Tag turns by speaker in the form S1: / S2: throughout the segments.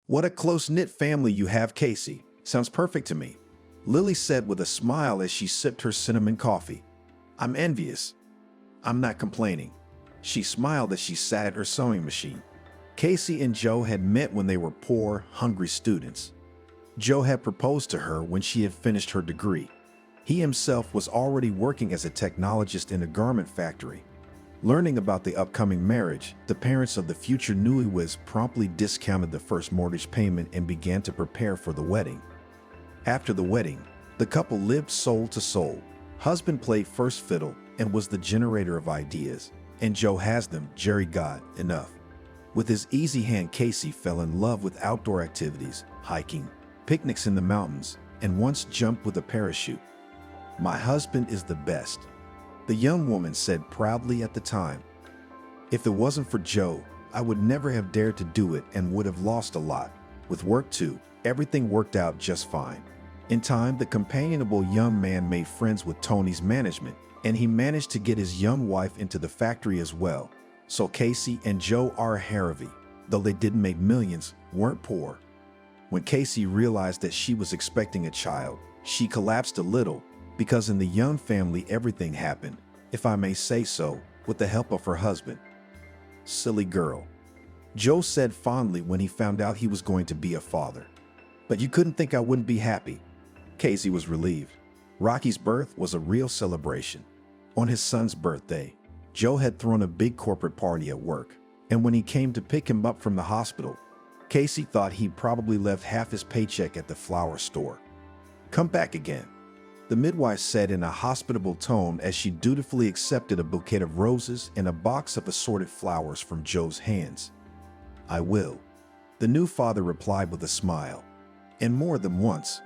S1: What a close-knit family you have, Casey. Sounds perfect to me, Lily said with a smile as she sipped her cinnamon coffee. I'm envious. I'm not complaining. She smiled as she sat at her sewing machine. Casey and Joe had met when they were poor, hungry students. Joe had proposed to her when she had finished her degree. He himself was already working as a technologist in a garment factory. Learning about the upcoming marriage, the parents of the future newlyweds promptly discounted the first mortgage payment and began to prepare for the wedding. After the wedding, the couple lived soul to soul. Husband played first fiddle and was the generator of ideas, and Joe has them, Jerry got enough. With his easy hand, Casey fell in love with outdoor activities, hiking, picnics in the mountains, and once jumped with a parachute. My husband is the best, the young woman said proudly at the time. If it wasn't for Joe, I would never have dared to do it and would have lost a lot. With work too, everything worked out just fine. In time, the companionable young man made friends with Tony's management, and he managed to get his young wife into the factory as well. So Casey and Joe are Harvey, though they didn't make millions, weren't poor. When Casey realized that she was expecting a child, she collapsed a little, because in the young family everything happened, if I may say so, with the help of her husband. Silly girl, Joe said fondly when he found out he was going to be a father. But you couldn't think I wouldn't be happy. Casey was relieved. Rocky's birth was a real celebration. On his son's birthday, Joe had thrown a big corporate party at work, and when he came to pick him up from the hospital, Casey thought he'd probably left half his paycheck at the flower store. Come back again, the midwife said in a hospitable tone as she dutifully accepted a bouquet of roses and a box of assorted flowers from Joe's hands. I will, the new father replied with a smile, and more than once.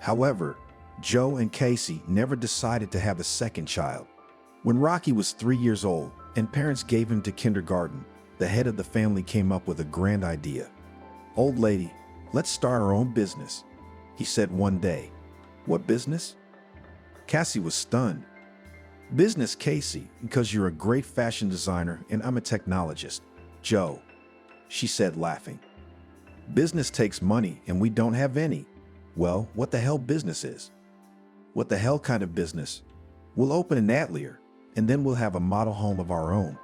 S1: However, Joe and Casey never decided to have a second child. When Rocky was 3 years old and parents gave him to kindergarten, the head of the family came up with a grand idea. Old lady, let's start our own business, he said one day. What business? Cassie was stunned. Business, Casey, because you're a great fashion designer and I'm a technologist. Joe, she said laughing. Business takes money and we don't have any. Well, what the hell business is? What the hell kind of business? We'll open an atelier and then we'll have a model home of our own.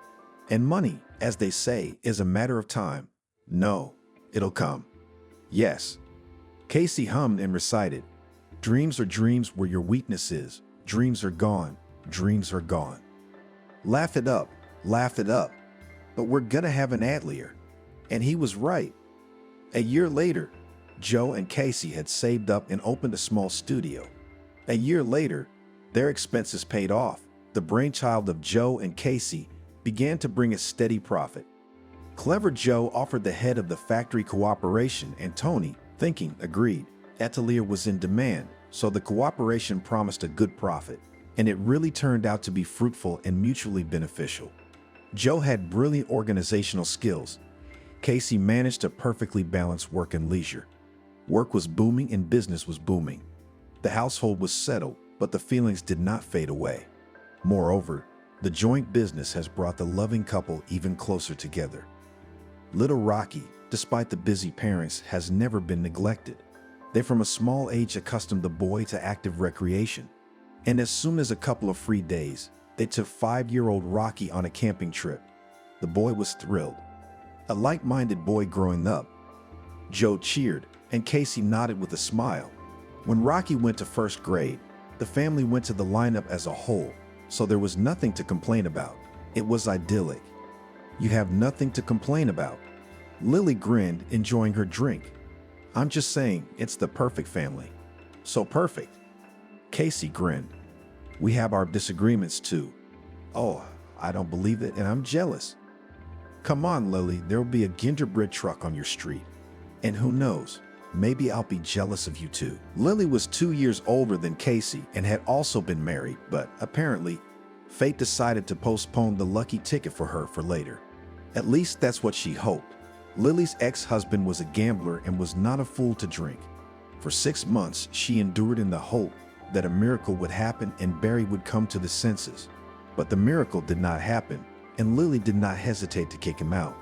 S1: And money, as they say, is a matter of time. No, it'll come. Yes. Casey hummed and recited. Dreams are dreams where your weakness is. Dreams are gone. Dreams are gone. Laugh it up. Laugh it up. But we're gonna have an atelier. And he was right. A year later, Joe and Casey had saved up and opened a small studio. A year later, their expenses paid off. The brainchild of Joe and Casey began to bring a steady profit. Clever Joe offered the head of the factory cooperation, and Tony, thinking, agreed. Atelier was in demand, so the cooperation promised a good profit, and it really turned out to be fruitful and mutually beneficial. Joe had brilliant organizational skills. Casey managed to perfectly balance work and leisure. Work was booming and business was booming. The household was settled, but the feelings did not fade away. Moreover, the joint business has brought the loving couple even closer together. Little Rocky, despite the busy parents, has never been neglected. They from a small age accustomed the boy to active recreation. And as soon as a couple of free days, they took 5-year-old Rocky on a camping trip. The boy was thrilled. A like-minded boy growing up. Joe cheered, and Casey nodded with a smile. When Rocky went to first grade, the family went to the lineup as a whole, so there was nothing to complain about. It was idyllic. You have nothing to complain about. Lily grinned, enjoying her drink. I'm just saying, it's the perfect family. So perfect. Casey grinned. We have our disagreements too. Oh, I don't believe it, and I'm jealous. Come on, Lily, there'll be a gingerbread truck on your street. And who knows, maybe I'll be jealous of you too. Lily was 2 years older than Casey and had also been married, but apparently, fate decided to postpone the lucky ticket for her for later. At least that's what she hoped. Lily's ex-husband was a gambler and was not a fool to drink. For 6 months, she endured in the hope that a miracle would happen and Barry would come to the senses. But the miracle did not happen, and Lily did not hesitate to kick him out.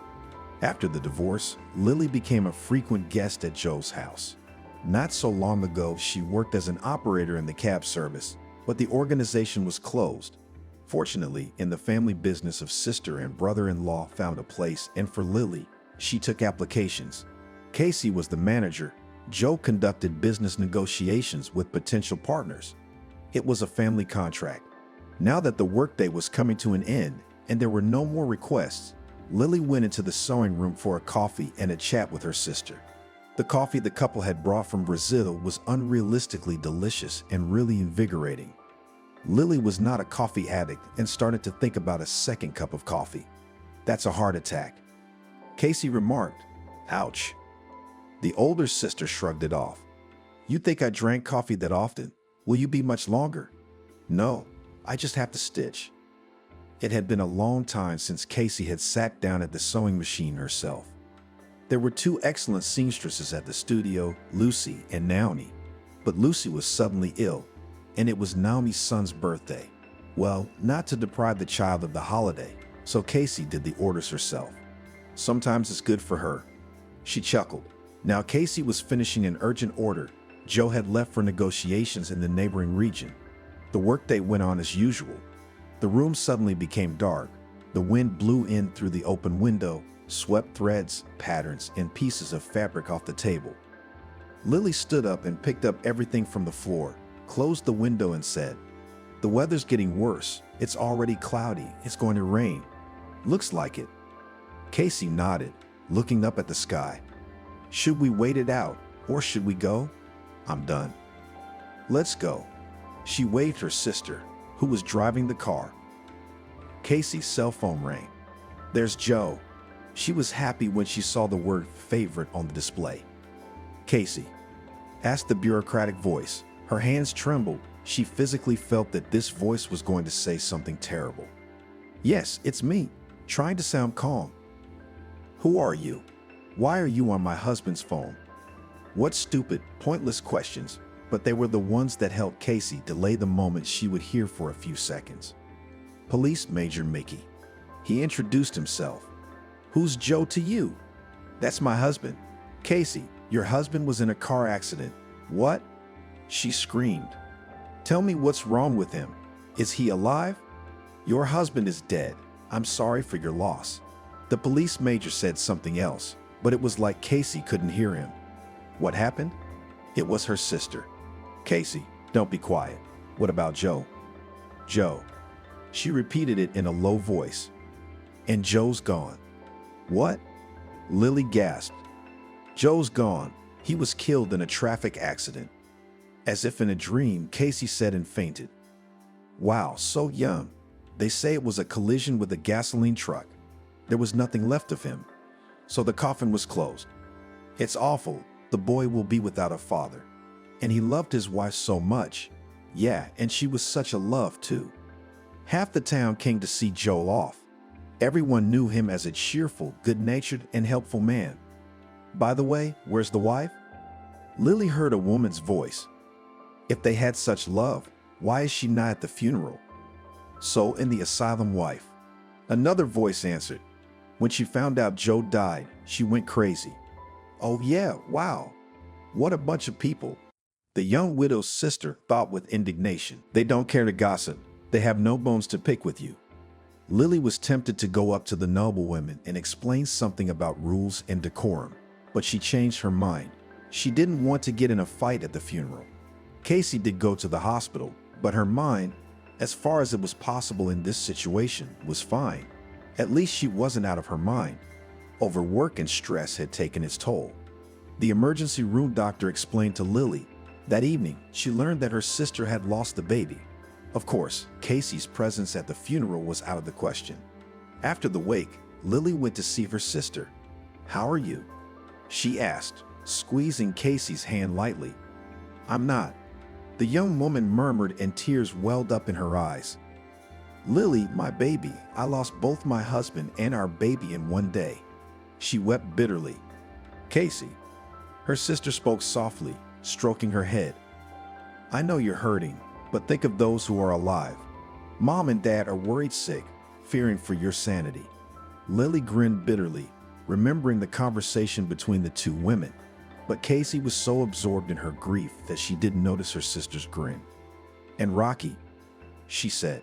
S1: After the divorce, Lily became a frequent guest at Joe's house. Not so long ago, she worked as an operator in the cab service, but the organization was closed. Fortunately, in the family business of sister and brother-in-law found a place, and for Lily, she took applications. Casey was the manager. Joe conducted business negotiations with potential partners. It was a family contract. Now that the workday was coming to an end and there were no more requests, Lily went into the sewing room for a coffee and a chat with her sister. The coffee the couple had brought from Brazil was unrealistically delicious and really invigorating. Lily was not a coffee addict and started to think about a second cup of coffee. "That's a heart attack," Casey remarked. "Ouch." The older sister shrugged it off. "You think I drank coffee that often? Will you be much longer?" "No, I just have to stitch." It had been a long time since Casey had sat down at the sewing machine herself. There were two excellent seamstresses at the studio, Lucy and Naomi. But Lucy was suddenly ill, and it was Naomi's son's birthday. Well, not to deprive the child of the holiday, so Casey did the orders herself. Sometimes it's good for her. She chuckled. Now Casey was finishing an urgent order. Joe had left for negotiations in the neighboring region. The workday went on as usual. The room suddenly became dark. The wind blew in through the open window, swept threads, patterns, and pieces of fabric off the table. Lily stood up and picked up everything from the floor, closed the window and said, "The weather's getting worse. It's already cloudy. It's going to rain. Looks like it." Casey nodded, looking up at the sky. "Should we wait it out, or should we go?" "I'm done." "Let's go." She waved her sister, who was driving the car. Casey's cell phone rang. "There's Joe." She was happy when she saw the word favorite on the display. "Casey?" asked the bureaucratic voice. Her hands trembled. She physically felt that this voice was going to say something terrible. "Yes, it's me," trying to sound calm. "Who are you? Why are you on my husband's phone?" What stupid, pointless questions, but they were the ones that helped Casey delay the moment she would hear for a few seconds. "Police Major Mickey." He introduced himself. "Who's Joe to you?" "That's my husband." "Casey, your husband was in a car accident." "What?" She screamed. "Tell me what's wrong with him. Is he alive?" "Your husband is dead. I'm sorry for your loss." The police major said something else, but it was like Casey couldn't hear him. What happened? It was her sister. "Casey, don't be quiet. What about Joe?" "Joe." She repeated it in a low voice. "And Joe's gone." "What?" Lily gasped. "Joe's gone. He was killed in a traffic accident." As if in a dream, Casey said and fainted. "Wow, so young. They say it was a collision with a gasoline truck. There was nothing left of him. So the coffin was closed. It's awful. The boy will be without a father. And he loved his wife so much. Yeah, and she was such a love too. Half the town came to see Joel off. Everyone knew him as a cheerful, good-natured, and helpful man. By the way, where's the wife?" Lily heard a woman's voice. If they had such love, why is she not at the funeral? "So in the asylum, wife." Another voice answered. "When she found out Joe died, she went crazy." "Oh yeah, wow. What a bunch of people." The young widow's sister thought with indignation. "They don't care to gossip. They have no bones to pick with you." Lily was tempted to go up to the noblewomen and explain something about rules and decorum, but she changed her mind. She didn't want to get in a fight at the funeral. Casey did go to the hospital, but her mind, as far as it was possible in this situation, was fine. At least she wasn't out of her mind. Overwork and stress had taken its toll. The emergency room doctor explained to Lily. That evening, she learned that her sister had lost the baby. Of course, Casey's presence at the funeral was out of the question. After the wake, Lily went to see her sister. "How are you?" she asked, squeezing Casey's hand lightly. "I'm not." The young woman murmured and tears welled up in her eyes. "Lily, my baby, I lost both my husband and our baby in one day." She wept bitterly. "Casey." Her sister spoke softly, stroking her head. "I know you're hurting, but think of those who are alive. Mom and Dad are worried sick, fearing for your sanity." Lily grinned bitterly. remembering the conversation between the two women. But Casey was so absorbed in her grief that she didn't notice her sister's grin. "And Rocky," she said,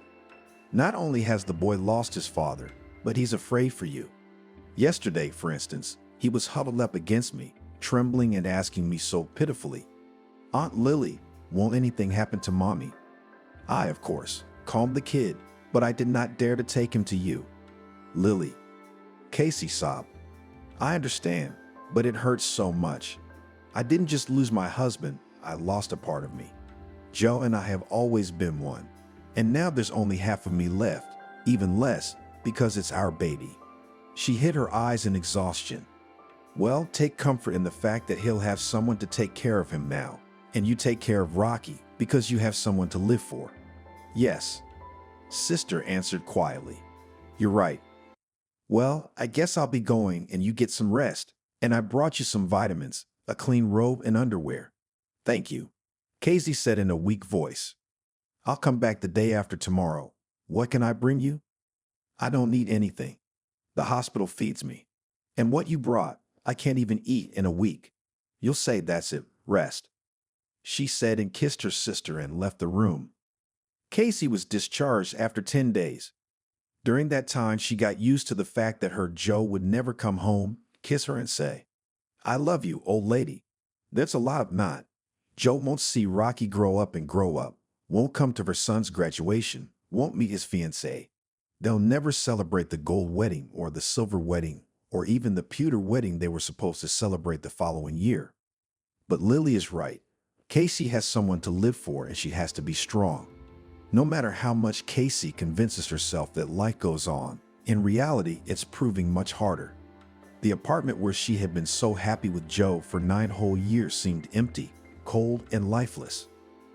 S1: "not only has the boy lost his father, but he's afraid for you. Yesterday, for instance, he was huddled up against me, trembling and asking me so pitifully, 'Aunt Lily, won't anything happen to Mommy?' I, of course, calmed the kid, but I did not dare to take him to you." "Lily," Casey sobbed, "I understand, but it hurts so much. I didn't just lose my husband, I lost a part of me. Joe and I have always been one, and now there's only half of me left, even less, because it's our baby." She hid her eyes in exhaustion. "Well, take comfort in the fact that he'll have someone to take care of him now, and you take care of Rocky because you have someone to live for." "Yes," Sister answered quietly. "You're right. Well, I guess I'll be going and you get some rest, and I brought you some vitamins, a clean robe and underwear." "Thank you," Casey said in a weak voice. "I'll come back the day after tomorrow. What can I bring you?" "I don't need anything. The hospital feeds me. And what you brought, I can't even eat in a week. You'll say that's it, rest," she said and kissed her sister and left the room. Casey was discharged after 10 days. During that time, she got used to the fact that her Joe would never come home, kiss her and say, "I love you, old lady." There's a lot of not. Joe won't see Rocky grow up, won't come to her son's graduation, won't meet his fiancée. They'll never celebrate the gold wedding or the silver wedding or even the pewter wedding they were supposed to celebrate the following year. But Lily is right. Casey has someone to live for and she has to be strong. No matter how much Casey convinces herself that life goes on, in reality, it's proving much harder. The apartment where she had been so happy with Joe for 9 whole years seemed empty, cold, and lifeless.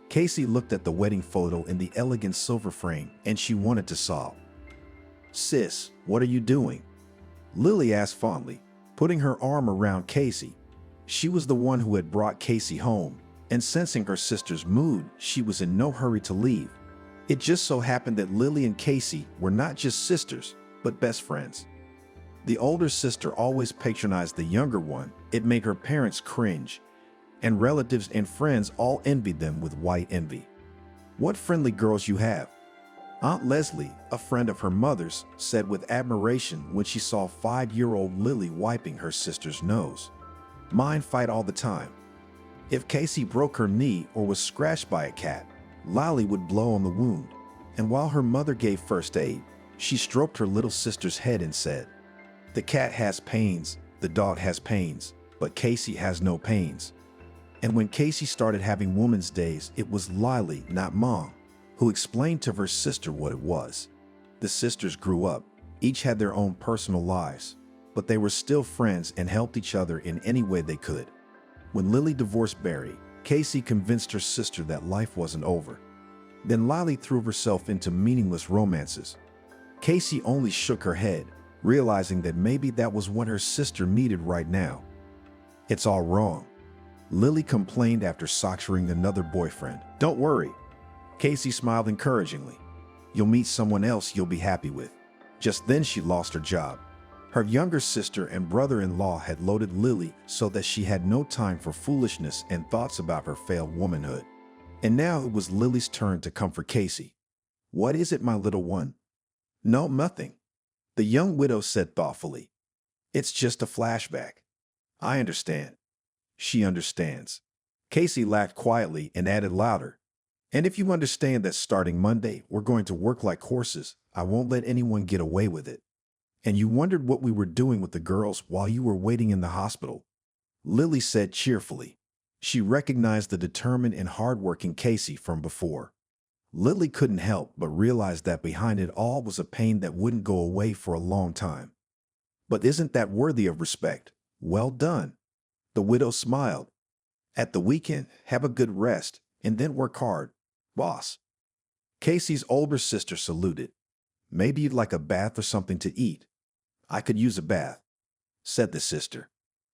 S1: Casey looked at the wedding photo in the elegant silver frame and she wanted to sob. "Sis, what are you doing?" Lily asked fondly, putting her arm around Casey. She was the one who had brought Casey home, and sensing her sister's mood, she was in no hurry to leave. It just so happened that Lily and Casey were not just sisters, but best friends. The older sister always patronized the younger one. It made her parents cringe, and relatives and friends all envied them with white envy. "What friendly girls you have," Aunt Leslie, a friend of her mother's, said with admiration when she saw 5-year-old Lily wiping her sister's nose. "Mine fight all the time. If Casey broke her knee or was scratched by a cat, Lolly would blow on the wound, and while her mother gave first aid, she stroked her little sister's head and said, 'The cat has pains, the dog has pains, but Casey has no pains.'" And when Casey started having woman's days, it was Lily, not Mom, who explained to her sister what it was. The sisters grew up, each had their own personal lives, but they were still friends and helped each other in any way they could. When Lily divorced Barry, Casey convinced her sister that life wasn't over. Then Lily threw herself into meaningless romances. Casey only shook her head, realizing that maybe that was what her sister needed right now. "It's all wrong," Lily complained after soccering another boyfriend. "Don't worry," Casey smiled encouragingly. "You'll meet someone else you'll be happy with." Just then she lost her job. Her younger sister and brother-in-law had loaded Lily so that she had no time for foolishness and thoughts about her failed womanhood. And now it was Lily's turn to comfort Casey. "What is it, my little one?" "No, nothing," the young widow said thoughtfully. "It's just a flashback." "I understand." "She understands." Casey laughed quietly and added louder, "And if you understand that starting Monday, we're going to work like horses, I won't let anyone get away with it. And you wondered what we were doing with the girls while you were waiting in the hospital," Lily said cheerfully. She recognized the determined and hardworking Casey from before. Lily couldn't help but realize that behind it all was a pain that wouldn't go away for a long time. "But isn't that worthy of respect? Well done." The widow smiled. "At the weekend, have a good rest, and then work hard, boss." Casey's older sister saluted. "Maybe you'd like a bath or something to eat." "I could use a bath," said the sister.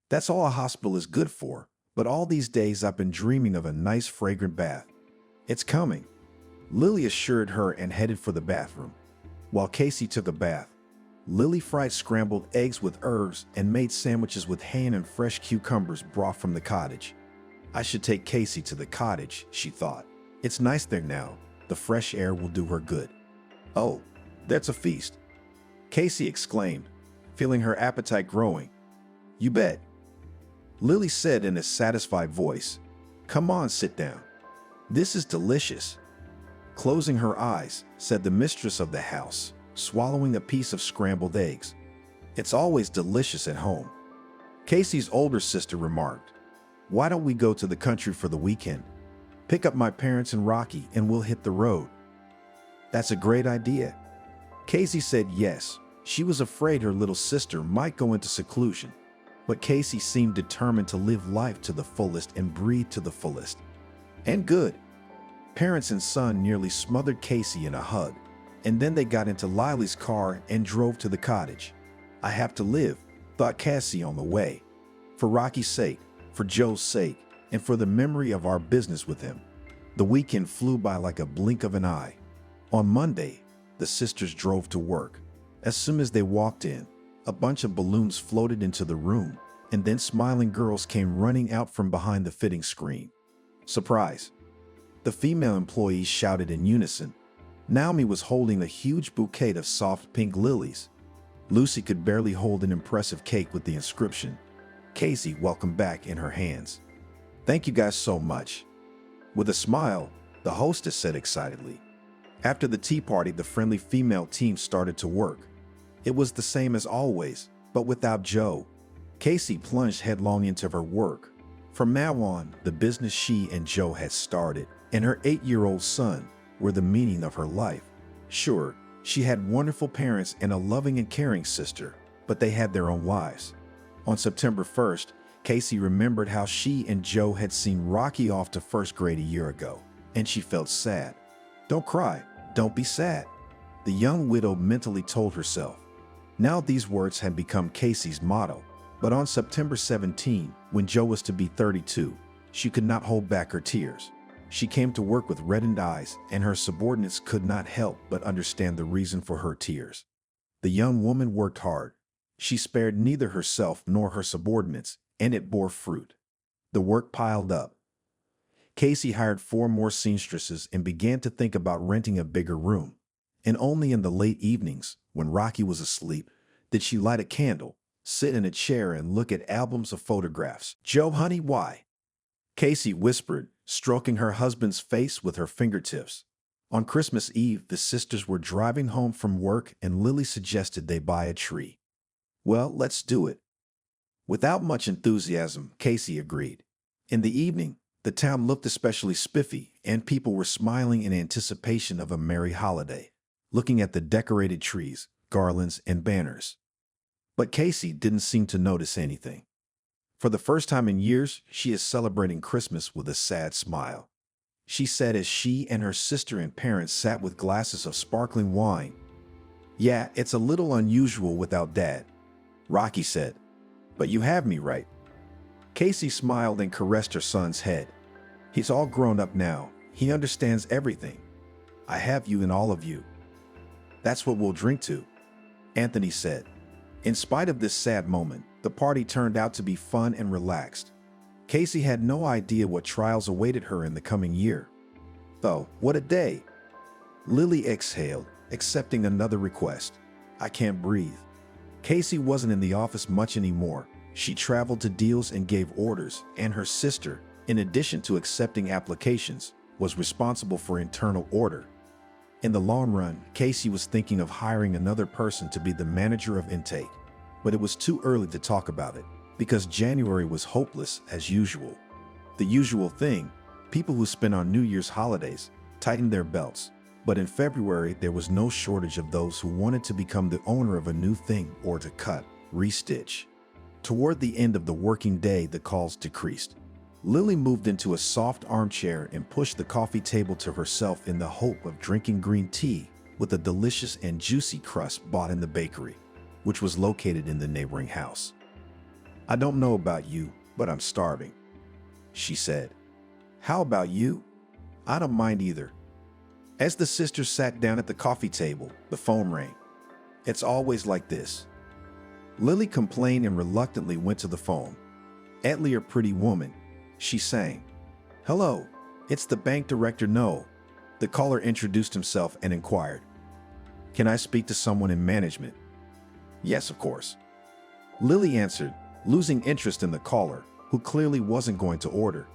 S1: "That's all a hospital is good for, but all these days I've been dreaming of a nice fragrant bath." "It's coming," Lily assured her and headed for the bathroom. While Casey took a bath, Lily fried scrambled eggs with herbs and made sandwiches with ham and fresh cucumbers brought from the cottage. I should take Casey to the cottage, she thought. It's nice there now. The fresh air will do her good. Oh, that's a feast, Casey exclaimed, feeling her appetite growing. You bet, Lily said in a satisfied voice. Come on, sit down. This is delicious. Closing her eyes, said the mistress of the house, swallowing a piece of scrambled eggs. It's always delicious at home. Casey's older sister remarked, why don't we go to the country for the weekend? Pick up my parents and Rocky and we'll hit the road. That's a great idea. Casey said yes. She was afraid her little sister might go into seclusion, but Casey seemed determined to live life to the fullest and breathe to the fullest. And good. Parents and son nearly smothered Casey in a hug, and then they got into Lily's car and drove to the cottage. I have to live, thought Cassie on the way. For Rocky's sake, for Joe's sake, and for the memory of our business with him. The weekend flew by like a blink of an eye. On Monday, the sisters drove to work. As soon as they walked in, a bunch of balloons floated into the room, and then smiling girls came running out from behind the fitting screen. Surprise! The female employees shouted in unison. Naomi was holding a huge bouquet of soft pink lilies. Lucy could barely hold an impressive cake with the inscription, Casey, welcome back, in her hands. Thank you guys so much. With a smile, the hostess said excitedly. After the tea party, the friendly female team started to work. It was the same as always, but without Joe. Casey plunged headlong into her work. From now on, the business she and Joe had started and her 8-year-old son were the meaning of her life. Sure, she had wonderful parents and a loving and caring sister, but they had their own lives. On September 1st, Casey remembered how she and Joe had seen Rocky off to first grade a year ago, and she felt sad. Don't cry, don't be sad, the young widow mentally told herself. Now these words had become Casey's motto, but on September 17, when Joe was to be 32, she could not hold back her tears. She came to work with reddened eyes, and her subordinates could not help but understand the reason for her tears. The young woman worked hard. She spared neither herself nor her subordinates, and it bore fruit. The work piled up. Casey hired 4 more seamstresses and began to think about renting a bigger room. And only in the late evenings, when Rocky was asleep, did she light a candle, sit in a chair, and look at albums of photographs. Joe, honey, why? Casey whispered, stroking her husband's face with her fingertips. On Christmas Eve, the sisters were driving home from work and Lily suggested they buy a tree. Well, let's do it. Without much enthusiasm, Casey agreed. In the evening, the town looked especially spiffy and people were smiling in anticipation of a merry holiday, looking at the decorated trees, garlands, and banners. But Casey didn't seem to notice anything. For the first time in years, she is celebrating Christmas with a sad smile. She said as she and her sister and parents sat with glasses of sparkling wine. Yeah, it's a little unusual without Dad, Rocky said. But you have me right. Casey smiled and caressed her son's head. He's all grown up now. He understands everything. I have you and all of you. That's what we'll drink to, Anthony said. In spite of this sad moment, the party turned out to be fun and relaxed. Casey had no idea what trials awaited her in the coming year. Oh, what a day! Lily exhaled, accepting another request. I can't breathe. Casey wasn't in the office much anymore. She traveled to deals and gave orders, and her sister, in addition to accepting applications, was responsible for internal order. In the long run, Casey was thinking of hiring another person to be the manager of intake. But it was too early to talk about it, because January was hopeless as usual. The usual thing, people who spend on New Year's holidays tightened their belts. But in February, there was no shortage of those who wanted to become the owner of a new thing or to cut, restitch. Toward the end of the working day, the calls decreased. Lily moved into a soft armchair and pushed the coffee table to herself in the hope of drinking green tea with a delicious and juicy crust bought in the bakery, which was located in the neighboring house. I don't know about you, but I'm starving, she said. How about you? I don't mind either. As the sisters sat down at the coffee table, the phone rang. It's always like this. Lily complained and reluctantly went to the phone. Etlier, pretty woman, she sang. Hello, it's the bank director, No. The caller introduced himself and inquired. Can I speak to someone in management? Yes, of course. Lily answered, losing interest in the caller, who clearly wasn't going to order.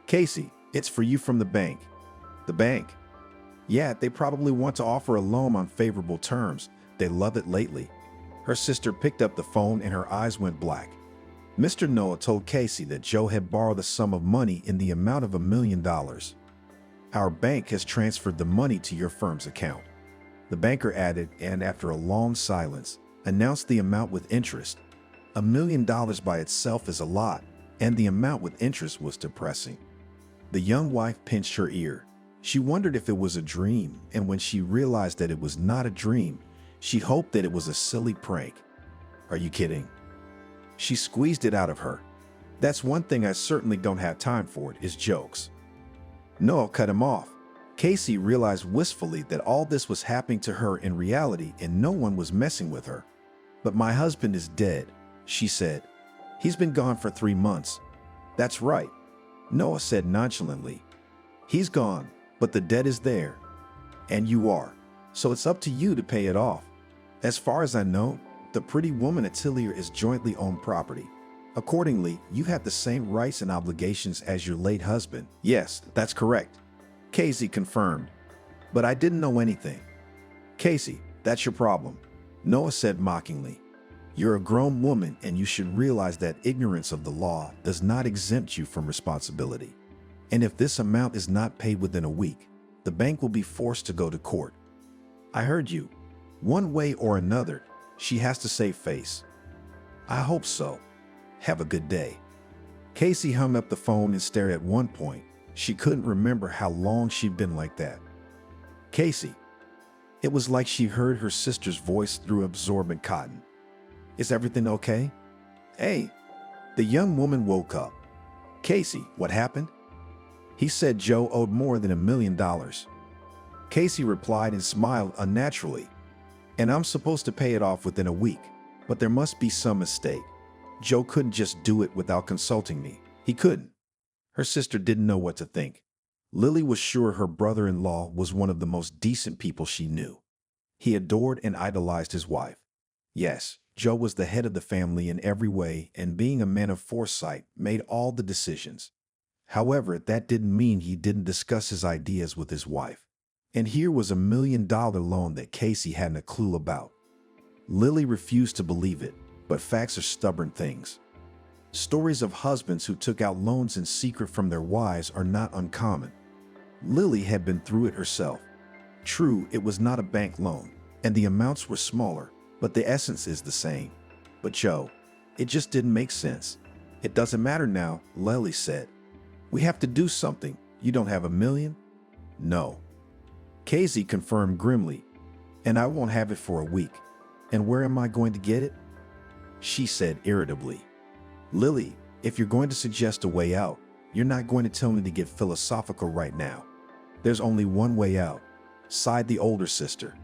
S1: Casey, it's for you from the bank. The bank? Yeah, they probably want to offer a loan on favorable terms. They love it lately. Her sister picked up the phone and her eyes went black. Mr. Noah told Casey that Joe had borrowed a sum of money in the amount of $1 million. Our bank has transferred the money to your firm's account. The banker added, and after a long silence, announced the amount with interest. $1 million by itself is a lot, and the amount with interest was depressing. The young wife pinched her ear. She wondered if it was a dream, and when she realized that it was not a dream, she hoped that it was a silly prank. Are you kidding? She squeezed it out of her. That's one thing I certainly don't have time for, is jokes. Noah cut him off. Casey realized wistfully that all this was happening to her in reality and no one was messing with her. But my husband is dead, she said. He's been gone for 3 months. That's right, Noah said nonchalantly. He's gone, but the debt is there. And you are. So it's up to you to pay it off. As far as I know, the pretty woman at Tillier is jointly owned property. Accordingly, you have the same rights and obligations as your late husband. Yes, that's correct. Casey confirmed. But I didn't know anything. Casey, that's your problem, Noah said mockingly. You're a grown woman and you should realize that ignorance of the law does not exempt you from responsibility. And if this amount is not paid within a week, the bank will be forced to go to court. I heard you. One way or another, she has to save face. I hope so. Have a good day. Casey hung up the phone and stared. At one point, she couldn't remember how long she'd been like that. Casey. It was like she heard her sister's voice through absorbent cotton. Is everything okay? Hey. The young woman woke up. Casey, what happened? He said Joe owed more than $1 million. Casey replied and smiled unnaturally. And I'm supposed to pay it off within a week, but there must be some mistake. Joe couldn't just do it without consulting me. He couldn't. Her sister didn't know what to think. Lily was sure her brother-in-law was one of the most decent people she knew. He adored and idolized his wife. Yes, Joe was the head of the family in every way, and being a man of foresight, made all the decisions. However, that didn't mean he didn't discuss his ideas with his wife. And here was $1 million loan that Casey hadn't a clue about. Lily refused to believe it, but facts are stubborn things. Stories of husbands who took out loans in secret from their wives are not uncommon. Lily had been through it herself. True, it was not a bank loan, and the amounts were smaller, but the essence is the same. But Joe, it just didn't make sense. It doesn't matter now, Lily said. We have to do something. You don't have $1 million? No. Casey confirmed grimly. And I won't have it for a week. And where am I going to get it? She said irritably. Lily, if you're going to suggest a way out, you're not going to tell me to get philosophical right now. There's only one way out, sighed the older sister.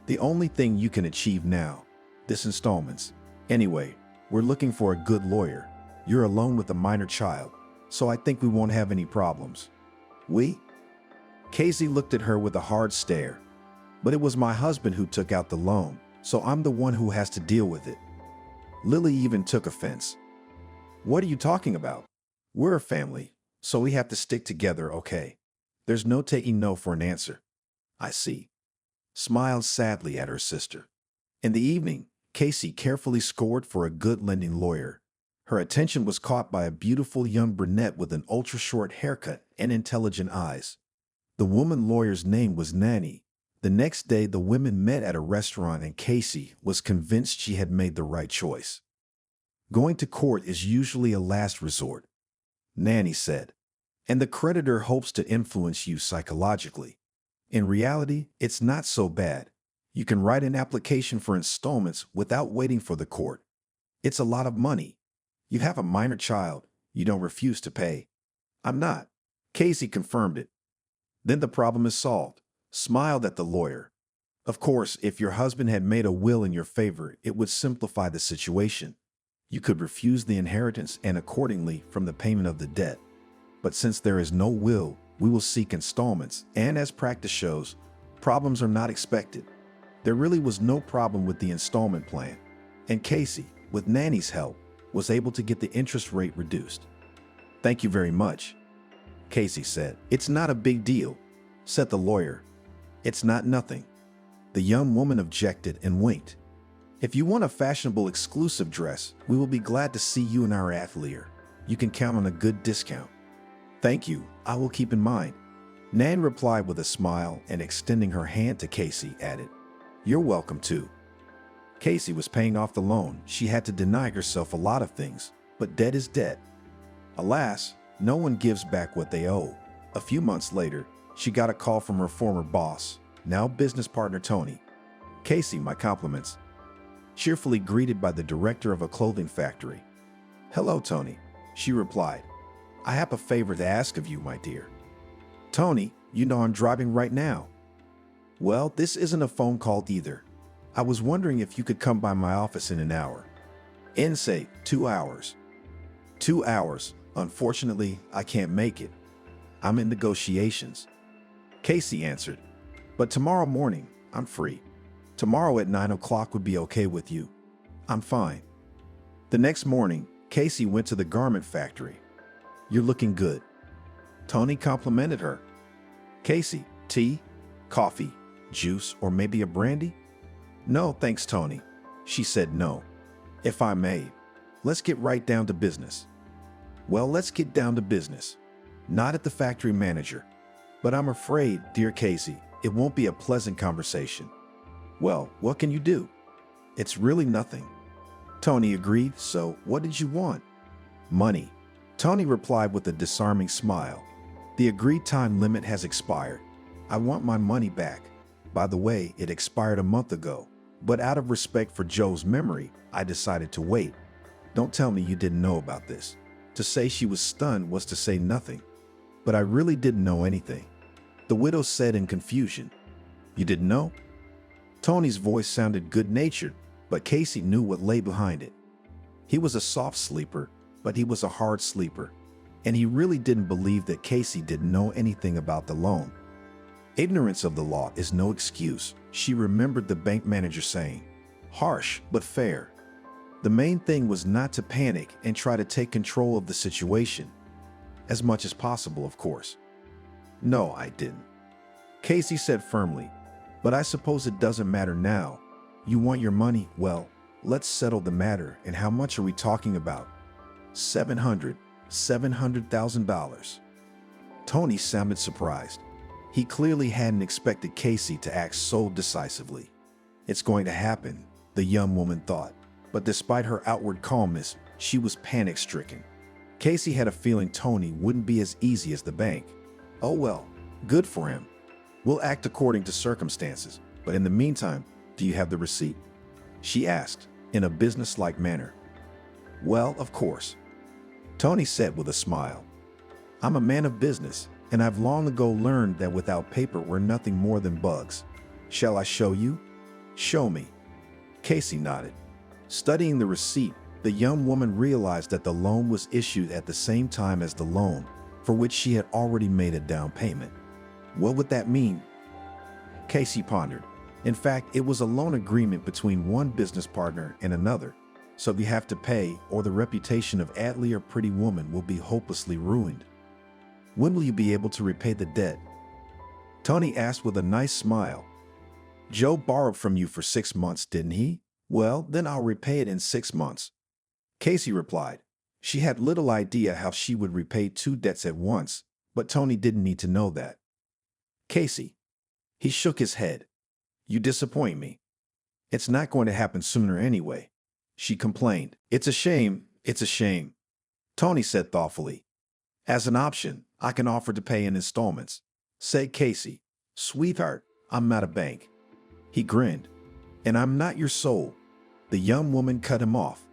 S1: The only thing you can achieve now, this installments. Anyway, we're looking for a good lawyer. You're alone with a minor child, so I think we won't have any problems. We? Casey looked at her with a hard stare. But it was my husband who took out the loan, so I'm the one who has to deal with it. Lily even took offense. What are you talking about? We're a family, so we have to stick together, okay? There's no taking no for an answer. I see. Smiled sadly at her sister. In the evening, Casey carefully scored for a good lending lawyer. Her attention was caught by a beautiful young brunette with an ultra-short haircut and intelligent eyes. The woman lawyer's name was Nanny. The next day, the women met at a restaurant and Casey was convinced she had made the right choice. Going to court is usually a last resort, Nanny said, and the creditor hopes to influence you psychologically. In reality, it's not so bad. You can write an application for installments without waiting for the court. It's a lot of money. You have a minor child. You don't refuse to pay. I'm not. Casey confirmed it. Then the problem is solved. Smiled at the lawyer. Of course, if your husband had made a will in your favor, it would simplify the situation. You could refuse the inheritance and accordingly from the payment of the debt. But since there is no will, we will seek installments, and as practice shows, problems are not expected. There really was no problem with the installment plan, and Casey, with Nanny's help, was able to get the interest rate reduced. "Thank you very much," Casey said. "It's not a big deal," said the lawyer. "It's not nothing." The young woman objected and winked. "If you want a fashionable exclusive dress, we will be glad to see you in our atelier. You can count on a good discount." "Thank you, I will keep in mind," Nan replied with a smile and extending her hand to Casey added, "You're welcome too." Casey was paying off the loan. She had to deny herself a lot of things, but debt is debt. Alas, no one gives back what they owe. A few months later, she got a call from her former boss, now business partner Tony. "Casey, my compliments," cheerfully greeted by the director of a clothing factory. "Hello, Tony," she replied. "I have a favor to ask of you, my dear." "Tony, you know I'm driving right now." "Well, this isn't a phone call either. I was wondering if you could come by my office in an hour." "In, say, 2 hours." "2 hours. Unfortunately, I can't make it. I'm in negotiations," Casey answered. "But tomorrow morning, I'm free. Tomorrow at 9 o'clock would be okay with you." "I'm fine." The next morning, Casey went to the garment factory. "You're looking good," Tony complimented her. "Casey, tea, coffee, juice, or maybe a brandy?" "No, thanks, Tony," she said. "No. If I may, let's get right down to business." "Well, let's get down to business," nodded the factory manager. "But I'm afraid, dear Casey, it won't be a pleasant conversation." "Well, what can you do?" "It's really nothing," Tony agreed. "So, what did you want?" "Money," Tony replied with a disarming smile. "The agreed time limit has expired. I want my money back. By the way, it expired a month ago, but out of respect for Joe's memory, I decided to wait. Don't tell me you didn't know about this." To say she was stunned was to say nothing. "But I really didn't know anything," the widow said in confusion. "You didn't know?" Tony's voice sounded good-natured, but Casey knew what lay behind it. He was a soft sleeper, but he was a hard sleeper, and he really didn't believe that Casey didn't know anything about the loan. Ignorance of the law is no excuse, she remembered the bank manager saying. Harsh, but fair. The main thing was not to panic and try to take control of the situation. As much as possible, of course. "No, I didn't," Casey said firmly. "But I suppose it doesn't matter now. You want your money? Well, let's settle the matter. And how much are we talking about?" $700,000. Tony sounded surprised. He clearly hadn't expected Casey to act so decisively. "It's going to happen," the young woman thought. But despite her outward calmness, she was panic-stricken. Casey had a feeling Tony wouldn't be as easy as the bank. "Oh well, good for him. We'll act according to circumstances. But in the meantime, do you have the receipt?" she asked, in a business-like manner. "Well, of course," Tony said with a smile. "I'm a man of business, and I've long ago learned that without paper we're nothing more than bugs. Shall I show you?" "Show me." Casey nodded. Studying the receipt, the young woman realized that the loan was issued at the same time as the loan, for which she had already made a down payment. What would that mean? Casey pondered. In fact, it was a loan agreement between one business partner and another, so you have to pay or the reputation of Atlee or Pretty Woman will be hopelessly ruined. "When will you be able to repay the debt?" Tony asked with a nice smile. "Joe borrowed from you for 6 months, didn't he? Well, then I'll repay it in 6 months." Casey replied. She had little idea how she would repay 2 debts at once, but Tony didn't need to know that. "Casey." He shook his head. "You disappoint me. It's not going to happen sooner anyway," she complained. "It's a shame, it's a shame," Tony said thoughtfully. "As an option, I can offer to pay in installments," said Casey. "Sweetheart, I'm not a bank." He grinned. "And I'm not your soul." The young woman cut him off.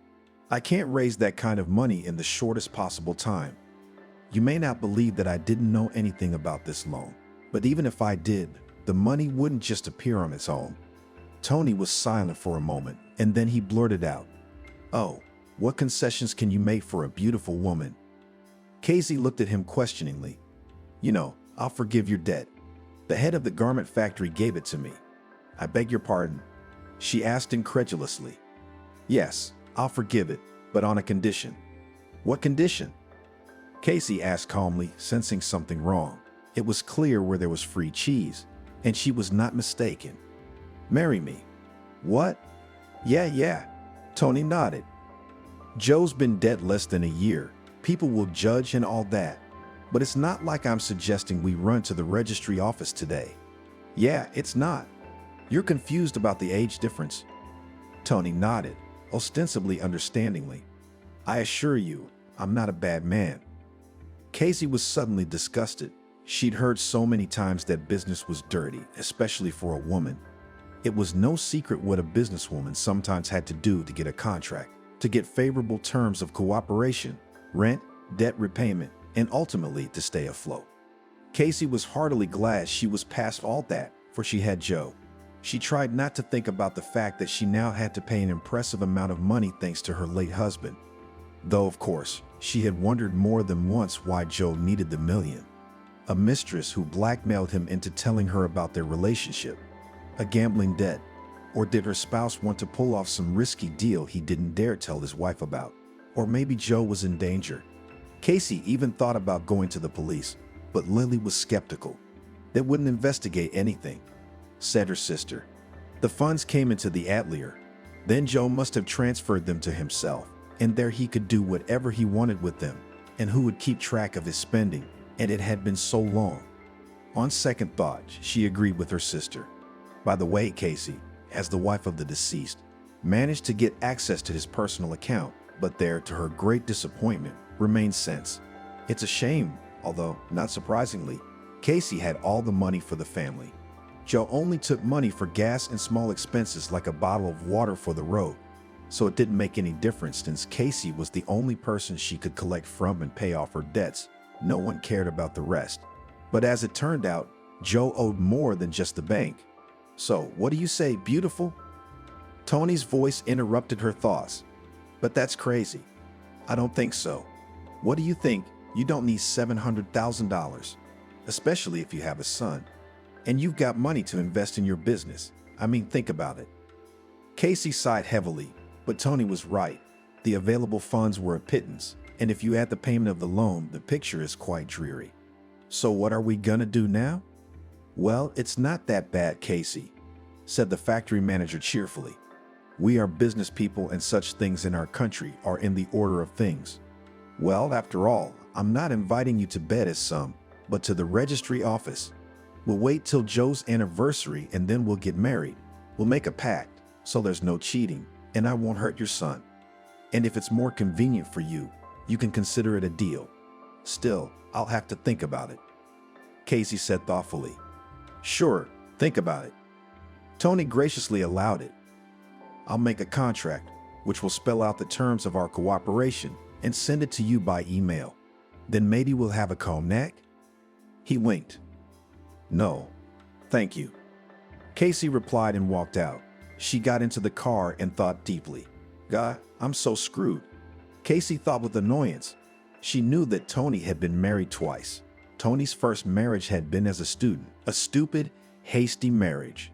S1: "I can't raise that kind of money in the shortest possible time. You may not believe that I didn't know anything about this loan, but even if I did, The money wouldn't just appear on its own. Tony was silent for a moment, and then he blurted out, "Oh, what concessions can you make for a beautiful woman?" Casey looked at him questioningly. "I'll forgive your debt. The head of the garment factory gave it to me." "I beg your pardon?" she asked incredulously. "Yes, I'll forgive it, but on a condition." "What condition?" Casey asked calmly, sensing something wrong. It was clear where there was free cheese, and she was not mistaken. "Marry me." "What?" Yeah. Tony nodded. "Joe's been dead less than a year. People will judge and all that. But it's not like I'm suggesting we run to the registry office today." "Yeah, it's not. You're confused about the age difference." Tony nodded, ostensibly understandingly. "I assure you, I'm not a bad man." Casey was suddenly disgusted. She'd heard so many times that business was dirty, especially for a woman. It was no secret what a businesswoman sometimes had to do to get a contract, to get favorable terms of cooperation, rent, debt repayment, and ultimately to stay afloat. Casey was heartily glad she was past all that, for she had Joe. She tried not to think about the fact that she now had to pay an impressive amount of money thanks to her late husband. Though, of course, she had wondered more than once why Joe needed the million. A mistress who blackmailed him into telling her about their relationship, a gambling debt, or did her spouse want to pull off some risky deal he didn't dare tell his wife about? Or maybe Joe was in danger. Casey even thought about going to the police, but Lily was skeptical. They wouldn't investigate anything, said her sister. The funds came into the atelier. Then Joe must have transferred them to himself, and there he could do whatever he wanted with them, and who would keep track of his spending, and it had been so long. On second thought, she agreed with her sister. By the way, Casey, as the wife of the deceased, managed to get access to his personal account, but there, to her great disappointment, remained cents. It's a shame, although, not surprisingly, Casey had all the money for the family. Joe only took money for gas and small expenses like a bottle of water for the road, so it didn't make any difference since Casey was the only person she could collect from and pay off her debts. No one cared about the rest. But as it turned out, Joe owed more than just the bank. "So, what do you say, beautiful?" Tony's voice interrupted her thoughts. "But that's crazy. I don't think so. What do you think? You don't need $700,000, especially if you have a son. And you've got money to invest in your business. I mean, think about it." Casey sighed heavily, but Tony was right. The available funds were a pittance, and if you add the payment of the loan, the picture is quite dreary. "So what are we gonna do now?" "Well, it's not that bad, Casey," said the factory manager cheerfully. "We are business people and such things in our country are in the order of things. Well, after all, I'm not inviting you to bed as some, but to the registry office. We'll wait till Joe's anniversary and then we'll get married. We'll make a pact, so there's no cheating, and I won't hurt your son. And if it's more convenient for you, you can consider it a deal. Still, I'll have to think about it," Casey said thoughtfully. "Sure, think about it." Tony graciously allowed it. "I'll make a contract, which will spell out the terms of our cooperation, and send it to you by email. Then maybe we'll have a cognac?" He winked. "No, thank you," Casey replied and walked out. She got into the car and thought deeply. "God, I'm so screwed." Casey thought with annoyance. She knew that Tony had been married twice. Tony's first marriage had been as a student, a stupid, hasty marriage.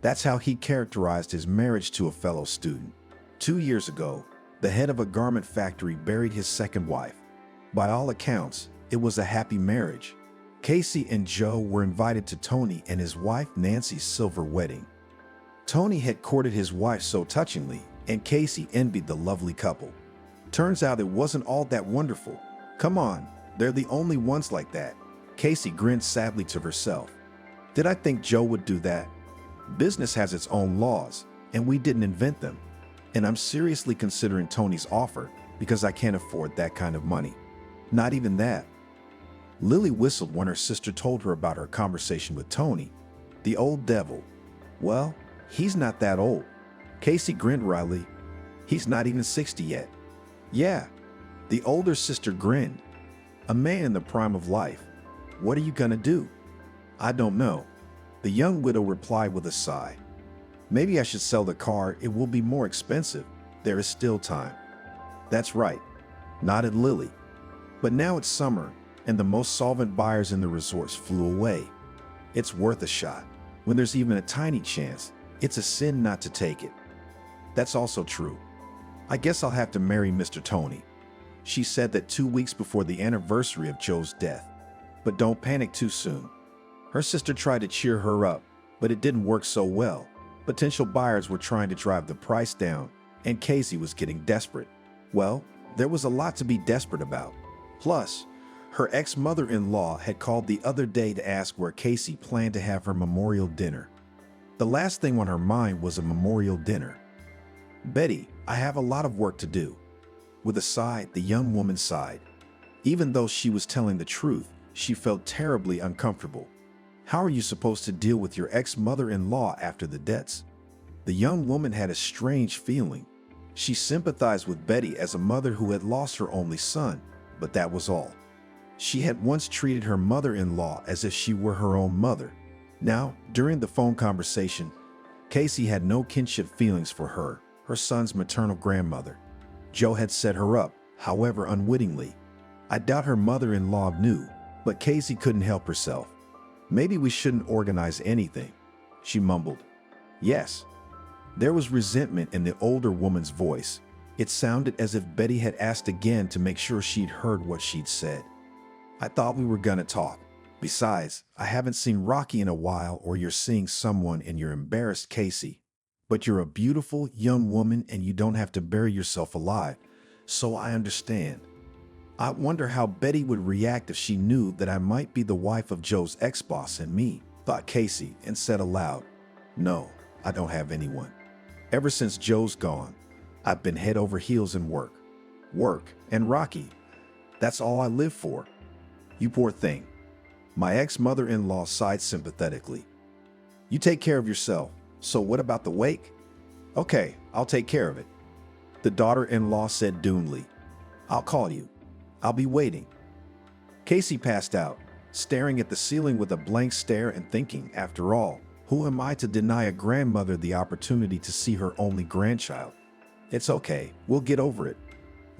S1: That's how he characterized his marriage to a fellow student. 2 years ago, the head of a garment factory buried his second wife. By all accounts, it was a happy marriage. Casey and Joe were invited to Tony and his wife Nancy's silver wedding. Tony had courted his wife so touchingly, and Casey envied the lovely couple. Turns out it wasn't all that wonderful. Come on, they're the only ones like that. Casey grinned sadly to herself. Did I think Joe would do that? Business has its own laws, and we didn't invent them. And I'm seriously considering Tony's offer because I can't afford that kind of money. Not even that. Lily whistled when her sister told her about her conversation with Tony. The old devil. Well, he's not that old. Casey grinned wryly. He's not even 60 yet. Yeah. The older sister grinned. A man in the prime of life. What are you gonna do? I don't know. The young widow replied with a sigh. Maybe I should sell the car. It will be more expensive. There is still time. That's right, nodded Lily. But now it's summer, and the most solvent buyers in the resorts flew away. It's worth a shot. When there's even a tiny chance, it's a sin not to take it. That's also true. I guess I'll have to marry Mr. Tony. She said that 2 weeks before the anniversary of Joe's death. But don't panic too soon. Her sister tried to cheer her up, but it didn't work so well. Potential buyers were trying to drive the price down, and Casey was getting desperate. Well, there was a lot to be desperate about. Plus, her ex-mother-in-law had called the other day to ask where Casey planned to have her memorial dinner. The last thing on her mind was a memorial dinner. Betty, I have a lot of work to do. With a sigh, the young woman sighed. Even though she was telling the truth, she felt terribly uncomfortable. How are you supposed to deal with your ex-mother-in-law after the debts? The young woman had a strange feeling. She sympathized with Betty as a mother who had lost her only son, but that was all. She had once treated her mother-in-law as if she were her own mother. Now, during the phone conversation, Casey had no kinship feelings for her son's maternal grandmother. Joe had set her up, however unwittingly. I doubt her mother-in-law knew, but Casey couldn't help herself. Maybe we shouldn't organize anything, she mumbled. Yes. There was resentment in the older woman's voice. It sounded as if Betty had asked again to make sure she'd heard what she'd said. I thought we were gonna talk. Besides, I haven't seen Rocky in a while, or you're seeing someone and you're embarrassed, Casey. But you're a beautiful young woman and you don't have to bury yourself alive, so I understand. I wonder how Betty would react if she knew that I might be the wife of Joe's ex-boss and me, thought Casey, and said aloud, No, I don't have anyone. Ever since Joe's gone, I've been head over heels in work. Work and Rocky. That's all I live for. You poor thing. My ex-mother-in-law sighed sympathetically. You take care of yourself. So what about the wake? Okay, I'll take care of it. The daughter-in-law said doomly. I'll call you. I'll be waiting. Casey passed out, staring at the ceiling with a blank stare and thinking, after all, who am I to deny a grandmother the opportunity to see her only grandchild? It's okay, we'll get over it.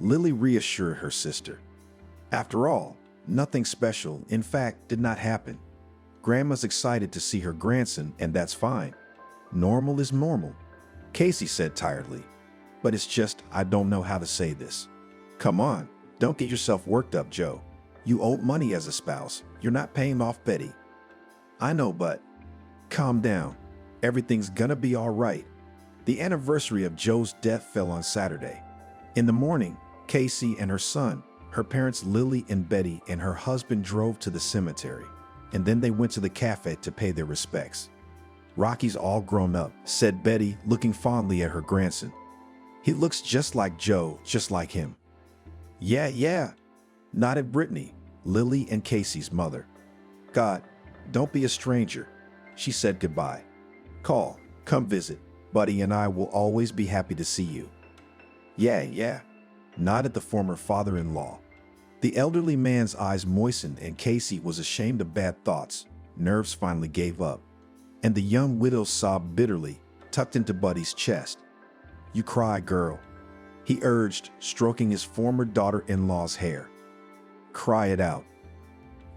S1: Lily reassured her sister. After all, nothing special, in fact, did not happen. Grandma's excited to see her grandson, and that's fine. Normal is normal, Casey said tiredly. But it's just, I don't know how to say this. Come on, don't get yourself worked up, Joe. You owe money as a spouse. You're not paying off Betty. I know, but calm down. Everything's gonna be all right. The anniversary of Joe's death fell on Saturday. In the morning, Casey and her son, her parents Lily and Betty, and her husband drove to the cemetery, and then they went to the cafe to pay their respects. Rocky's all grown up, said Betty, looking fondly at her grandson. He looks just like Joe, just like him. Yeah, nodded Brittany, Lily and Casey's mother. God, don't be a stranger. She said goodbye. Come visit. Buddy and I will always be happy to see you. Yeah, nodded the former father-in-law. The elderly man's eyes moistened and Casey was ashamed of bad thoughts. Nerves finally gave up. And the young widow sobbed bitterly, tucked into Buddy's chest. You cry, girl, he urged, stroking his former daughter-in-law's hair. Cry it out.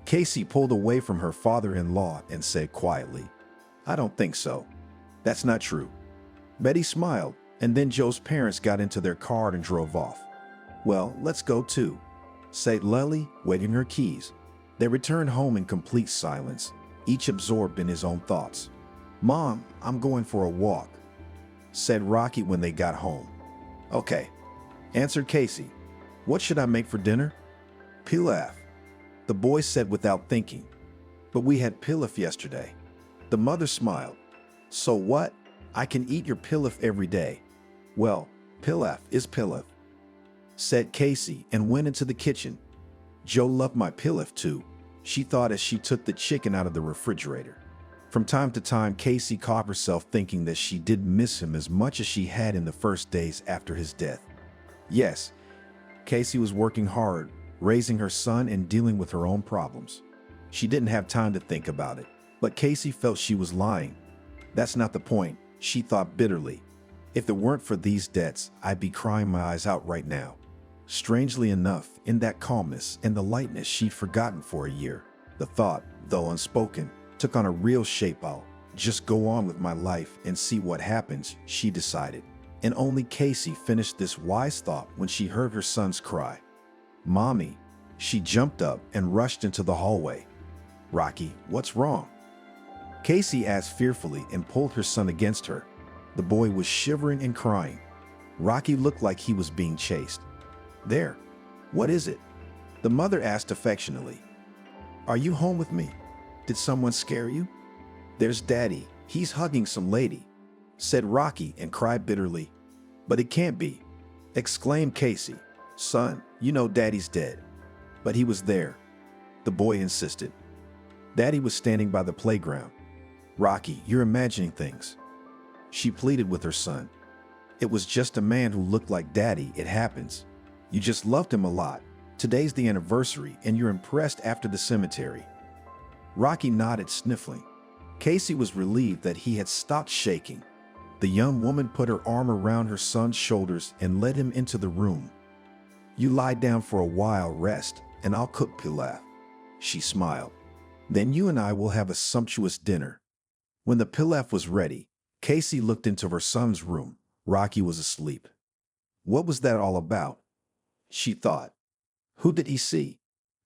S1: Casey pulled away from her father-in-law and said quietly, I don't think so. That's not true. Betty smiled, and then Joe's parents got into their car and drove off. Well, let's go too, said Lily, waving her keys. They returned home in complete silence, each absorbed in his own thoughts. Mom, I'm going for a walk, said Rocky when they got home. Okay, answered Casey. What should I make for dinner? Pilaf, the boy said without thinking. But we had pilaf yesterday. The mother smiled. So what? I can eat your pilaf every day. Well, pilaf is pilaf, said Casey and went into the kitchen. Joe loved my pilaf too, she thought as she took the chicken out of the refrigerator. From time to time, Casey caught herself thinking that she didn't miss him as much as she had in the first days after his death. Yes, Casey was working hard, raising her son and dealing with her own problems. She didn't have time to think about it. But Casey felt she was lying. That's not the point, she thought bitterly. If it weren't for these debts, I'd be crying my eyes out right now. Strangely enough, in that calmness and the lightness she'd forgotten for a year, the thought, though unspoken, took on a real shape. I'll just go on with my life and see what happens, she decided. And only Casey finished this wise thought when she heard her son's cry. "Mommy!" She jumped up and rushed into the hallway. "Rocky, what's wrong?" Casey asked fearfully and pulled her son against her. The boy was shivering and crying. Rocky looked like he was being chased. "There. What is it?" the mother asked affectionately. "Are you home with me? Did someone scare you?" "There's Daddy. He's hugging some lady," said Rocky and cried bitterly. "But it can't be," exclaimed Casey. "Son, you know Daddy's dead." "But he was there," the boy insisted. "Daddy was standing by the playground." "Rocky, you're imagining things," she pleaded with her son. "It was just a man who looked like Daddy. It happens. You just loved him a lot. Today's the anniversary and you're impressed after the cemetery." Rocky nodded, sniffling. Casey was relieved that he had stopped shaking. The young woman put her arm around her son's shoulders and led him into the room. "You lie down for a while, rest, and I'll cook pilaf," she smiled. "Then you and I will have a sumptuous dinner." When the pilaf was ready, Casey looked into her son's room. Rocky was asleep. What was that all about? She thought. Who did he see?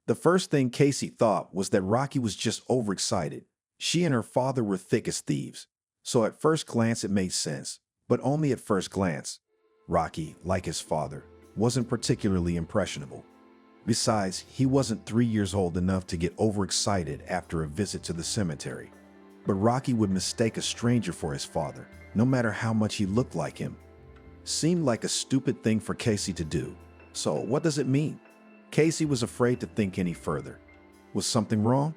S1: The first thing Casey thought was that Rocky was just overexcited. She and her father were thick as thieves. So at first glance it made sense, but only at first glance. Rocky, like his father, wasn't particularly impressionable. Besides, he wasn't 3 years old enough to get overexcited after a visit to the cemetery. But Rocky would mistake a stranger for his father, no matter how much he looked like him. Seemed like a stupid thing for Casey to do. So what does it mean? Casey was afraid to think any further. Was something wrong?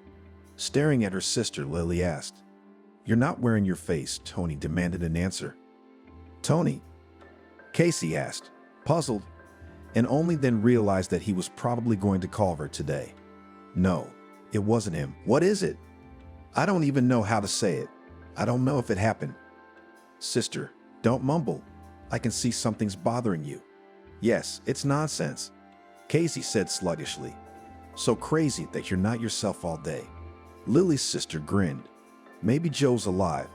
S1: Staring at her sister, Lily asked. "You're not wearing your face," Tony demanded an answer. "Tony?" Casey asked, puzzled, and only then realized that he was probably going to call her today. No, it wasn't him. "What is it?" "I don't even know how to say it. I don't know if it happened." "Sister, don't mumble. I can see something's bothering you." "Yes, it's nonsense," Casey said sluggishly. "So crazy that you're not yourself all day." Lily's sister grinned. "Maybe Joe's alive."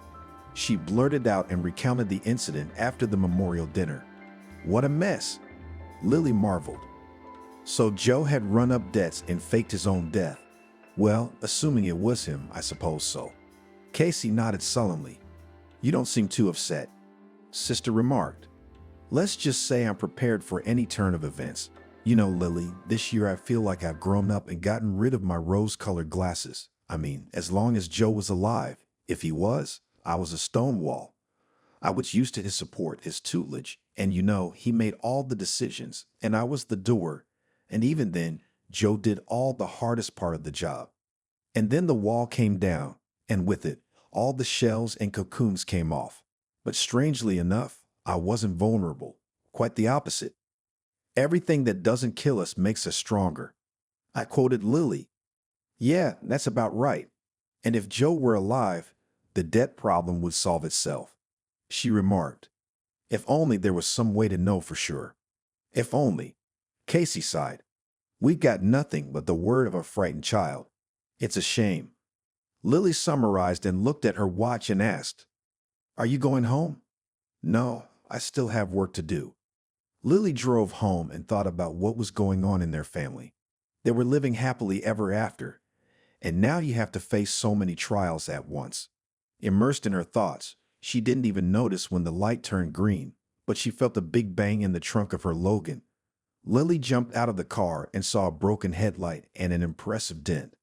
S1: She blurted out and recounted the incident after the memorial dinner. "What a mess," Lily marveled. "So Joe had run up debts and faked his own death." "Well, assuming it was him, I suppose so." Casey nodded sullenly. "You don't seem too upset," Sister remarked. "Let's just say I'm prepared for any turn of events. You know, Lily, this year I feel like I've grown up and gotten rid of my rose-colored glasses. I mean, as long as Joe was alive. If he was, I was a stone wall. I was used to his support, his tutelage, and you know, he made all the decisions, and I was the doer. And even then, Joe did all the hardest part of the job. And then the wall came down, and with it, all the shells and cocoons came off. But strangely enough, I wasn't vulnerable. Quite the opposite. Everything that doesn't kill us makes us stronger." I quoted Lily. "Yeah, that's about right. And if Joe were alive, the debt problem would solve itself," she remarked. "If only there was some way to know for sure." "If only," Casey sighed. "We've got nothing but the word of a frightened child. It's a shame." Lily summarized and looked at her watch and asked, "Are you going home?" "No, I still have work to do." Lily drove home and thought about what was going on in their family. They were living happily ever after, and now you have to face so many trials at once. Immersed in her thoughts, she didn't even notice when the light turned green, but she felt a big bang in the trunk of her Logan. Lily jumped out of the car and saw a broken headlight and an impressive dent.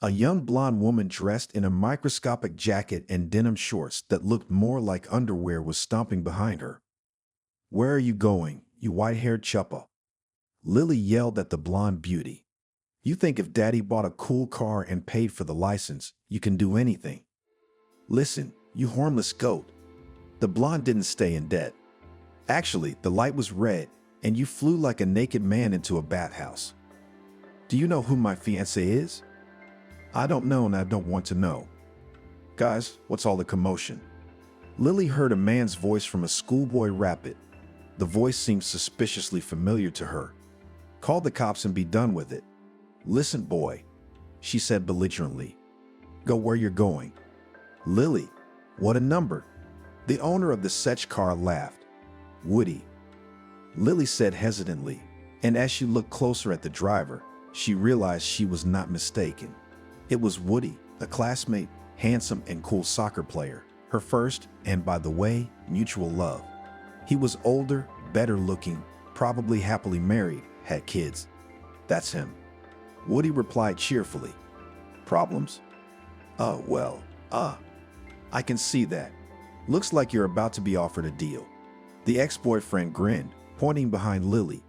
S1: A young blonde woman dressed in a microscopic jacket and denim shorts that looked more like underwear was stomping behind her. "Where are you going, you white-haired chuppa?" Lily yelled at the blonde beauty. "You think if Daddy bought a cool car and paid for the license, you can do anything? Listen, you hornless goat." The blonde didn't stay in debt. Actually, the light was red, and you flew like a naked man into a bathhouse. "Do you know who my fiancé is?" "I don't know and I don't want to know." Guys, what's all the commotion? Lily heard a man's voice from a schoolboy rapid. The voice seemed suspiciously familiar to her. Call the cops and be done with it. Listen, boy, she said belligerently. Go where you're going. Lily, what a number. The owner of the Setch car laughed. Woody, Lily said hesitantly, and as she looked closer at the driver, she realized she was not mistaken. It was Woody, a classmate, handsome and cool soccer player, her first, and by the way, mutual love. He was older, better looking, probably happily married, had kids. That's him. Woody replied cheerfully. Problems? I can see that. Looks like you're about to be offered a deal. The ex-boyfriend grinned, pointing behind Lily.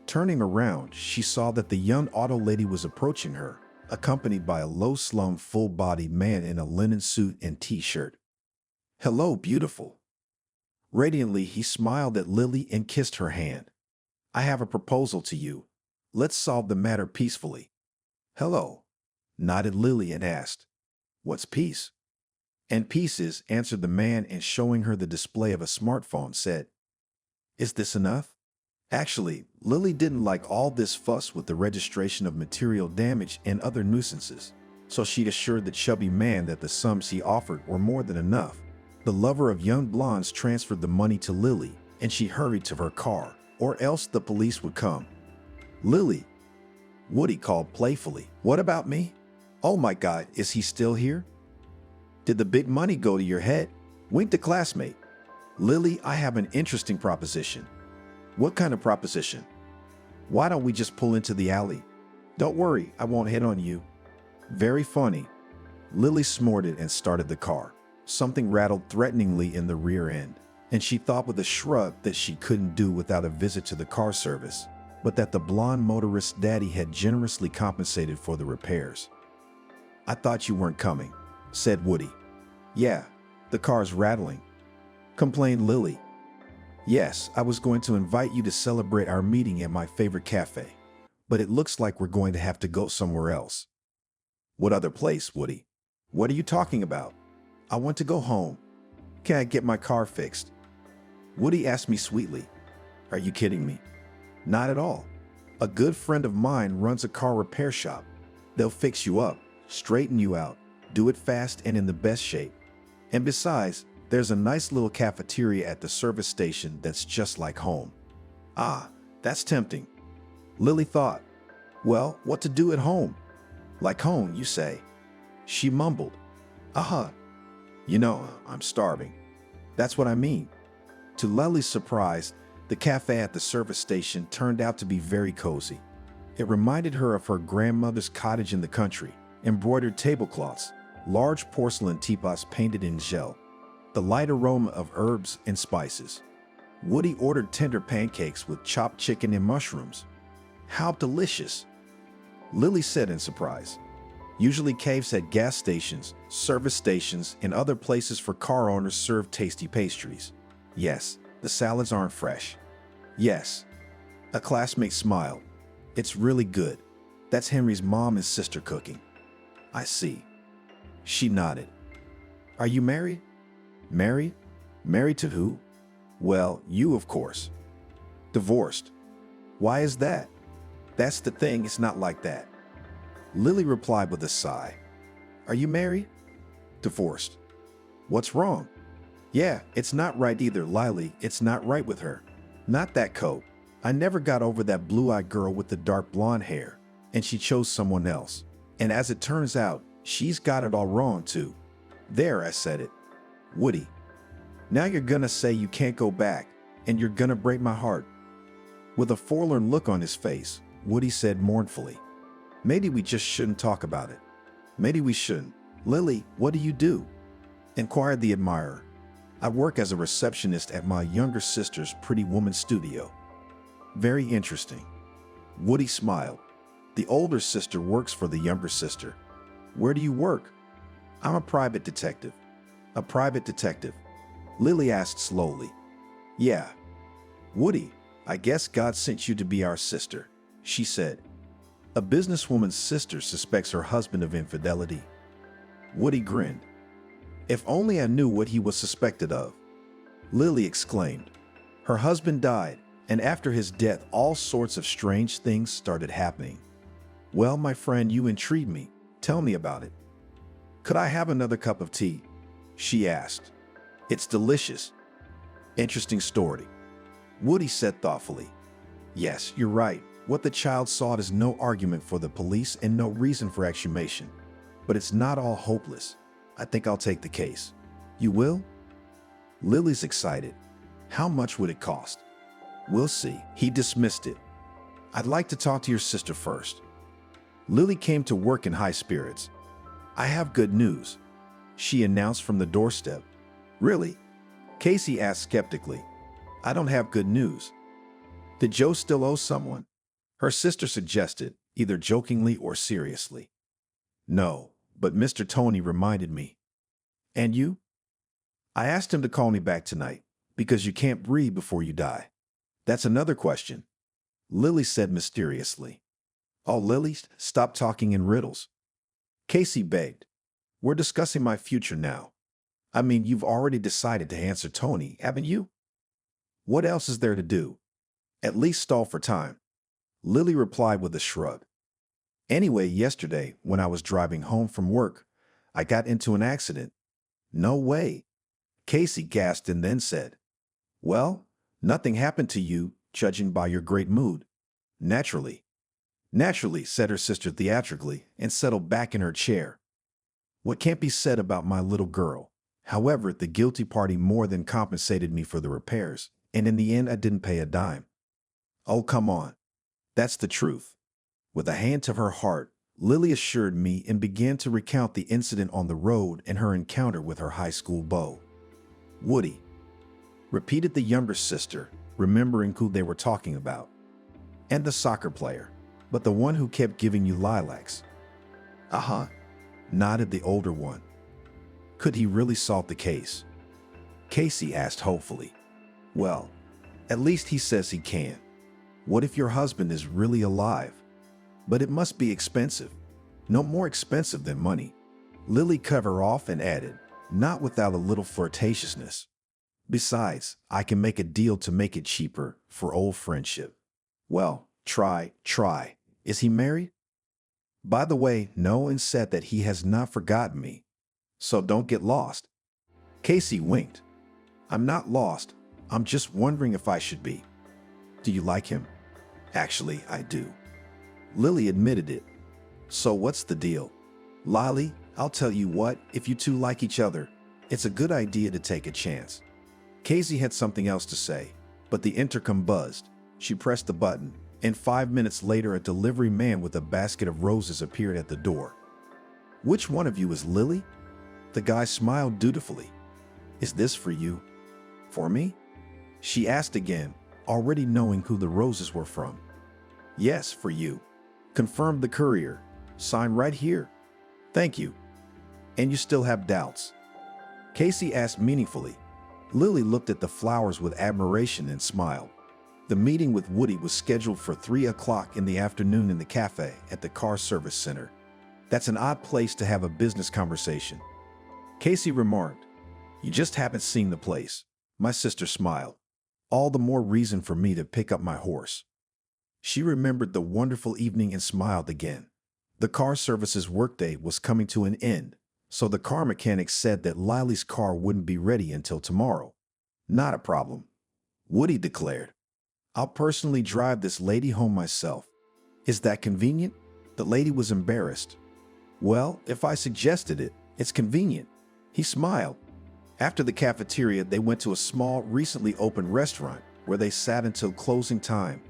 S1: Turning around, she saw that the young auto lady was approaching her, accompanied by a low-slung, full-bodied man in a linen suit and t-shirt. Hello, beautiful. Radiantly, he smiled at Lily and kissed her hand. I have a proposal to you. Let's solve the matter peacefully. Hello, nodded Lily and asked, What's peace? And pieces, answered the man, and showing her the display of a smartphone, said, Is this enough? Actually, Lily didn't like all this fuss with the registration of material damage and other nuisances, so she assured the chubby man that the sums he offered were more than enough. The lover of young blondes transferred the money to Lily, and she hurried to her car, or else the police would come. Lily, Woody called playfully. What about me? Oh my God, is he still here? Did the big money go to your head? Winked a classmate. Lily, I have an interesting proposition. What kind of proposition? Why don't we just pull into the alley? Don't worry, I won't hit on you. Very funny. Lily snorted and started the car. Something rattled threateningly in the rear end, and she thought with a shrug that she couldn't do without a visit to the car service, but that the blonde motorist's daddy had generously compensated for the repairs. I thought you weren't coming, said Woody. Yeah, the car's rattling, complained Lily. Yes, I was going to invite you to celebrate our meeting at my favorite cafe, but it looks like we're going to have to go somewhere else. What other place, Woody? What are you talking about? I want to go home. Can I get my car fixed? Woody asked me sweetly. Are you kidding me? Not at all. A good friend of mine runs a car repair shop. They'll fix you up, straighten you out, do it fast and in the best shape. And besides, there's a nice little cafeteria at the service station that's just like home. Ah, that's tempting. Lily thought. Well, what to do at home? Like home, you say? She mumbled. You know, I'm starving. That's what I mean. To Lily's surprise, the cafe at the service station turned out to be very cozy. It reminded her of her grandmother's cottage in the country, embroidered tablecloths, large porcelain teapots painted in gel, the light aroma of herbs and spices. Woody ordered tender pancakes with chopped chicken and mushrooms. How delicious! Lily said in surprise. Usually cafes at gas stations, service stations, and other places for car owners serve tasty pastries. Yes, the salads aren't fresh. Yes. A classmate smiled. It's really good. That's Henry's mom and sister cooking. I see. She nodded. Are you married? Married? Married to who? Well, you, of course. Divorced. Why is that? That's the thing, it's not like that. Lily replied with a sigh. Are you married? Divorced. What's wrong? Yeah, it's not right either, Lily. It's not right with her. Not that coat. I never got over that blue-eyed girl with the dark blonde hair, and she chose someone else. And as it turns out, she's got it all wrong too. There, I said it. Woody. Now you're gonna say you can't go back, and you're gonna break my heart. With a forlorn look on his face, Woody said mournfully, Maybe we just shouldn't talk about it. Maybe we shouldn't. Lily, what do you do? Inquired the admirer. I work as a receptionist at my younger sister's Pretty Woman studio. Very interesting. Woody smiled. The older sister works for the younger sister. Where do you work? I'm a private detective. A private detective? Lily asked slowly. Yeah. Woody, I guess God sent you to be our sister, she said. A businesswoman's sister suspects her husband of infidelity. Woody grinned. If only I knew what he was suspected of. Lily exclaimed. Her husband died, and after his death, all sorts of strange things started happening. Well, my friend, you intrigue me. Tell me about it. Could I have another cup of tea? She asked. It's delicious. Interesting story. Woody said thoughtfully. Yes, you're right. What the child sought is no argument for the police and no reason for exhumation. But it's not all hopeless. I think I'll take the case. You will? Lily's excited. How much would it cost? We'll see. He dismissed it. I'd like to talk to your sister first. Lily came to work in high spirits. I have good news, she announced from the doorstep. Really? Casey asked skeptically. I don't have good news. Did Joe still owe someone? Her sister suggested, either jokingly or seriously. No, but Mr. Tony reminded me. And you? I asked him to call me back tonight, because you can't breathe before you die. That's another question, Lily said mysteriously. Oh, Lily, stop talking in riddles. Casey begged. We're discussing my future now. I mean, you've already decided to answer Tony, haven't you? What else is there to do? At least stall for time. Lily replied with a shrug. Anyway, yesterday, when I was driving home from work, I got into an accident. No way. Casey gasped and then said, Well, nothing happened to you, judging by your great mood. Naturally. Naturally, said her sister theatrically and settled back in her chair. What can't be said about my little girl? However, the guilty party more than compensated me for the repairs, and in the end I didn't pay a dime. Oh, come on. That's the truth. With a hand to her heart, Lily assured me and began to recount the incident on the road and her encounter with her high school beau. Woody, repeated the younger sister, remembering who they were talking about. And the soccer player, but the one who kept giving you lilacs. Uh-huh, nodded the older one. Could he really solve the case? Casey asked hopefully. Well, at least he says he can. What if your husband is really alive? But it must be expensive. No more expensive than money. Lily cut her off and added, not without a little flirtatiousness. Besides, I can make a deal to make it cheaper for old friendship. Well, try. Is he married? By the way, no, and said that he has not forgotten me. So don't get lost. Casey winked. I'm not lost. I'm just wondering if I should be. Do you like him? Actually, I do. Lily admitted it. So what's the deal? Lily, I'll tell you what, if you two like each other, it's a good idea to take a chance. Casey had something else to say, but the intercom buzzed. She pressed the button, and 5 minutes later a delivery man with a basket of roses appeared at the door. Which one of you is Lily? The guy smiled dutifully. Is this for you? For me? She asked again, already knowing who the roses were from. Yes, for you, confirmed the courier. Sign right here. Thank you. And you still have doubts? Casey asked meaningfully. Lily looked at the flowers with admiration and smiled. The meeting with Woody was scheduled for 3 o'clock in the afternoon in the cafe at the car service center. That's an odd place to have a business conversation. Casey remarked, You just haven't seen the place. My sister smiled. All the more reason for me to pick up my horse. She remembered the wonderful evening and smiled again. The car service's workday was coming to an end, so the car mechanic said that Lily's car wouldn't be ready until tomorrow. Not a problem, Woody declared. I'll personally drive this lady home myself. Is that convenient? The lady was embarrassed. Well, if I suggested it, it's convenient. He smiled. After the cafeteria, they went to a small, recently opened restaurant where they sat until closing time.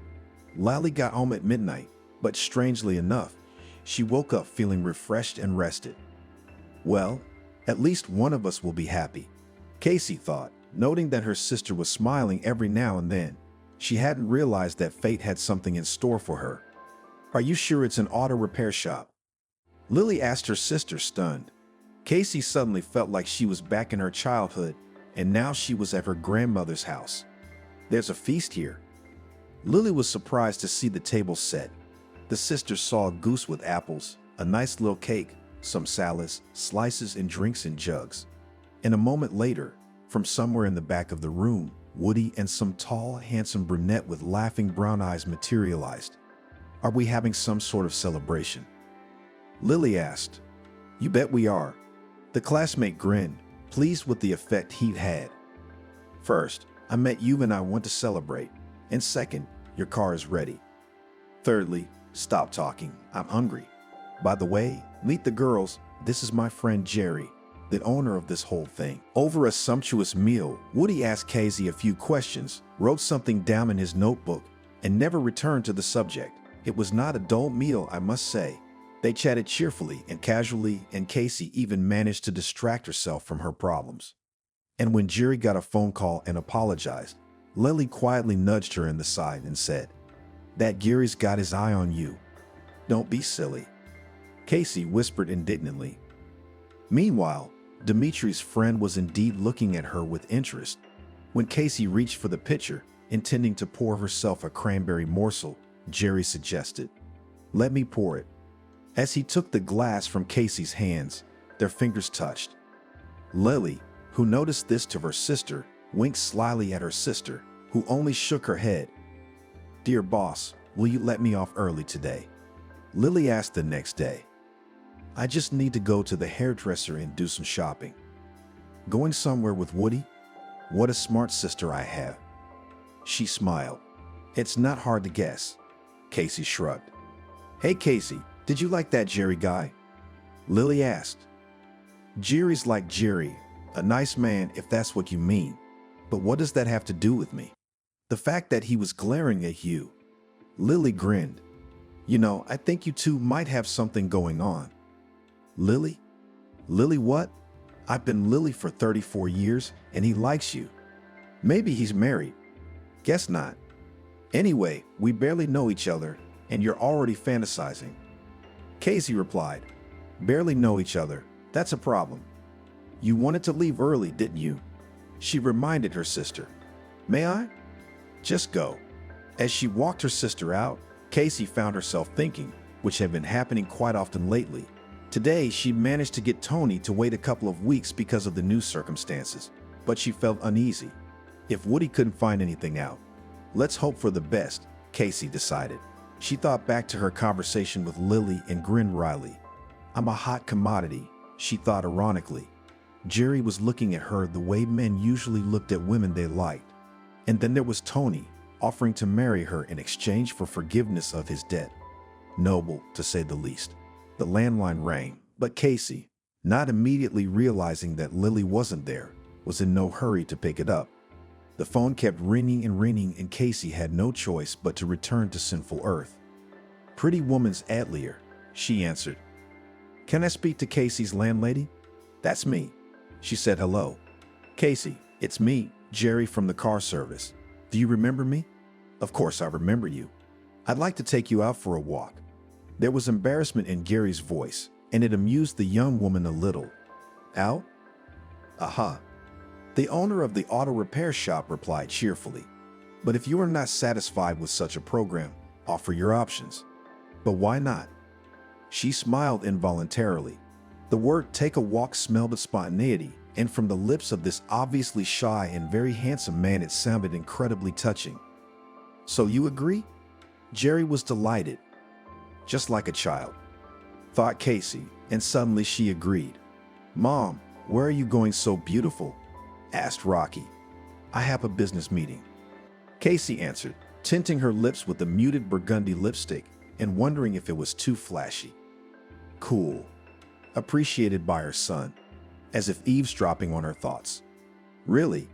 S1: Lily got home at midnight, but strangely enough, she woke up feeling refreshed and rested. Well, at least one of us will be happy, Casey thought, noting that her sister was smiling every now and then. She hadn't realized that fate had something in store for her. Are you sure it's an auto repair shop? Lily asked her sister, stunned. Casey suddenly felt like she was back in her childhood, and now she was at her grandmother's house. There's a feast here. Lily was surprised to see the table set. The sisters saw a goose with apples, a nice little cake, some salads, slices, and drinks in jugs. And a moment later, from somewhere in the back of the room, Woody and some tall, handsome brunette with laughing brown eyes materialized. Are we having some sort of celebration? Lily asked. You bet we are. The classmate grinned, pleased with the effect he'd had. First, I met you and I want to celebrate. And second, your car is ready. Thirdly, stop talking. I'm hungry. By the way, meet the girls. This is my friend Jerry, the owner of this whole thing. Over a sumptuous meal, Woody asked Casey a few questions, wrote something down in his notebook, and never returned to the subject. It was not a dull meal, I must say. They chatted cheerfully and casually, and Casey even managed to distract herself from her problems. And when Jerry got a phone call and apologized, Lily quietly nudged her in the side and said, That Gary's got his eye on you. Don't be silly. Casey whispered indignantly. Meanwhile, Dimitri's friend was indeed looking at her with interest. When Casey reached for the pitcher, intending to pour herself a cranberry morsel, Jerry suggested, Let me pour it. As he took the glass from Casey's hands, their fingers touched. Lily, who noticed this to her sister, winked slyly at her sister, who only shook her head. Dear boss, will you let me off early today? Lily asked the next day. I just need to go to the hairdresser and do some shopping. Going somewhere with Woody? What a smart sister I have. She smiled. It's not hard to guess. Casey shrugged. Hey Casey, did you like that Jerry guy? Lily asked. Jerry's like Jerry, a nice man if that's what you mean. But what does that have to do with me? The fact that he was glaring at you. Lily grinned. You know, I think you two might have something going on. Lily? Lily what? I've been Lily for 34 years and he likes you. Maybe he's married. Guess not. Anyway, we barely know each other and you're already fantasizing. Casey replied, Barely know each other. That's a problem. You wanted to leave early, didn't you? She reminded her sister. May I? Just go. As she walked her sister out, Casey found herself thinking, which had been happening quite often lately. Today, she managed to get Tony to wait a couple of weeks because of the new circumstances, but she felt uneasy. If Woody couldn't find anything out, let's hope for the best, Casey decided. She thought back to her conversation with Lily and grinned wryly. I'm a hot commodity, she thought ironically. Jerry was looking at her the way men usually looked at women they liked. And then there was Tony, offering to marry her in exchange for forgiveness of his debt. Noble, to say the least. The landline rang, but Casey, not immediately realizing that Lily wasn't there, was in no hurry to pick it up. The phone kept ringing and Casey had no choice but to return to sinful earth. Pretty woman's Adlier, she answered. Can I speak to Casey's landlady? That's me. She said hello. Casey, it's me, Jerry from the car service. Do you remember me? Of course I remember you. I'd like to take you out for a walk. There was embarrassment in Gary's voice, and it amused the young woman a little. Out? Aha. The owner of the auto repair shop replied cheerfully. But if you are not satisfied with such a program, offer your options. But why not? She smiled involuntarily. The word take a walk smelled of spontaneity, and from the lips of this obviously shy and very handsome man it sounded incredibly touching. So you agree? Jerry was delighted. Just like a child, thought Casey, and suddenly she agreed. Mom, where are you going so beautiful? Asked Rocky. I have a business meeting. Casey answered, tinting her lips with a muted burgundy lipstick and wondering if it was too flashy. Cool. Appreciated by her son, as if eavesdropping on her thoughts. Really?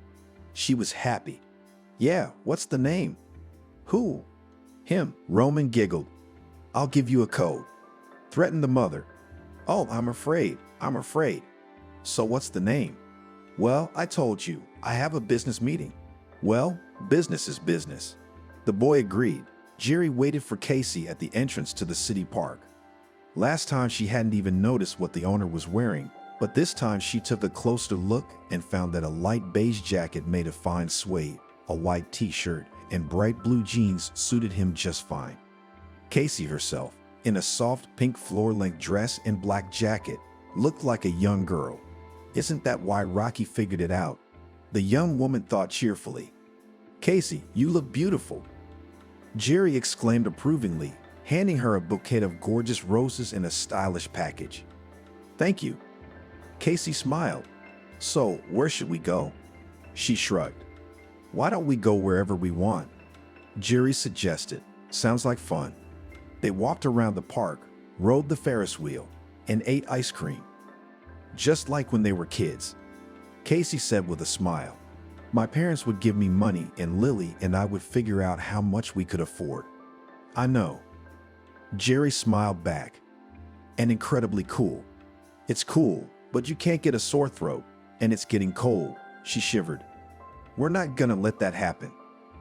S1: She was happy. Yeah, what's the name? Who? Him. Roman giggled. I'll give you a code. Threatened the mother. Oh, I'm afraid. So what's the name? Well, I told you, I have a business meeting. Well, business is business. The boy agreed. Jerry waited for Casey at the entrance to the city park. Last time she hadn't even noticed what the owner was wearing, but this time she took a closer look and found that a light beige jacket made of fine suede, a white t-shirt, and bright blue jeans suited him just fine. Casey herself, in a soft pink floor-length dress and black jacket, looked like a young girl. Isn't that why Rocky figured it out? The young woman thought cheerfully. Casey, you look beautiful. Jerry exclaimed approvingly, handing her a bouquet of gorgeous roses in a stylish package. Thank you. Casey smiled. So, where should we go? She shrugged. Why don't we go wherever we want? Jerry suggested. Sounds like fun. They walked around the park, rode the Ferris wheel, and ate ice cream. Just like when they were kids. Casey said with a smile. My parents would give me money and Lily and I would figure out how much we could afford. I know. Jerry smiled back. And incredibly cool. It's cool, but you can't get a sore throat, and it's getting cold, she shivered. We're not gonna let that happen.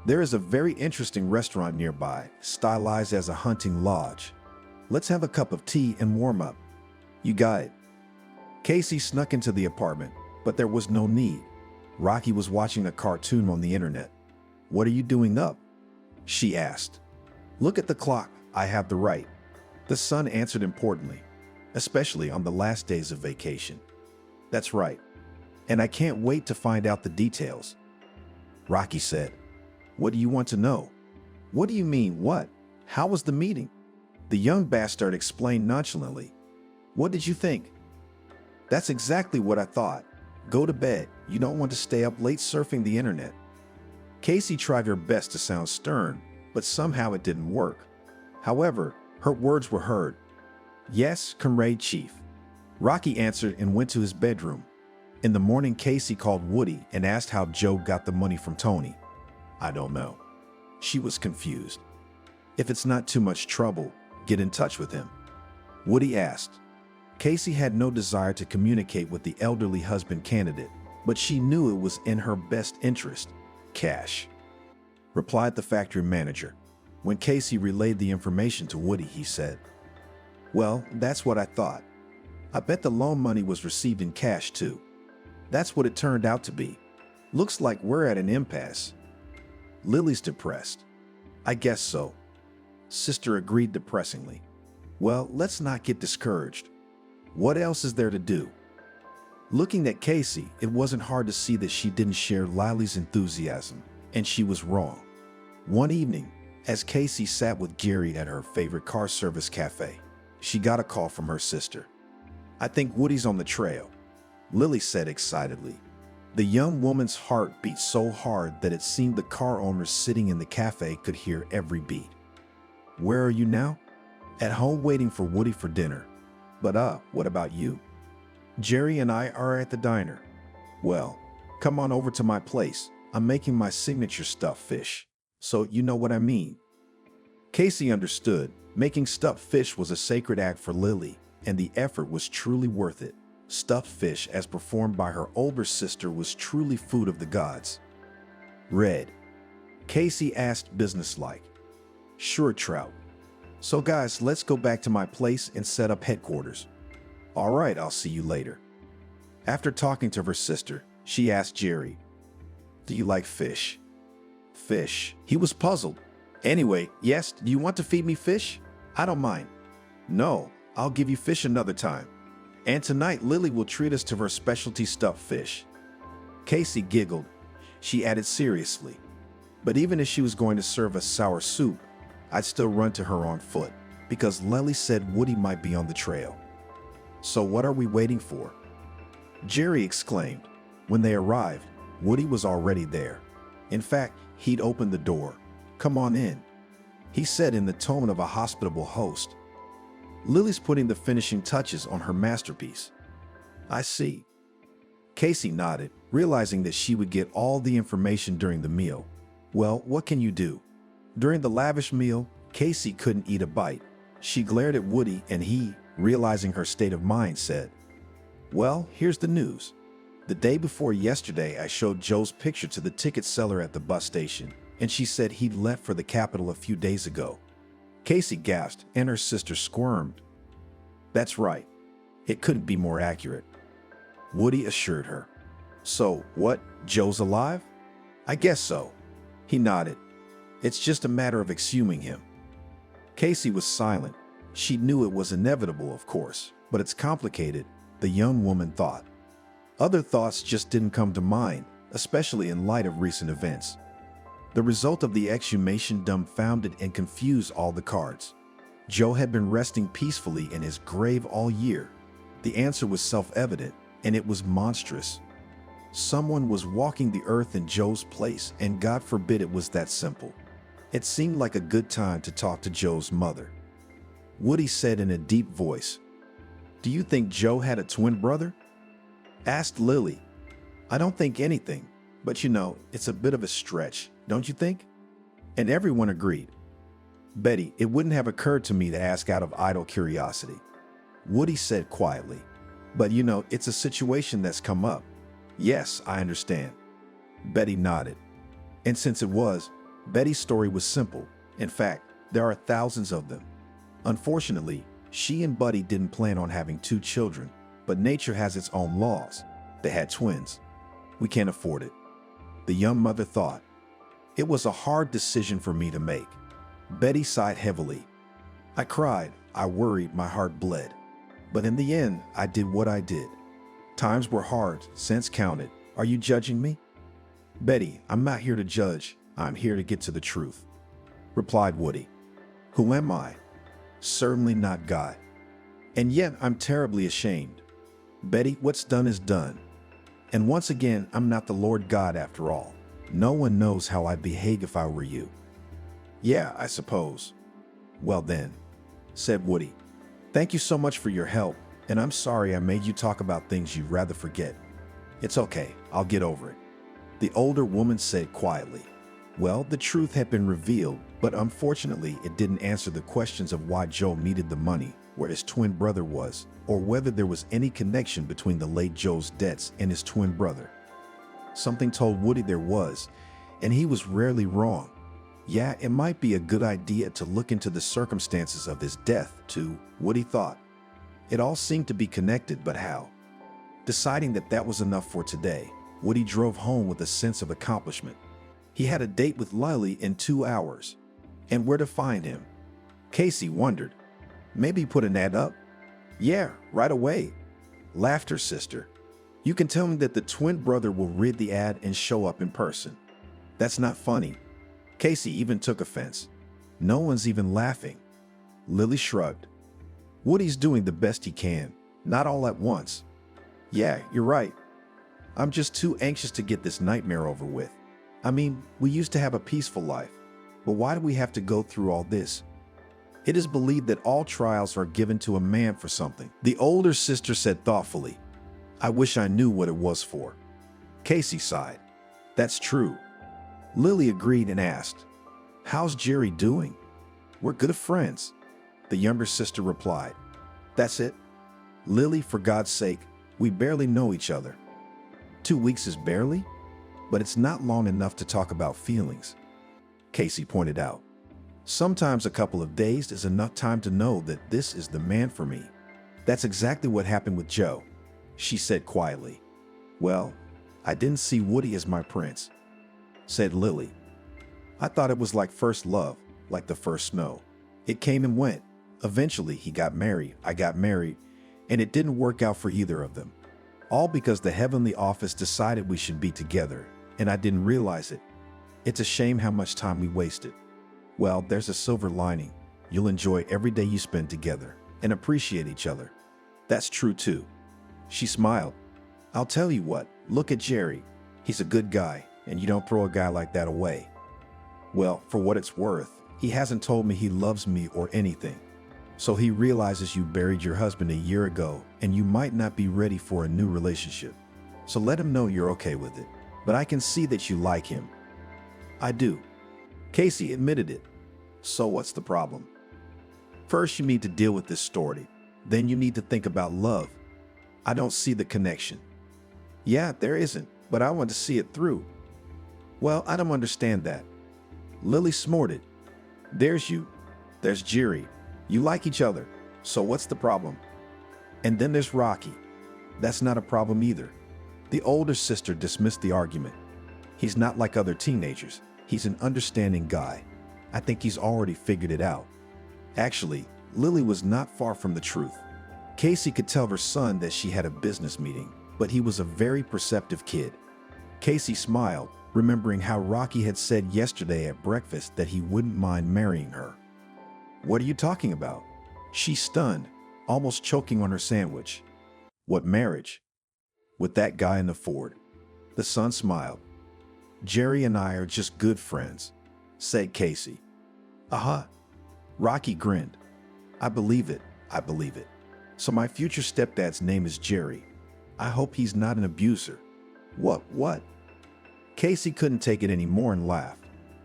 S1: There is a very interesting restaurant nearby, stylized as a hunting lodge. Let's have a cup of tea and warm up. You got it. Casey snuck into the apartment, but there was no need. Rocky was watching a cartoon on the internet. What are you doing up? She asked. Look at the clock, I have the right. The son answered importantly, especially on the last days of vacation. That's right. And I can't wait to find out the details. Rocky said. What do you want to know? What do you mean, what? How was the meeting? The young bastard explained nonchalantly. What did you think? That's exactly what I thought. Go to bed. You don't want to stay up late surfing the internet. Casey tried her best to sound stern, but somehow it didn't work. However, her words were heard. Yes, comrade chief. Rocky answered and went to his bedroom. In the morning, Casey called Woody and asked how Joe got the money from Tony. I don't know. She was confused. If it's not too much trouble, get in touch with him. Woody asked. Casey had no desire to communicate with the elderly husband candidate, but she knew it was in her best interest. Cash, replied the factory manager. When Casey relayed the information to Woody, he said, Well, that's what I thought. I bet the loan money was received in cash too. That's what it turned out to be. Looks like we're at an impasse. Lily's depressed. I guess so. Sister agreed depressingly. Well, let's not get discouraged. What else is there to do? Looking at Casey, it wasn't hard to see that she didn't share Lily's enthusiasm, and she was wrong. One evening, as Casey sat with Jerry at her favorite car service cafe, she got a call from her sister. I think Woody's on the trail, Lily said excitedly. The young woman's heart beat so hard that it seemed the car owners sitting in the cafe could hear every beat. Where are you now? At home waiting for Woody for dinner. But what about you? Jerry and I are at the diner. Well, come on over to my place. I'm making my signature stuffed fish. So you know what I mean. Casey understood. Making stuffed fish was a sacred act for Lily, and the effort was truly worth it. Stuffed fish, as performed by her older sister, was truly food of the gods. Red. Casey asked businesslike. Sure, Trout. So guys, let's go back to my place and set up headquarters. All right, I'll see you later. After talking to her sister, she asked Jerry, Do you like fish? Fish. He was puzzled. Anyway, yes, do you want to feed me fish? I don't mind. No, I'll give you fish another time. And tonight, Lily will treat us to her specialty stuffed fish. Casey giggled. She added seriously, But even if she was going to serve us sour soup, I'd still run to her on foot, because Lily said Woody might be on the trail. So what are we waiting for? Jerry exclaimed. When they arrived, Woody was already there. In fact, he'd opened the door. Come on in, he said in the tone of a hospitable host. Lily's putting the finishing touches on her masterpiece. I see. Casey nodded, realizing that she would get all the information during the meal. Well, what can you do? During the lavish meal, Casey couldn't eat a bite. She glared at Woody and he, realizing her state of mind, said, Well, here's the news. The day before yesterday, I showed Joe's picture to the ticket seller at the bus station, and she said he'd left for the capital a few days ago. Casey gasped and her sister squirmed. That's right. It couldn't be more accurate. Woody assured her. So, what, Joe's alive? I guess so. He nodded. It's just a matter of exhuming him. Casey was silent. She knew it was inevitable, of course, but it's complicated, the young woman thought. Other thoughts just didn't come to mind, especially in light of recent events. The result of the exhumation dumbfounded and confused all the cards. Joe had been resting peacefully in his grave all year. The answer was self-evident, and it was monstrous. Someone was walking the earth in Joe's place, and God forbid it was that simple. It seemed like a good time to talk to Joe's mother. Woody said in a deep voice, "Do you think Joe had a twin brother?" Asked Lily. "I don't think anything, but it's a bit of a stretch, don't you think?" And everyone agreed. "Betty, it wouldn't have occurred to me to ask out of idle curiosity," Woody said quietly. "But it's a situation that's come up." "Yes, I understand." Betty nodded. And since it was, Betty's story was simple. In fact, there are thousands of them. Unfortunately, she and Buddy didn't plan on having 2 children, but nature has its own laws. They had twins. "We can't afford it," the young mother thought. "It was a hard decision for me to make." Betty sighed heavily. "I cried, I worried, my heart bled. But in the end, I did what I did. Times were hard, cents counted. Are you judging me?" "Betty, I'm not here to judge. I'm here to get to the truth," replied Woody. "Who am I? Certainly not God. And yet I'm terribly ashamed. Betty, what's done is done. And once again, I'm not the Lord God after all. No one knows how I'd behave if I were you." "Yeah, I suppose." "Well then," said Woody, "thank you so much for your help, and I'm sorry I made you talk about things you'd rather forget." "It's okay, I'll get over it," the older woman said quietly. Well, the truth had been revealed, but unfortunately it didn't answer the questions of why Joe needed the money, where his twin brother was, or whether there was any connection between the late Joe's debts and his twin brother. Something told Woody there was, and he was rarely wrong. Yeah, it might be a good idea to look into the circumstances of his death, too, Woody thought. It all seemed to be connected, but how? Deciding that was enough for today, Woody drove home with a sense of accomplishment. He had a date with Lily in 2 hours. And where to find him? Casey wondered. Maybe put an ad up? "Yeah, right away," laughed her sister. "You can tell him that the twin brother will read the ad and show up in person." "That's not funny." Casey even took offense. "No one's even laughing." Lily shrugged. "Woody's doing the best he can, not all at once." "Yeah, you're right. I'm just too anxious to get this nightmare over with. I mean, we used to have a peaceful life, but why do we have to go through all this?" "It is believed that all trials are given to a man for something," the older sister said thoughtfully. "I wish I knew what it was for." Casey sighed. "That's true." Lily agreed and asked, "How's Jerry doing?" "We're good friends," the younger sister replied. "That's it?" "Lily, for God's sake, we barely know each other." 2 weeks is barely? But it's not long enough to talk about feelings, Casey pointed out. "Sometimes a couple of days is enough time to know that this is the man for me." "That's exactly what happened with Joe," she said quietly. "Well, I didn't see Woody as my prince," said Lily. "I thought it was like first love, like the first snow. It came and went. Eventually he got married, I got married, and it didn't work out for either of them. All because the heavenly office decided we should be together, and I didn't realize it. It's a shame how much time we wasted. Well, there's a silver lining. You'll enjoy every day you spend together and appreciate each other." "That's true too." She smiled. "I'll tell you what, look at Jerry. He's a good guy, and you don't throw a guy like that away." "Well, for what it's worth, he hasn't told me he loves me or anything. So he realizes you buried your husband a year ago, and you might not be ready for a new relationship. So let him know you're okay with it. But I can see that you like him." "I do." Casey admitted it. "So what's the problem?" "First you need to deal with this story. Then you need to think about love. I don't see the connection." "Yeah, there isn't, but I want to see it through." "Well, I don't understand that." Lily snorted. "There's you. There's Jerry. You like each other. So what's the problem? And then there's Rocky. That's not a problem either." The older sister dismissed the argument. "He's not like other teenagers. He's an understanding guy. I think he's already figured it out." Actually, Lily was not far from the truth. Casey could tell her son that she had a business meeting, but he was a very perceptive kid. Casey smiled, remembering how Rocky had said yesterday at breakfast that he wouldn't mind marrying her. "What are you talking about?" She stunned, almost choking on her sandwich. "What marriage?" "With that guy in the Ford." The son smiled. "Jerry and I are just good friends," said Casey. "Uh-huh." Rocky grinned. I believe it. So my future stepdad's name is Jerry. I hope he's not an abuser." What? Casey couldn't take it anymore and laughed.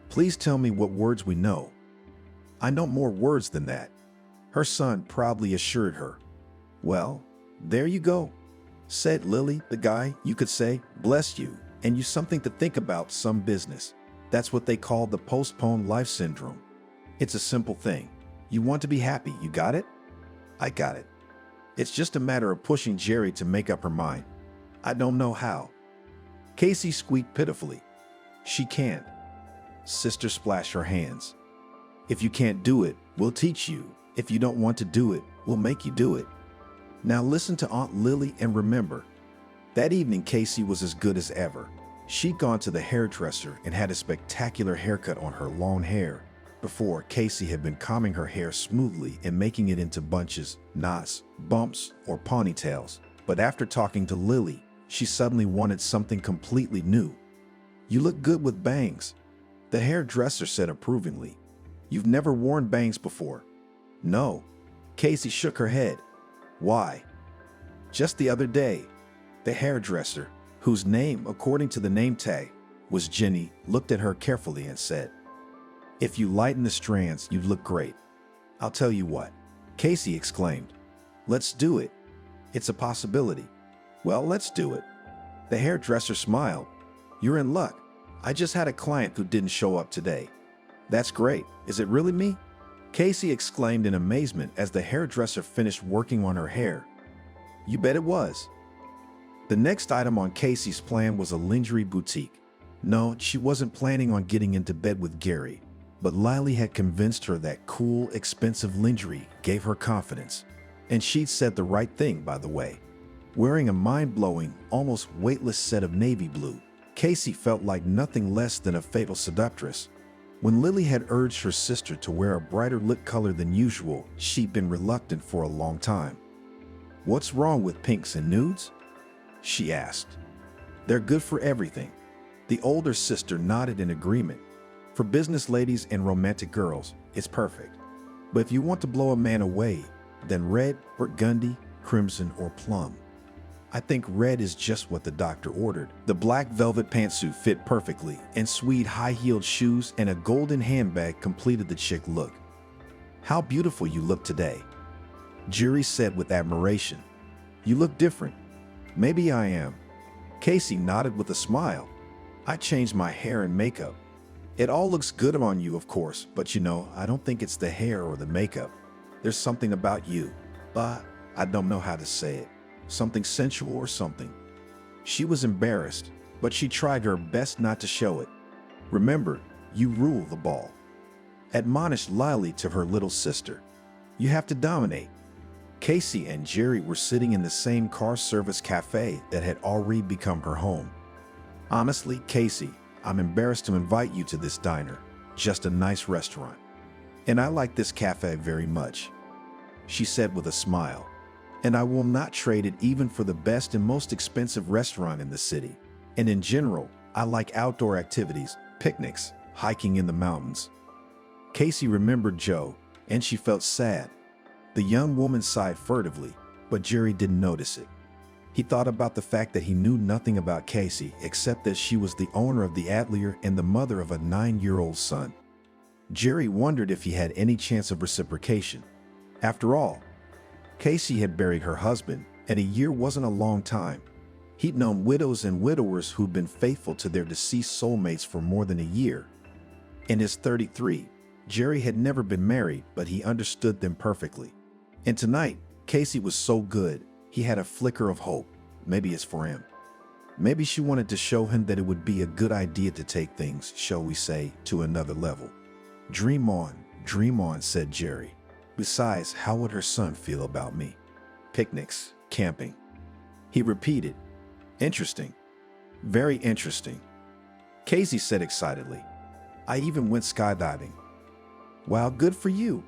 S1: "Please tell me what words we know." "I know more words than that," her son proudly assured her. "Well, there you go," said Lily. "The guy, you could say, bless you, and you something to think about, some business. That's what they call the postponed life syndrome. It's a simple thing. You want to be happy, you got it?" "I got it. It's just a matter of pushing Jerry to make up her mind. I don't know how." Casey squeaked pitifully. "She can't." Sister splashed her hands. "If you can't do it, we'll teach you. If you don't want to do it, we'll make you do it." Now listen to Aunt Lily and remember. That evening, Casey was as good as ever. She'd gone to the hairdresser and had a spectacular haircut on her long hair. Before, Casey had been combing her hair smoothly and making it into bunches, knots, bumps, or ponytails. But after talking to Lily, she suddenly wanted something completely new. "You look good with bangs," the hairdresser said approvingly. "You've never worn bangs before." "No." Casey shook her head. "Why?" "Just the other day." The hairdresser, whose name, according to the name tag, was Jenny, looked at her carefully and said, "If you lighten the strands, you'd look great." "I'll tell you what," Casey exclaimed. "Let's do it. It's a possibility." "Well, let's do it." The hairdresser smiled. "You're in luck. I just had a client who didn't show up today." "That's great. Is it really me?" Casey exclaimed in amazement as the hairdresser finished working on her hair. "You bet it was." The next item on Casey's plan was a lingerie boutique. No, she wasn't planning on getting into bed with Gary, but Lily had convinced her that cool, expensive lingerie gave her confidence. And she'd said the right thing, by the way. Wearing a mind-blowing, almost weightless set of navy blue, Casey felt like nothing less than a fatal seductress. When Lily had urged her sister to wear a brighter lip color than usual, she'd been reluctant for a long time. "What's wrong with pinks and nudes?" she asked. "They're good for everything." The older sister nodded in agreement. "For business ladies and romantic girls, it's perfect. But if you want to blow a man away, then red, burgundy, crimson, or plum. I think red is just what the doctor ordered." The black velvet pantsuit fit perfectly, and suede high-heeled shoes and a golden handbag completed the chic look. "How beautiful you look today," Jerry said with admiration. "You look different." "Maybe I am." Casey nodded with a smile. "I changed my hair and makeup. It all looks good on you, of course, but I don't think it's the hair or the makeup. There's something about you, but I don't know how to say it. Something sensual or something." She was embarrassed, but she tried her best not to show it. "Remember, you rule the ball," admonished Lily to her little sister. "You have to dominate." Casey and Jerry were sitting in the same car service cafe that had already become her home. "Honestly, Casey, I'm embarrassed to invite you to this diner, just a nice restaurant. And I like this cafe very much," she said with a smile. "And I will not trade it even for the best and most expensive restaurant in the city. And in general, I like outdoor activities, picnics, hiking in the mountains." Casey remembered Joe, and she felt sad. The young woman sighed furtively, but Jerry didn't notice it. He thought about the fact that he knew nothing about Casey except that she was the owner of the Atelier and the mother of a 9-year-old son. Jerry wondered if he had any chance of reciprocation. After all, Casey had buried her husband, and a year wasn't a long time. He'd known widows and widowers who'd been faithful to their deceased soulmates for more than a year. In his 33, Jerry had never been married, but he understood them perfectly. And tonight, Casey was so good, he had a flicker of hope. Maybe it's for him. Maybe she wanted to show him that it would be a good idea to take things, shall we say, to another level. Dream on," said Jerry. "Besides, how would her son feel about me? Picnics, camping." He repeated, Interesting. Very interesting. Casey said excitedly. I even went skydiving. Wow, good for you.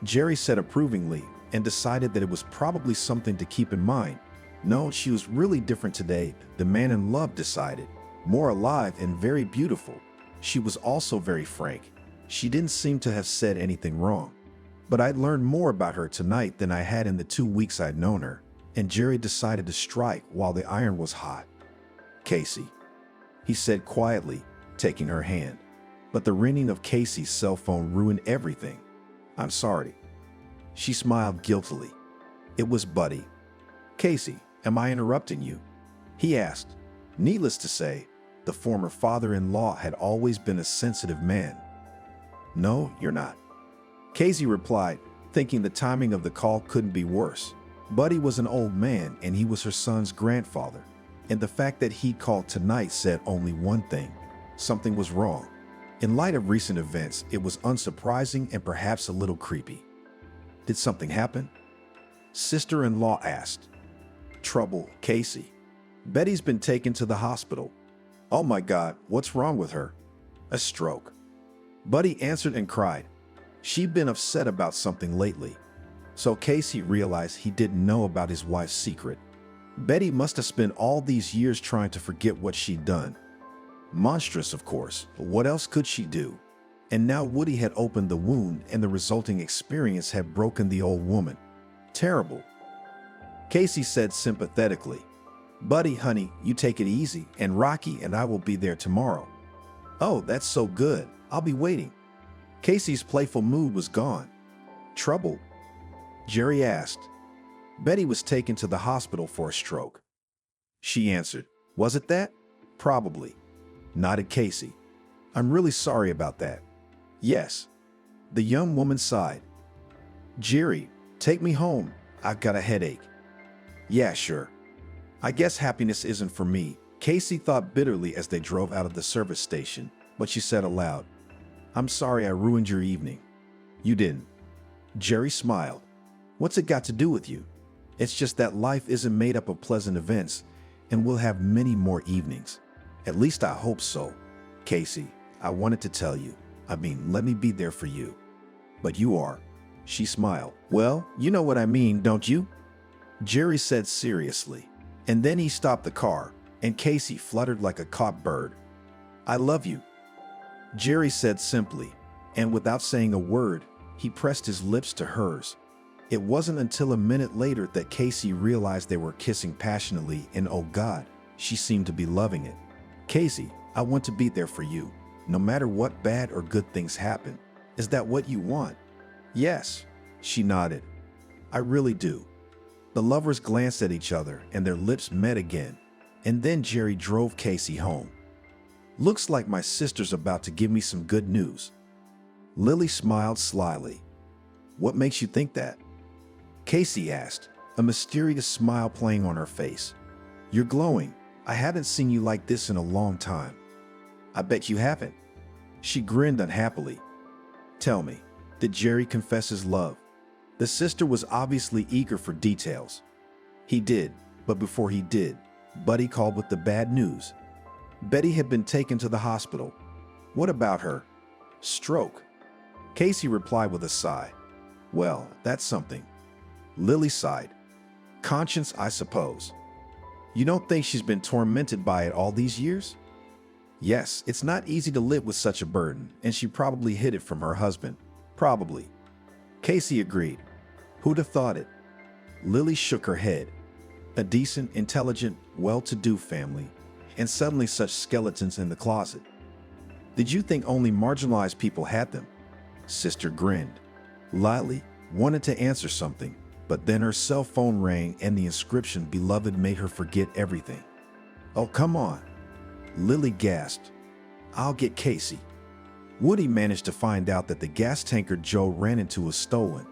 S1: Jerry said approvingly and decided that it was probably something to keep in mind. No, she was really different today, the man in love decided. More alive and very beautiful. She was also very frank. She didn't seem to have said anything wrong. But I'd learned more about her tonight than I had in the 2 weeks I'd known her, and Jerry decided to strike while the iron was hot. Casey, he said quietly, taking her hand. But the ringing of Casey's cell phone ruined everything. I'm sorry. She smiled guiltily. It was Buddy. Casey, am I interrupting you? He asked. Needless to say, the former father-in-law had always been a sensitive man. No, you're not. Casey replied, thinking the timing of the call couldn't be worse. Buddy was an old man and he was her son's grandfather. And the fact that he called tonight said only one thing. Something was wrong. In light of recent events, it was unsurprising and perhaps a little creepy. Did something happen? Sister-in-law asked. Trouble, Casey. Betty's been taken to the hospital. Oh my God, what's wrong with her? A stroke. Buddy answered and cried. She'd been upset about something lately. So Casey realized he didn't know about his wife's secret. Betty must have spent all these years trying to forget what she'd done. Monstrous, of course, but what else could she do? And now Woody had opened the wound and the resulting experience had broken the old woman. Terrible. Casey said sympathetically, Buddy, honey, you take it easy, and Rocky and I will be there tomorrow. Oh, that's so good. I'll be waiting. Casey's playful mood was gone. Trouble? Jerry asked. Betty was taken to the hospital for a stroke. She answered. Was it that? Probably. Nodded Casey. I'm really sorry about that. Yes. The young woman sighed. Jerry, take me home. I've got a headache. Yeah, sure. I guess happiness isn't for me, Casey thought bitterly as they drove out of the service station, but she said aloud, I'm sorry I ruined your evening. You didn't. Jerry smiled. What's it got to do with you? It's just that life isn't made up of pleasant events, and we'll have many more evenings. At least I hope so. Casey, I wanted to tell you. Let me be there for you. But you are. She smiled. Well, you know what I mean, don't you? Jerry said seriously. And then he stopped the car, and Casey fluttered like a caught bird. I love you. Jerry said simply, and without saying a word, he pressed his lips to hers. It wasn't until a minute later that Casey realized they were kissing passionately, and oh God, she seemed to be loving it. Casey, I want to be there for you, no matter what bad or good things happen. Is that what you want? Yes, she nodded. I really do. The lovers glanced at each other and their lips met again, and then Jerry drove Casey home. Looks like my sister's about to give me some good news. Lily smiled slyly. What makes you think that? Casey asked, a mysterious smile playing on her face. You're glowing. I haven't seen you like this in a long time. I bet you haven't. She grinned unhappily. Tell me, did Jerry confess his love? The sister was obviously eager for details. He did, but before he did, Buddy called with the bad news. Betty had been taken to the hospital. What about her? Stroke. Casey replied with a sigh. Well, that's something. Lily sighed. Conscience, I suppose. You don't think she's been tormented by it all these years? Yes, it's not easy to live with such a burden, and she probably hid it from her husband. Probably. Casey agreed. Who'd have thought it? Lily shook her head. A decent, intelligent, well-to-do family, and suddenly such skeletons in the closet. Did you think only marginalized people had them? Sister grinned. Lily wanted to answer something, but then her cell phone rang and the inscription "Beloved" made her forget everything. Oh, come on. Lily gasped. I'll get Casey. Woody managed to find out that the gas tanker Joe ran into was stolen.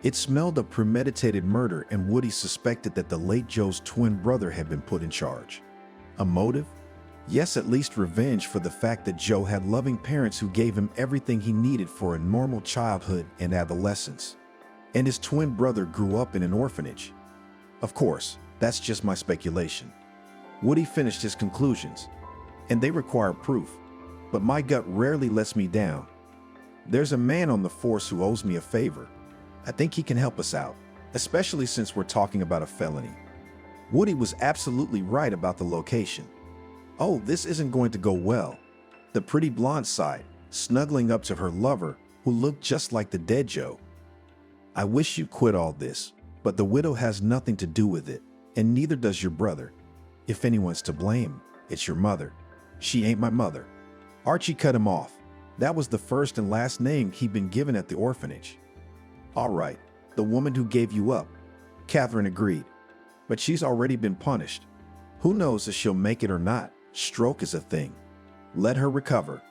S1: It smelled of premeditated murder, and Woody suspected that the late Joe's twin brother had been put in charge. A motive? Yes, at least revenge for the fact that Joe had loving parents who gave him everything he needed for a normal childhood and adolescence. And his twin brother grew up in an orphanage. Of course, that's just my speculation. Woody finished his conclusions, and they require proof, but my gut rarely lets me down. There's a man on the force who owes me a favor. I think he can help us out, especially since we're talking about a felony. Woody was absolutely right about the location. Oh, this isn't going to go well. The pretty blonde sighed, snuggling up to her lover, who looked just like the dead Joe. I wish you quit all this, but the widow has nothing to do with it, and neither does your brother. If anyone's to blame, it's your mother. She ain't my mother. Archie cut him off. That was the first and last name he'd been given at the orphanage. All right, the woman who gave you up. Catherine agreed. But she's already been punished. Who knows if she'll make it or not? Stroke is a thing. Let her recover.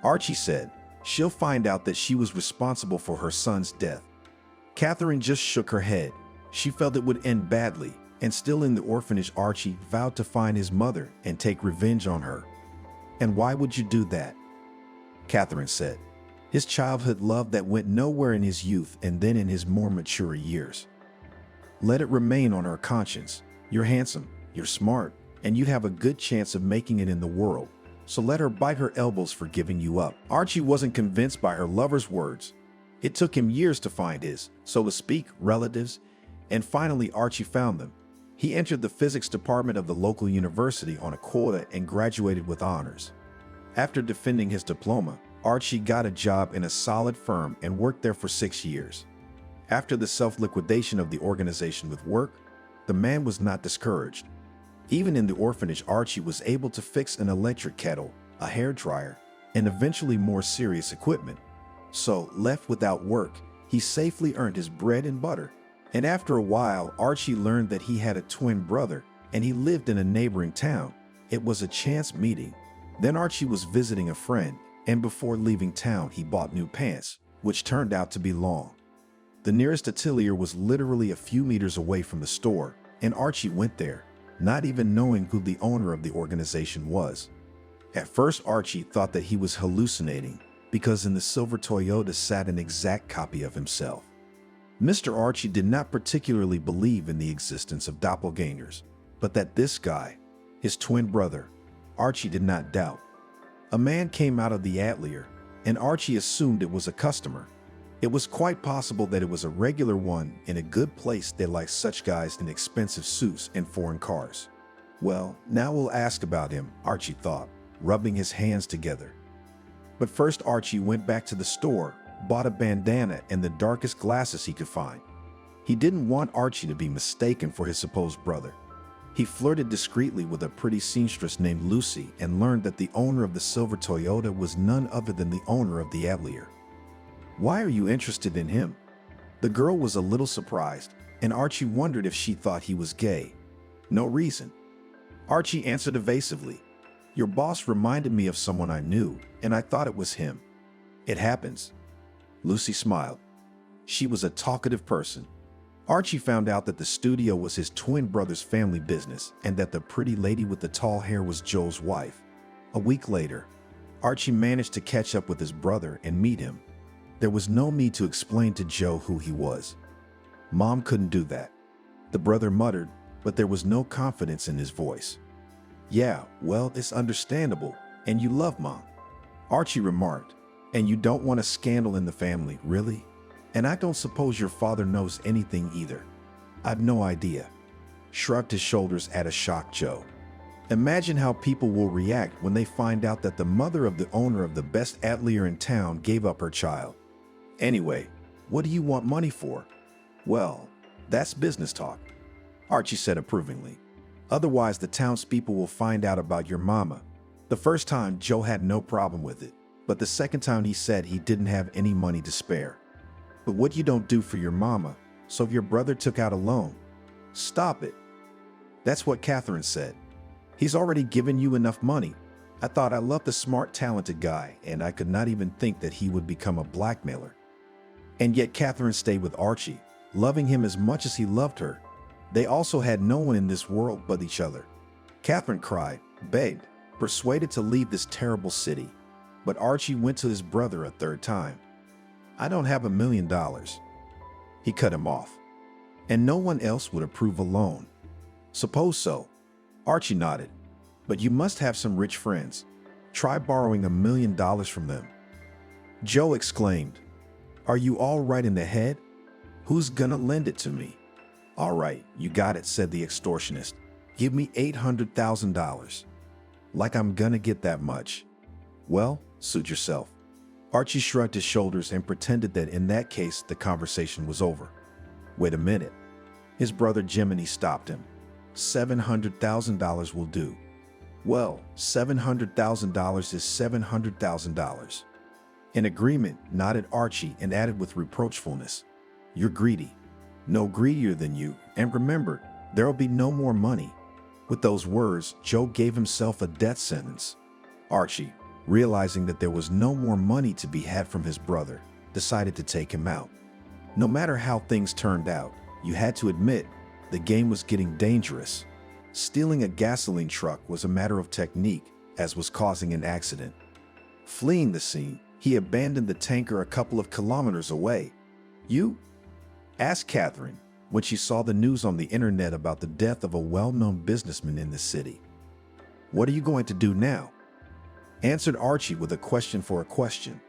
S1: Archie said, she'll find out that she was responsible for her son's death. Catherine just shook her head. She felt it would end badly, and still in the orphanage, Archie vowed to find his mother and take revenge on her. And why would you do that? Catherine said, his childhood love that went nowhere in his youth and then in his more mature years. Let it remain on her conscience. You're handsome, you're smart, and you'd have a good chance of making it in the world. So let her bite her elbows for giving you up. Archie wasn't convinced by her lover's words. It took him years to find his, so to speak, relatives, and finally Archie found them. He entered the physics department of the local university on a quota and graduated with honors. After defending his diploma, Archie got a job in a solid firm and worked there for 6 years. After the self-liquidation of the organization with work, the man was not discouraged. Even in the orphanage, Archie was able to fix an electric kettle, a hairdryer, and eventually more serious equipment. So, left without work, he safely earned his bread and butter. And after a while, Archie learned that he had a twin brother, and he lived in a neighboring town. It was a chance meeting. Then Archie was visiting a friend, and before leaving town, he bought new pants, which turned out to be long. The nearest atelier was literally a few meters away from the store, and Archie went there, not even knowing who the owner of the organization was. At first, Archie thought that he was hallucinating, because in the silver Toyota sat an exact copy of himself. Mr. Archie did not particularly believe in the existence of doppelgangers, but that this guy, his twin brother, Archie did not doubt. A man came out of the atelier, and Archie assumed it was a customer. It was quite possible that it was a regular one in a good place that likes such guys in expensive suits and foreign cars. Well, now we'll ask about him, Archie thought, rubbing his hands together. But first Archie went back to the store, bought a bandana and the darkest glasses he could find. He didn't want Archie to be mistaken for his supposed brother. He flirted discreetly with a pretty seamstress named Lucy and learned that the owner of the silver Toyota was none other than the owner of the atelier. Why are you interested in him? The girl was a little surprised, and Archie wondered if she thought he was gay. No reason. Archie answered evasively. Your boss reminded me of someone I knew, and I thought it was him. It happens. Lucy smiled. She was a talkative person. Archie found out that the studio was his twin brother's family business and that the pretty lady with the tall hair was Joe's wife. A week later, Archie managed to catch up with his brother and meet him. There was no need to explain to Joe who he was. Mom couldn't do that. The brother muttered, but there was no confidence in his voice. Yeah, well, it's understandable, and you love Mom, Archie remarked. And you don't want a scandal in the family, really? And I don't suppose your father knows anything either. I've no idea. Shrugged his shoulders at a shocked Joe. Imagine how people will react when they find out that the mother of the owner of the best atelier in town gave up her child. Anyway, what do you want money for? Well, that's business talk, Archie said approvingly. Otherwise, the townspeople will find out about your mama. The first time, Joe had no problem with it, but the second time he said he didn't have any money to spare. But what you don't do for your mama, so if your brother took out a loan, stop it. That's what Catherine said. He's already given you enough money. I thought I loved the smart, talented guy, and I could not even think that he would become a blackmailer. And yet Catherine stayed with Archie, loving him as much as he loved her. They also had no one in this world but each other. Catherine cried, begged, persuaded to leave this terrible city. But Archie went to his brother a third time. I don't have $1 million. He cut him off. And no one else would approve a loan. Suppose so. Archie nodded. But you must have some rich friends. Try borrowing $1 million from them. Joe exclaimed. Are you all right in the head? Who's gonna lend it to me? All right, you got it, said the extortionist. Give me $800,000. Like I'm gonna get that much. Well, suit yourself. Archie shrugged his shoulders and pretended that in that case the conversation was over. Wait a minute. His brother Jiminy stopped him. $700,000 will do. Well, $700,000 is $700,000. In agreement, nodded Archie and added with reproachfulness, You're greedy. No greedier than you, and remember, there'll be no more money. With those words, Joe gave himself a death sentence. Archie, realizing that there was no more money to be had from his brother, decided to take him out. No matter how things turned out, you had to admit, the game was getting dangerous. Stealing a gasoline truck was a matter of technique, as was causing an accident. Fleeing the scene, he abandoned the tanker a couple of kilometers away. You? Asked Catherine when she saw the news on the internet about the death of a well-known businessman in the city. What are you going to do now? Answered Archie with a question for a question.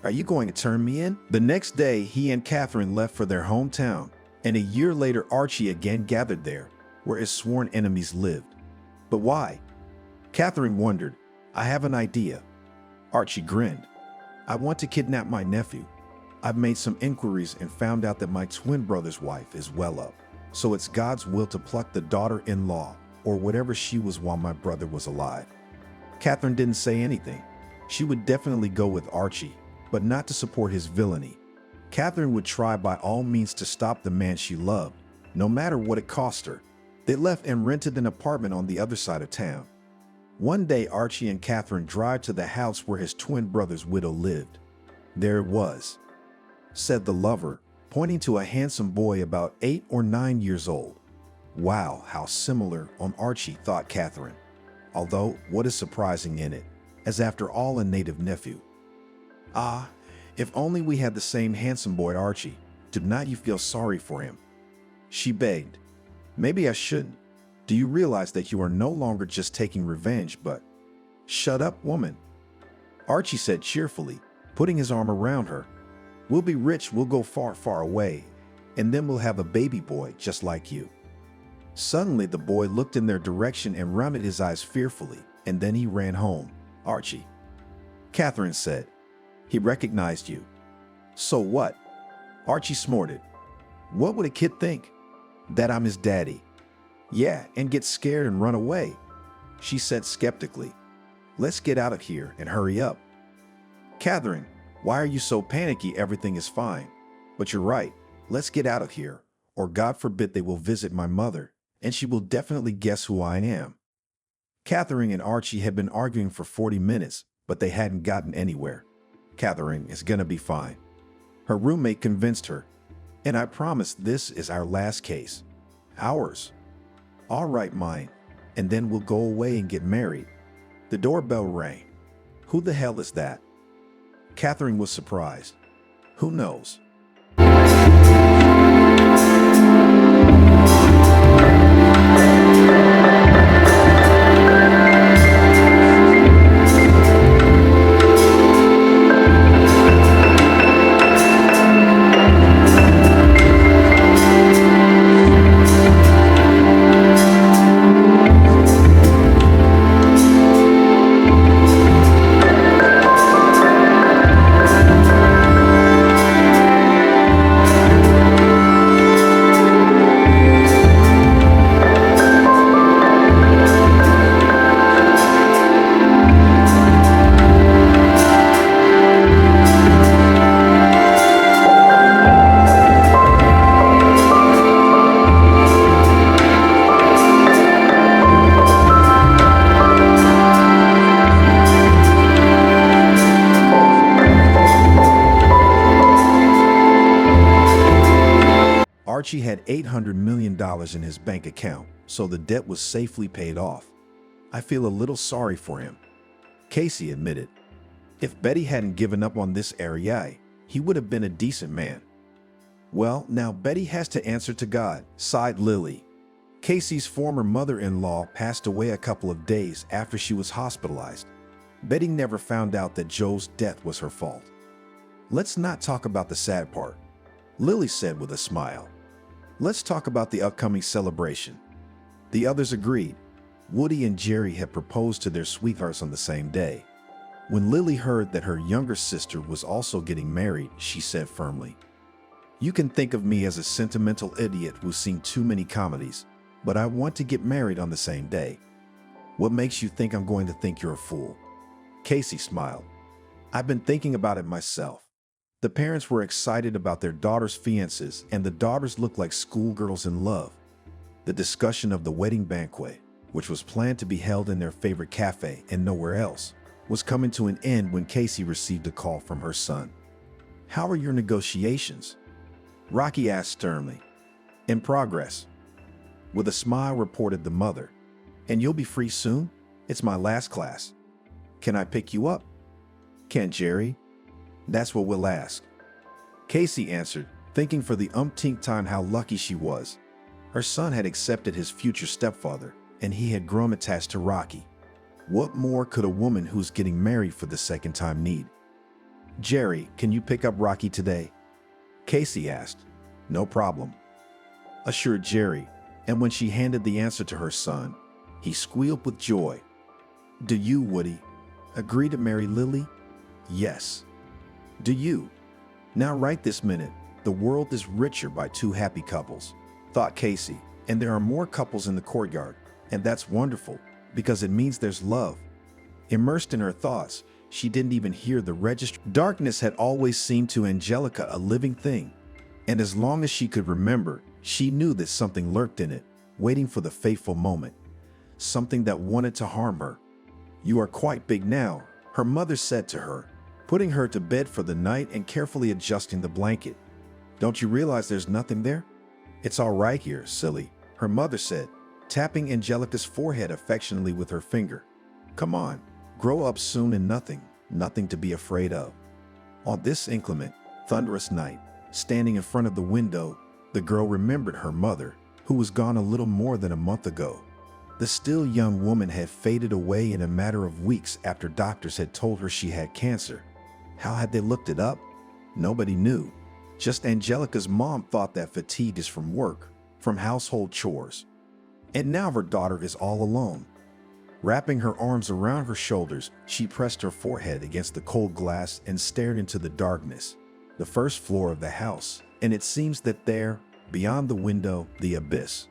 S1: Are you going to turn me in? The next day, he and Catherine left for their hometown, and a year later Archie again gathered there, where his sworn enemies lived. But why? Catherine wondered. I have an idea. Archie grinned. I want to kidnap my nephew. I've made some inquiries and found out that my twin brother's wife is well up, so it's God's will to pluck the daughter-in-law, or whatever she was while my brother was alive. Catherine didn't say anything. She would definitely go with Archie, but not to support his villainy. Catherine would try by all means to stop the man she loved, no matter what it cost her. They left and rented an apartment on the other side of town. One day, Archie and Catherine drive to the house where his twin brother's widow lived. There it was, said the lover, pointing to a handsome boy about 8 or 9 years old. Wow, how similar on Archie, thought Catherine. Although, what is surprising in it, as after all a native nephew. Ah, if only we had the same handsome boy Archie. Did not you feel sorry for him? She begged. Maybe I shouldn't. Do you realize that you are no longer just taking revenge, but... Shut up, woman. Archie said cheerfully, putting his arm around her. We'll be rich, we'll go far, far away, and then we'll have a baby boy just like you. Suddenly, the boy looked in their direction and rounded his eyes fearfully, and then he ran home. Archie. Catherine said. He recognized you. So what? Archie snorted. What would a kid think? That I'm his daddy. Yeah, and get scared and run away. She said skeptically. Let's get out of here and hurry up. Catherine, why are you so panicky? Everything is fine. But you're right. Let's get out of here, or God forbid they will visit my mother, and she will definitely guess who I am. Catherine and Archie had been arguing for 40 minutes, but they hadn't gotten anywhere. Catherine is gonna be fine. Her roommate convinced her. And I promise this is our last case. Ours. All right, mine. And then we'll go away and get married. The doorbell rang. Who the hell is that? Catherine was surprised. Who knows? Archie had $800 million in his bank account, so the debt was safely paid off. I feel a little sorry for him, Casey admitted. If Betty hadn't given up on this area, he would have been a decent man. Well, now Betty has to answer to God, sighed Lily. Casey's former mother-in-law passed away a couple of days after she was hospitalized. Betty never found out that Joe's death was her fault. Let's not talk about the sad part, Lily said with a smile. Let's talk about the upcoming celebration. The others agreed. Woody and Jerry had proposed to their sweethearts on the same day. When Lily heard that her younger sister was also getting married, she said firmly, "You can think of me as a sentimental idiot who's seen too many comedies, but I want to get married on the same day. What makes you think I'm going to think you're a fool?" Casey smiled. "I've been thinking about it myself." The parents were excited about their daughter's fiancés, and the daughters looked like schoolgirls in love. The discussion of the wedding banquet, which was planned to be held in their favorite cafe and nowhere else, was coming to an end when Casey received a call from her son. "How are your negotiations?" Rocky asked sternly. "In progress." With a smile reported the mother. "And you'll be free soon? It's my last class. Can I pick you up?" "Can Jerry?" "That's what we'll ask." Casey answered, thinking for the umpteenth time how lucky she was. Her son had accepted his future stepfather, and he had grown attached to Rocky. What more could a woman who's getting married for the second time need? "Jerry, can you pick up Rocky today?" Casey asked. "No problem," assured Jerry, and when she handed the answer to her son, he squealed with joy. "Do you, Woody, agree to marry Lily?" "Yes." "Do you?" Now right this minute, the world is richer by two happy couples, thought Casey, and there are more couples in the courtyard, and that's wonderful, because it means there's love. Immersed in her thoughts, she didn't even hear the register. Darkness had always seemed to Angelica a living thing, and as long as she could remember, she knew that something lurked in it, waiting for the fateful moment, something that wanted to harm her. "You are quite big now," her mother said to her, putting her to bed for the night and carefully adjusting the blanket. "Don't you realize there's nothing there?" "It's all right here, silly," her mother said, tapping Angelica's forehead affectionately with her finger. "Come on, grow up soon and nothing to be afraid of." On this inclement, thunderous night, standing in front of the window, the girl remembered her mother, who was gone a little more than a month ago. The still young woman had faded away in a matter of weeks after doctors had told her she had cancer. How had they looked it up? Nobody knew. Just Angelica's mom thought that fatigue is from work, from household chores. And now her daughter is all alone. Wrapping her arms around her shoulders, she pressed her forehead against the cold glass and stared into the darkness, the first floor of the house, and it seems that there, beyond the window, the abyss.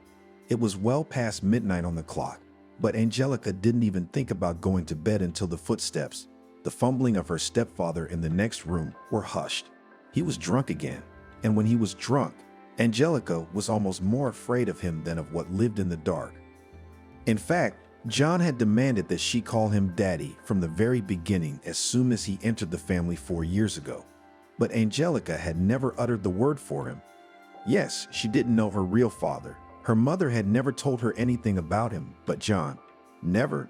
S1: It was well past midnight on the clock, but Angelica didn't even think about going to bed until the footsteps, the fumbling of her stepfather in the next room, were hushed. He was drunk again, and when he was drunk, Angelica was almost more afraid of him than of what lived in the dark. In fact, John had demanded that she call him Daddy from the very beginning as soon as he entered the family 4 years ago. But Angelica had never uttered the word for him. Yes, she didn't know her real father. Her mother had never told her anything about him, but John, never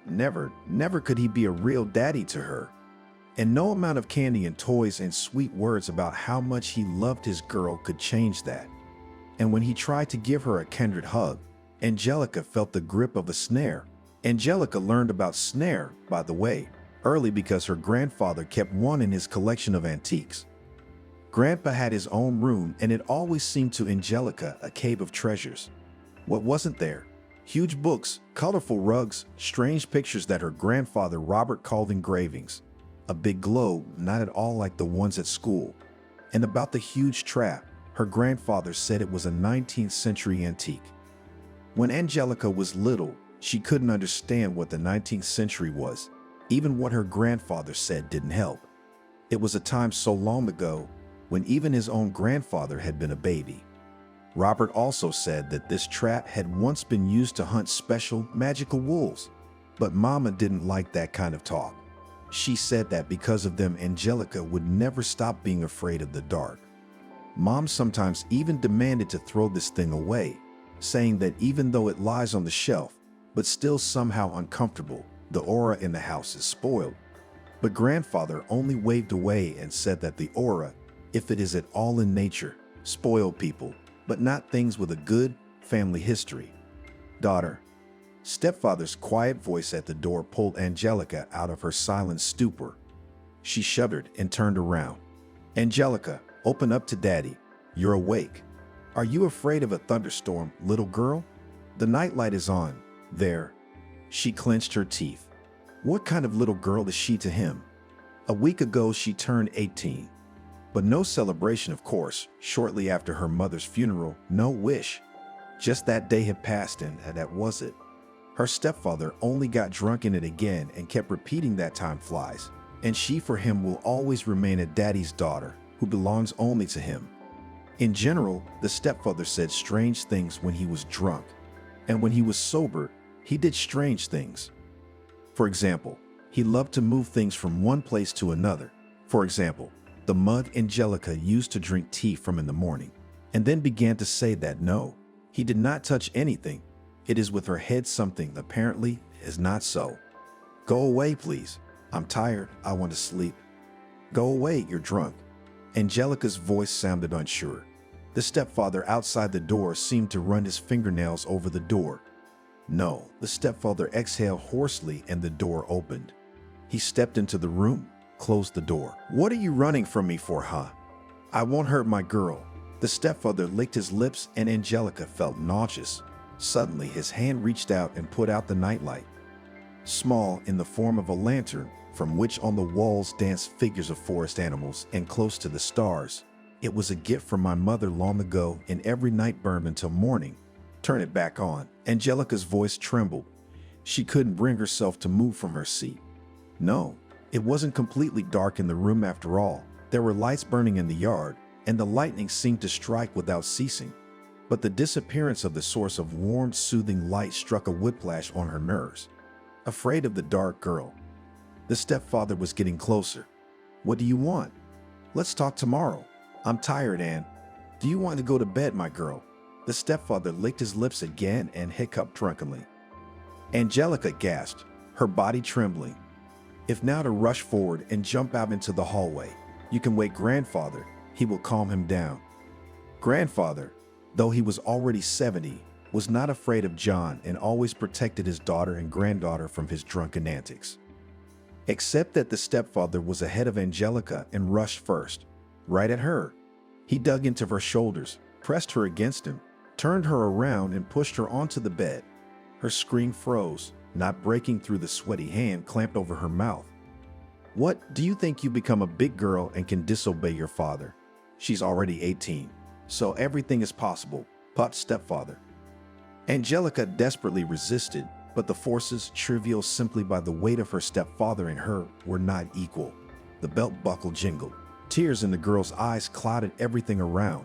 S1: could he be a real daddy to her. And no amount of candy and toys and sweet words about how much he loved his girl could change that. And when he tried to give her a kindred hug, Angelica felt the grip of a snare. Angelica learned about snare, by the way, early because her grandfather kept one in his collection of antiques. Grandpa had his own room, and it always seemed to Angelica a cave of treasures. What wasn't there? Huge books, colorful rugs, strange pictures that her grandfather Robert called engravings. A big globe, not at all like the ones at school. And about the huge trap, her grandfather said it was a 19th century antique. When Angelica was little, she couldn't understand what the 19th century was. Even what her grandfather said didn't help. It was a time so long ago when even his own grandfather had been a baby. Robert also said that this trap had once been used to hunt special, magical wolves. But Mama didn't like that kind of talk. She said that because of them, Angelica would never stop being afraid of the dark. Mom sometimes even demanded to throw this thing away, saying that even though it lies on the shelf, but still somehow uncomfortable, the aura in the house is spoiled. But grandfather only waved away and said that the aura, if it is at all in nature, spoiled people, but not things with a good family history. Daughter. Stepfather's quiet voice at the door pulled Angelica out of her silent stupor. She shuddered and turned around. Angelica, open up to Daddy. You're awake. Are you afraid of a thunderstorm, little girl? The nightlight is on. There. She clenched her teeth. What kind of little girl is she to him? A week ago she turned 18. But no celebration, of course. Shortly after her mother's funeral, no wish. Just that day had passed and that was it. Her stepfather only got drunk in it again and kept repeating that time flies. And she for him will always remain a daddy's daughter who belongs only to him. In general, the stepfather said strange things when he was drunk. And when he was sober, he did strange things. For example, he loved to move things from one place to another. For example, the mug Angelica used to drink tea from in the morning, and then began to say that no, he did not touch anything. It is with her head something apparently is not so. Go away, please. I'm tired. I want to sleep. Go away, you're drunk. Angelica's voice sounded unsure. The stepfather outside the door seemed to run his fingernails over the door. No, the stepfather exhaled hoarsely and the door opened. He stepped into the room, closed the door. What are you running from me for, huh? I won't hurt my girl. The stepfather licked his lips and Angelica felt nauseous. Suddenly, his hand reached out and put out the nightlight. Small in the form of a lantern, from which on the walls danced figures of forest animals and close to the stars. It was a gift from my mother long ago, and every night burned until morning. Turn it back on. Angelica's voice trembled. She couldn't bring herself to move from her seat. No, it wasn't completely dark in the room after all. There were lights burning in the yard, and the lightning seemed to strike without ceasing. But the disappearance of the source of warm, soothing light struck a whiplash on her nerves. Afraid of the dark girl. The stepfather was getting closer. What do you want? Let's talk tomorrow. I'm tired, Anne. Do you want to go to bed, my girl? The stepfather licked his lips again and hiccuped drunkenly. Angelica gasped, her body trembling. If now to rush forward and jump out into the hallway. You can wake grandfather. He will calm him down. Grandfather, though he was already 70, was not afraid of John and always protected his daughter and granddaughter from his drunken antics. Except that the stepfather was ahead of Angelica and rushed first, right at her. He dug into her shoulders, pressed her against him, turned her around and pushed her onto the bed. Her scream froze, not breaking through the sweaty hand clamped over her mouth. What, do you think you become a big girl and can disobey your father? She's already 18, so everything is possible, puffed stepfather. Angelica desperately resisted, but the forces, trivial simply by the weight of her stepfather and her, were not equal. The belt buckle jingled. Tears in the girl's eyes clouded everything around.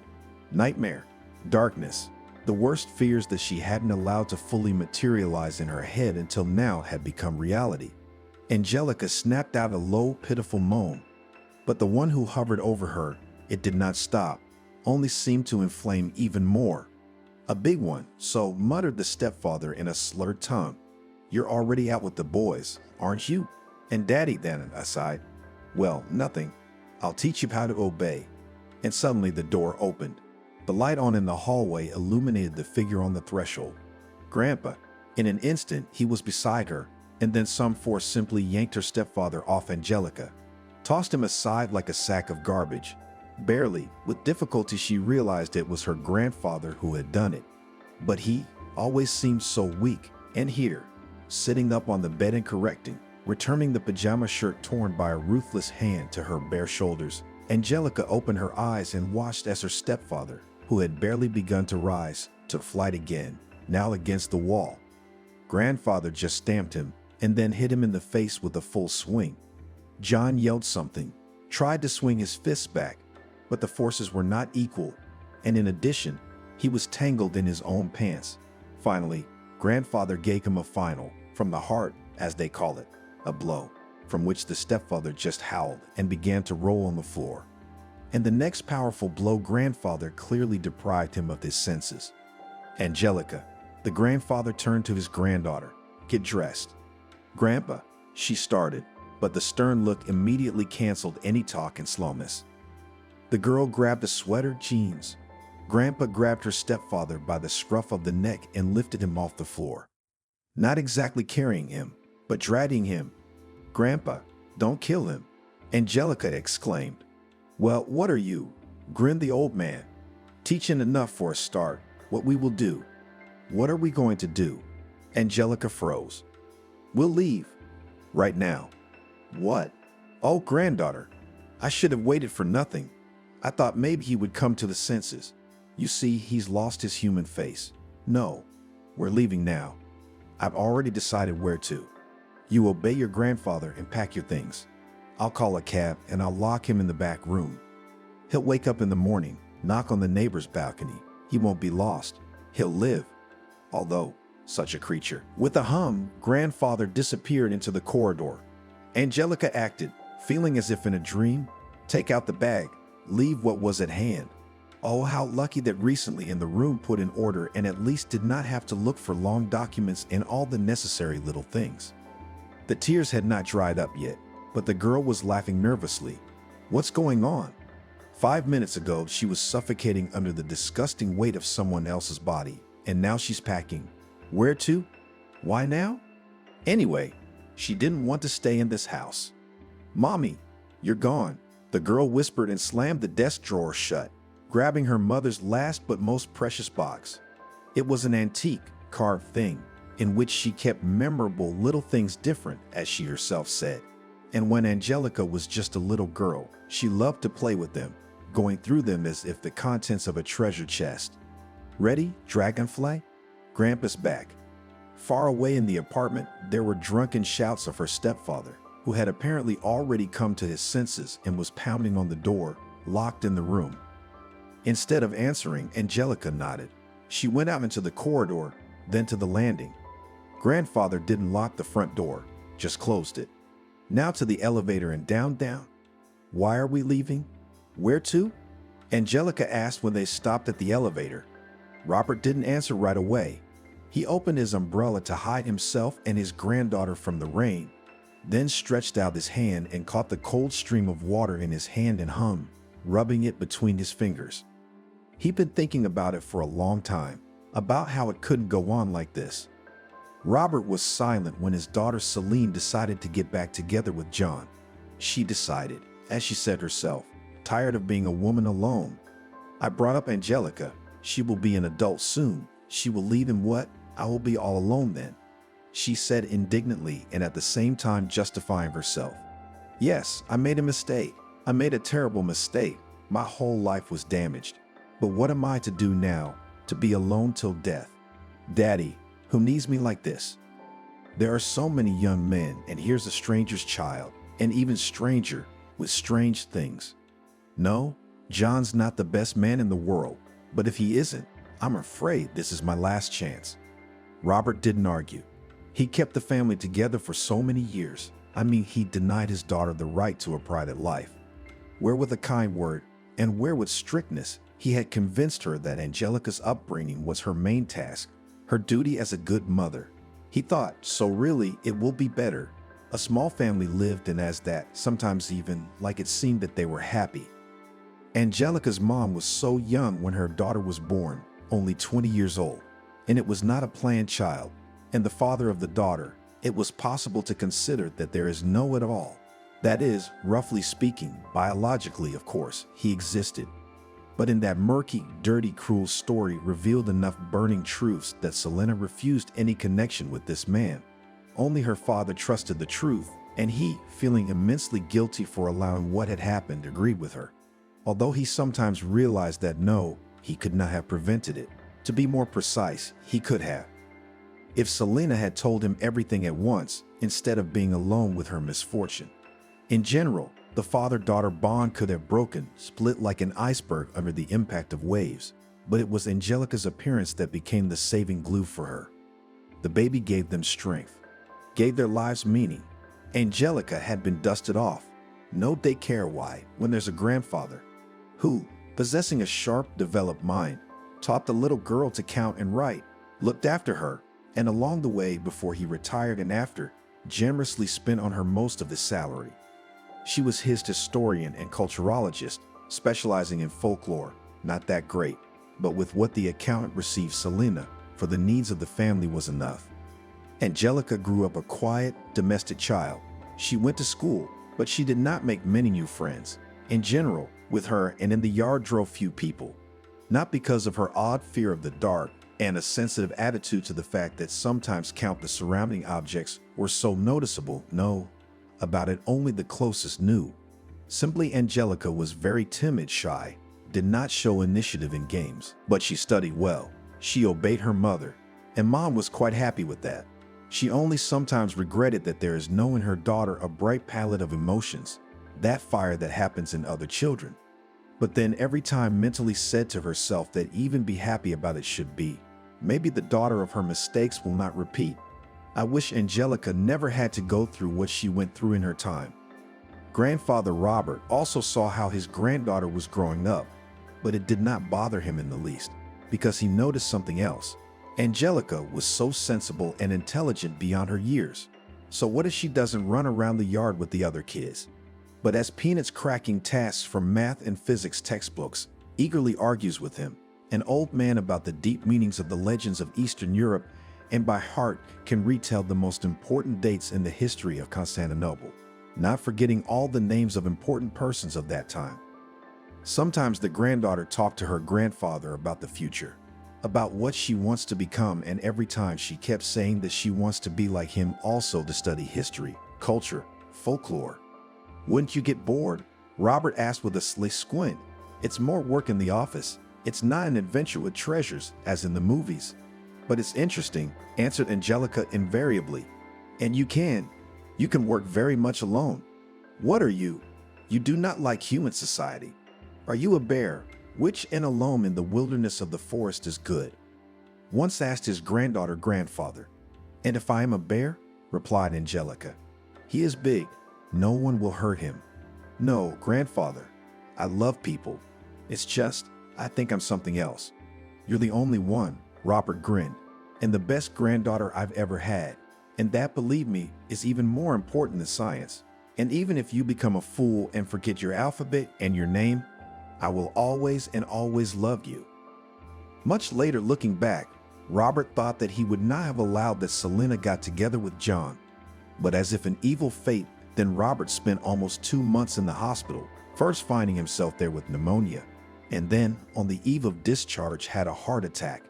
S1: Nightmare, darkness, the worst fears that she hadn't allowed to fully materialize in her head until now had become reality. Angelica snapped out a low, pitiful moan. But the one who hovered over her, it did not stop, only seemed to inflame even more. A big one, so muttered the stepfather in a slurred tongue. You're already out with the boys, aren't you? And Daddy then, I sighed. Well, nothing. I'll teach you how to obey. And suddenly the door opened. The light on in the hallway illuminated the figure on the threshold. Grandpa. In an instant, he was beside her, and then some force simply yanked her stepfather off Angelica, tossed him aside like a sack of garbage. Barely, with difficulty she realized it was her grandfather who had done it. But he always seemed so weak, and here, sitting up on the bed and correcting, returning the pajama shirt torn by a ruthless hand to her bare shoulders, Angelica opened her eyes and watched as her stepfather, who had barely begun to rise, took flight again, now against the wall. Grandfather just stamped him, and then hit him in the face with a full swing. John yelled something, tried to swing his fists back, but the forces were not equal, and in addition, he was tangled in his own pants. Finally, grandfather gave him a final, from the heart, as they call it, a blow, from which the stepfather just howled and began to roll on the floor. And the next powerful blow, grandfather clearly deprived him of his senses. Angelica, the grandfather turned to his granddaughter. Get dressed. Grandpa, she started, but the stern look immediately canceled any talk and slowness. The girl grabbed a sweater, jeans. Grandpa grabbed her stepfather by the scruff of the neck and lifted him off the floor. Not exactly carrying him, but dragging him. "Grandpa, don't kill him," Angelica exclaimed. "Well, what are you?" grinned the old man. "Teaching enough for a start. What we will do." "What are we going to do?" Angelica froze. "We'll leave. Right now." "What?" "Oh, granddaughter. I should have waited for nothing. I thought maybe he would come to the senses. You see, he's lost his human face. No, we're leaving now. I've already decided where to. You obey your grandfather and pack your things. I'll call a cab and I'll lock him in the back room. He'll wake up in the morning, knock on the neighbor's balcony. He won't be lost. He'll live. Although, such a creature." With a hum, grandfather disappeared into the corridor. Angelica acted, feeling as if in a dream. Take out the bag. Leave what was at hand. Oh, how lucky that recently in the room put in order and at least did not have to look for long documents and all the necessary little things. The tears had not dried up yet, but the girl was laughing nervously. What's going on? 5 minutes ago, she was suffocating under the disgusting weight of someone else's body, and now she's packing. Where to? Why now? Anyway, she didn't want to stay in this house. Mommy, you're gone, the girl whispered and slammed the desk drawer shut, grabbing her mother's last but most precious box. It was an antique, carved thing, in which she kept memorable little things different, as she herself said. And when Angelica was just a little girl, she loved to play with them, going through them as if the contents of a treasure chest. Ready, dragonfly? Grandpa's back. Far away in the apartment, there were drunken shouts of her stepfather, who had apparently already come to his senses and was pounding on the door, locked in the room. Instead of answering, Angelica nodded. She went out into the corridor, then to the landing. Grandfather didn't lock the front door, just closed it. Now to the elevator and down. Why are we leaving? Where to? Angelica asked when they stopped at the elevator. Robert didn't answer right away. He opened his umbrella to hide himself and his granddaughter from the rain, then stretched out his hand and caught the cold stream of water in his hand and hummed, rubbing it between his fingers. He'd been thinking about it for a long time, about how it couldn't go on like this. Robert was silent when his daughter Celine decided to get back together with John. She decided, as she said herself, tired of being a woman alone. I brought up Angelica. She will be an adult soon. She will leave and what? I will be all alone then, she said indignantly and at the same time justifying herself. Yes, I made a mistake. I made a terrible mistake. My whole life was damaged. But what am I to do now? To be alone till death? Daddy, who needs me like this? There are so many young men, and here's a stranger's child, and even stranger, with strange things. No, John's not the best man in the world, but if he isn't, I'm afraid this is my last chance. Robert didn't argue. He kept the family together for so many years. I mean, he denied his daughter the right to a private life. Where with a kind word, and where with strictness, he had convinced her that Angelica's upbringing was her main task, her duty as a good mother. He thought, so really, it will be better. A small family lived, and as that, sometimes even like it seemed that they were happy. Angelica's mom was so young when her daughter was born, only 20 years old, and it was not a planned child. And the father of the daughter, it was possible to consider that there is no at all. That is, roughly speaking, biologically, of course, he existed. But in that murky, dirty, cruel story revealed enough burning truths that Selena refused any connection with this man. Only her father trusted the truth, and he, feeling immensely guilty for allowing what had happened, agreed with her. Although he sometimes realized that no, he could not have prevented it. To be more precise, he could have. If Selena had told him everything at once, instead of being alone with her misfortune. In general, the father-daughter bond could have broken, split like an iceberg under the impact of waves, but it was Angelica's appearance that became the saving glue for her. The baby gave them strength, gave their lives meaning. Angelica had been dusted off. No daycare why, when there's a grandfather who, possessing a sharp, developed mind, taught the little girl to count and write, looked after her, and along the way before he retired and after, generously spent on her most of his salary. She was his historian and culturologist, specializing in folklore, not that great. but with what the accountant received Selena for the needs of the family was enough. Angelica grew up a quiet, domestic child. She went to school, but she did not make many new friends. In general, with her and in the yard drove few people. Not because of her odd fear of the dark and a sensitive attitude to the fact that sometimes count the surrounding objects were so noticeable, no, about it only the closest knew. Simply Angelica was very timid, shy, did not show initiative in games, but she studied well. She obeyed her mother, and Mom was quite happy with that. She only sometimes regretted that there is no in her daughter a bright palette of emotions, that fire that happens in other children. But then every time mentally said to herself that even be happy about it should be. Maybe the daughter of her mistakes will not repeat. I wish Angelica never had to go through what she went through in her time. Grandfather Robert also saw how his granddaughter was growing up, but it did not bother him in the least, because he noticed something else. Angelica was so sensible and intelligent beyond her years. So what if she doesn't run around the yard with the other kids, but as Peanuts cracking tasks from math and physics textbooks, eagerly argues with him, an old man about the deep meanings of the legends of Eastern Europe, and by heart can retell the most important dates in the history of Constantinople, not forgetting all the names of important persons of that time. Sometimes the granddaughter talked to her grandfather about the future, about what she wants to become, and every time she kept saying that she wants to be like him, also to study history, culture, folklore. Wouldn't you get bored? Robert asked with a sly squint. It's more work in the office. It's not an adventure with treasures, as in the movies. But it's interesting, answered Angelica invariably. And you can work very much alone. What are you? You do not like human society. Are you a bear? Which and alone in the wilderness of the forest is good? Once asked his granddaughter grandfather. And if I am a bear? Replied Angelica. He is big. No one will hurt him. No, grandfather. I love people. It's just, I think I'm something else. You're the only one, Robert grinned, and the best granddaughter I've ever had. And that, believe me, is even more important than science. And even if you become a fool and forget your alphabet and your name, I will always and always love you. Much later, looking back, Robert thought that he would not have allowed that Selena got together with John. But as if an evil fate, then Robert spent almost 2 months in the hospital, first finding himself there with pneumonia, and then, on the eve of discharge, had a heart attack.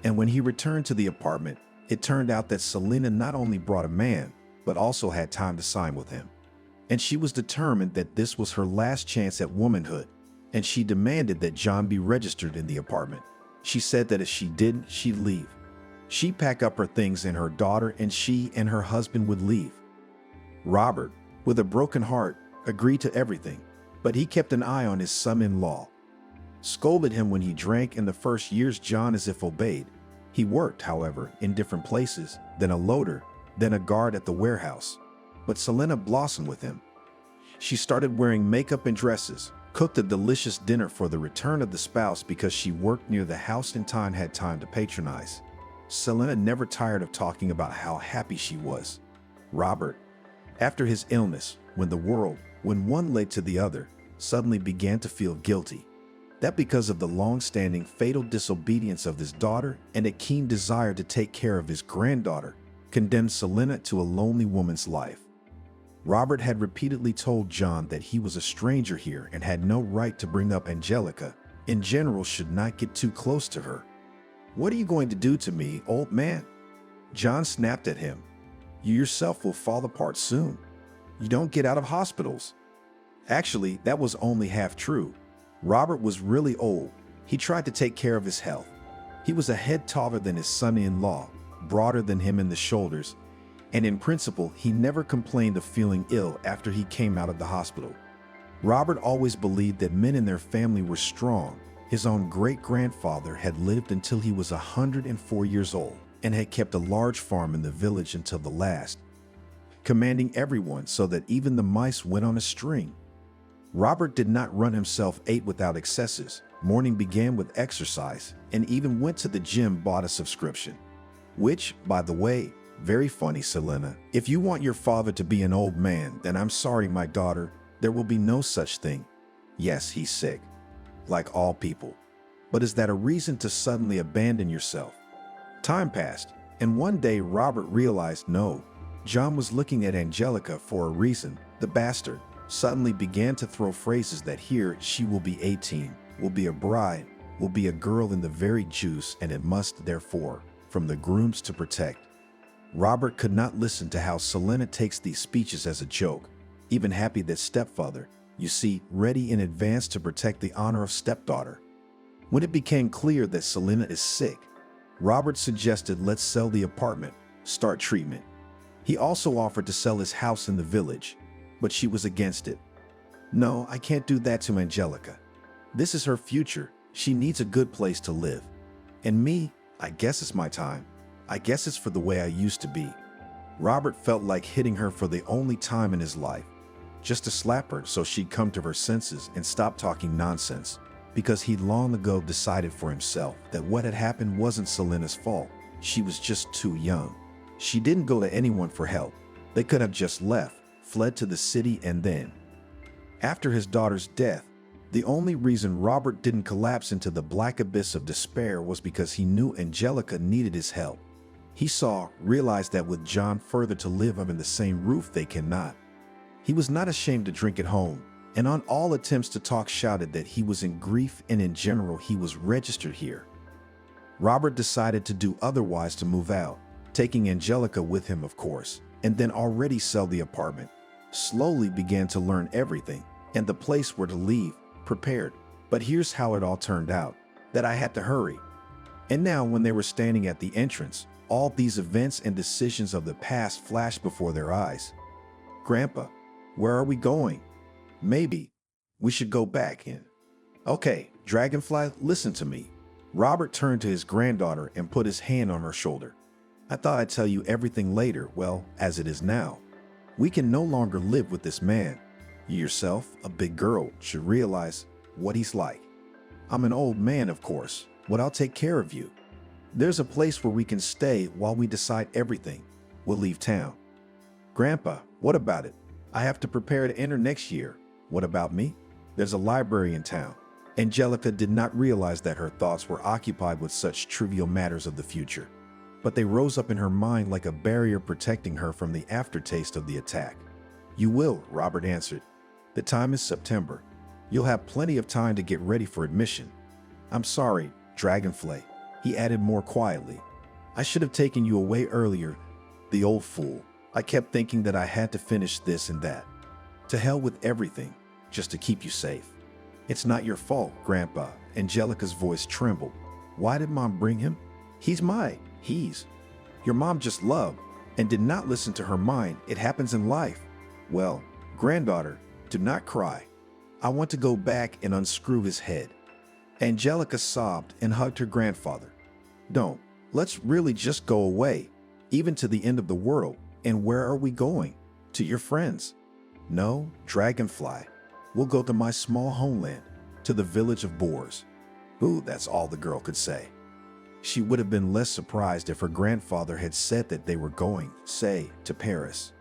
S1: And when he returned to the apartment, it turned out that Selena not only brought a man, but also had time to sign with him. And she was determined that this was her last chance at womanhood, and she demanded that John be registered in the apartment. She said that if she didn't, she'd leave. She'd pack up her things and her daughter, and she and her husband would leave. Robert, with a broken heart, agreed to everything, but he kept an eye on his son-in-law. Scolded him when he drank in the first years. John as if obeyed. He worked, however, in different places, then a loader, then a guard at the warehouse. But Selena blossomed with him. She started wearing makeup and dresses, cooked a delicious dinner for the return of the spouse because she worked near the house and had time to patronize. Selena never tired of talking about how happy she was. Robert, after his illness, when one led to the other, suddenly began to feel guilty. That because of the long-standing fatal disobedience of his daughter and a keen desire to take care of his granddaughter, condemned Selena to a lonely woman's life. Robert had repeatedly told John that he was a stranger here and had no right to bring up Angelica, in general should not get too close to her. What are you going to do to me, old man? John snapped at him. You yourself will fall apart soon. You don't get out of hospitals. Actually, that was only half true. Robert was really old. He tried to take care of his health. He was a head taller than his son-in-law, broader than him in the shoulders, and in principle, he never complained of feeling ill after he came out of the hospital. Robert always believed that men in their family were strong. His own great-grandfather had lived until he was 104 years old and had kept a large farm in the village until the last, commanding everyone so that even the mice went on a string. Robert did not run himself, ate without excesses. Morning began with exercise and even went to the gym, bought a subscription. Which, by the way, very funny, Selena. If you want your father to be an old man, then I'm sorry, my daughter, there will be no such thing. Yes, he's sick, like all people. but is that a reason to suddenly abandon yourself? Time passed, and one day Robert realized no. John was looking at Angelica for a reason. The bastard suddenly began to throw phrases that here she will be 18, will be a bride, will be a girl in the very juice, and it must, therefore, from the grooms to protect. Robert could not listen to how Selena takes these speeches as a joke, even happy that stepfather, you see, ready in advance to protect the honor of stepdaughter. When it became clear that Selena is sick, Robert suggested let's sell the apartment, start treatment. He also offered to sell his house in the village, but she was against it. No, I can't do that to Angelica. This is her future. She needs a good place to live. And me, I guess it's my time. I guess it's for the way I used to be. Robert felt like hitting her for the only time in his life, just to slap her so she'd come to her senses and stop talking nonsense, because he'd long ago decided for himself that what had happened wasn't Selena's fault. She was just too young. She didn't go to anyone for help. They could have just left, fled to the city, and then, after his daughter's death, the only reason Robert didn't collapse into the black abyss of despair was because he knew Angelica needed his help. He realized that with John further to live under the same roof they cannot. He was not ashamed to drink at home, and on all attempts to talk shouted that he was in grief and in general he was registered here. Robert decided to do otherwise, to move out, taking Angelica with him of course, and then already sell the apartment. Slowly began to learn everything, and the place where to leave, prepared. But here's how it all turned out, that I had to hurry. And now when they were standing at the entrance, all these events and decisions of the past flashed before their eyes. Grandpa, where are we going? Maybe we should go back in. Okay, Dragonfly, listen to me. Robert turned to his granddaughter and put his hand on her shoulder. I thought I'd tell you everything later. Well, as it is now, we can no longer live with this man. You yourself, a big girl, should realize what he's like. I'm an old man, of course, but I'll take care of you. There's a place where we can stay while we decide everything. We'll leave town. Grandpa, what about it? I have to prepare to enter next year. What about me? There's a library in town. Angelica did not realize that her thoughts were occupied with such trivial matters of the future, but they rose up in her mind like a barrier protecting her from the aftertaste of the attack. You will, Robert answered. The time is September. You'll have plenty of time to get ready for admission. I'm sorry, Dragonfly, he added more quietly. I should have taken you away earlier. The old fool. I kept thinking that I had to finish this and that. To hell with everything, just to keep you safe. It's not your fault, Grandpa. Angelica's voice trembled. Why did Mom bring him? He's your mom just loved and did not listen to her mind. It happens in life. Well, granddaughter, do not cry. I want to go back and unscrew his head. Angelica sobbed and hugged her grandfather. Don't. Let's really just go away, even to the end of the world. And where are we going? To your friends? No, Dragonfly. We'll go to my small homeland, to the village of Boars. Ooh, that's all the girl could say. She would have been less surprised if her grandfather had said that they were going, say, to Paris.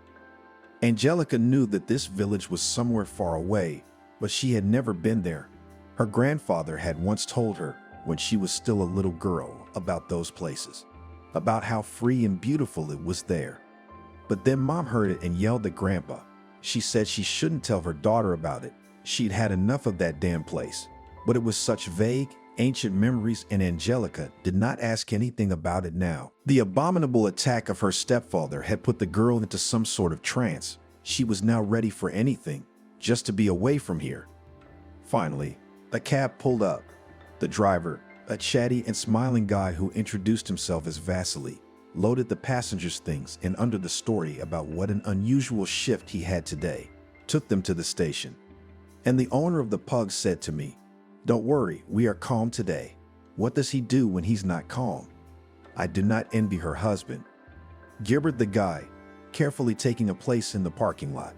S1: Angelica knew that this village was somewhere far away, but she had never been there. Her grandfather had once told her, when she was still a little girl, about those places, about how free and beautiful it was there. But then Mom heard it and yelled at Grandpa. She said she shouldn't tell her daughter about it. She'd had enough of that damn place. But it was such vague, ancient memories, and Angelica did not ask anything about it now. The abominable attack of her stepfather had put the girl into some sort of trance. She was now ready for anything, just to be away from here. Finally, a cab pulled up. The driver, a chatty and smiling guy who introduced himself as Vasily, loaded the passengers' things and under the story about what an unusual shift he had today, took them to the station. And the owner of the pug said to me, "Don't worry, we are calm today." What does he do when he's not calm? I do not envy her husband. Gilbert the guy, carefully taking a place in the parking lot.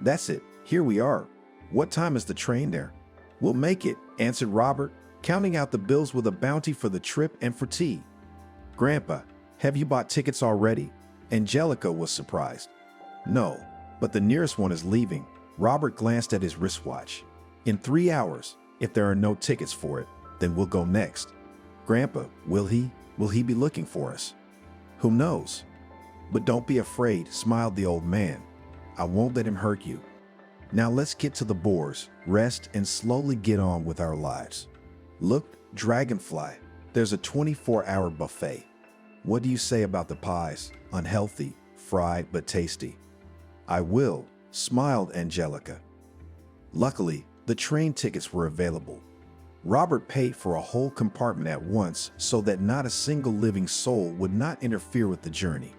S1: That's it, here we are. What time is the train there? We'll make it, answered Robert, counting out the bills with a bounty for the trip and for tea. Grandpa, have you bought tickets already? Angelica was surprised. No, but the nearest one is leaving. Robert glanced at his wristwatch. In 3 hours, if there are no tickets for it. Then we'll go next. Grandpa, will he? Will he be looking for us? Who knows? But don't be afraid, smiled the old man. I won't let him hurt you. Now let's get to the boars, rest, and slowly get on with our lives. Look, Dragonfly, there's a 24-hour buffet. What do you say about the pies? Unhealthy, fried, but tasty. I will, smiled Angelica. Luckily, the train tickets were available. Robert paid for a whole compartment at once so that not a single living soul would not interfere with the journey.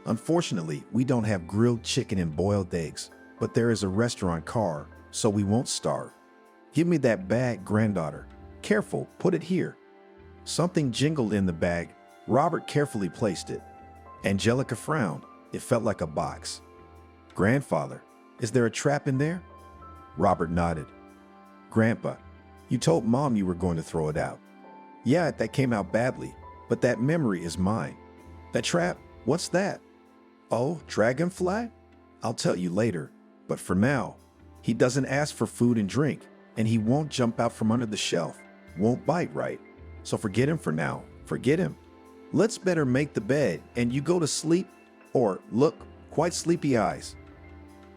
S1: Unfortunately, we don't have grilled chicken and boiled eggs, but there is a restaurant car, so we won't starve. Give me that bag, granddaughter. Careful, put it here. Something jingled in the bag. Robert carefully placed it. Angelica frowned. It felt like a box. Grandfather, is there a trap in there? Robert nodded. Grandpa, you told Mom you were going to throw it out. Yeah, that came out badly, but that memory is mine. That trap? What's that? Oh, Dragonfly? I'll tell you later, but for now, he doesn't ask for food and drink, and he won't jump out from under the shelf, won't bite, right? So forget him for now, forget him. Let's better make the bed and you go to sleep, or look, quite sleepy eyes.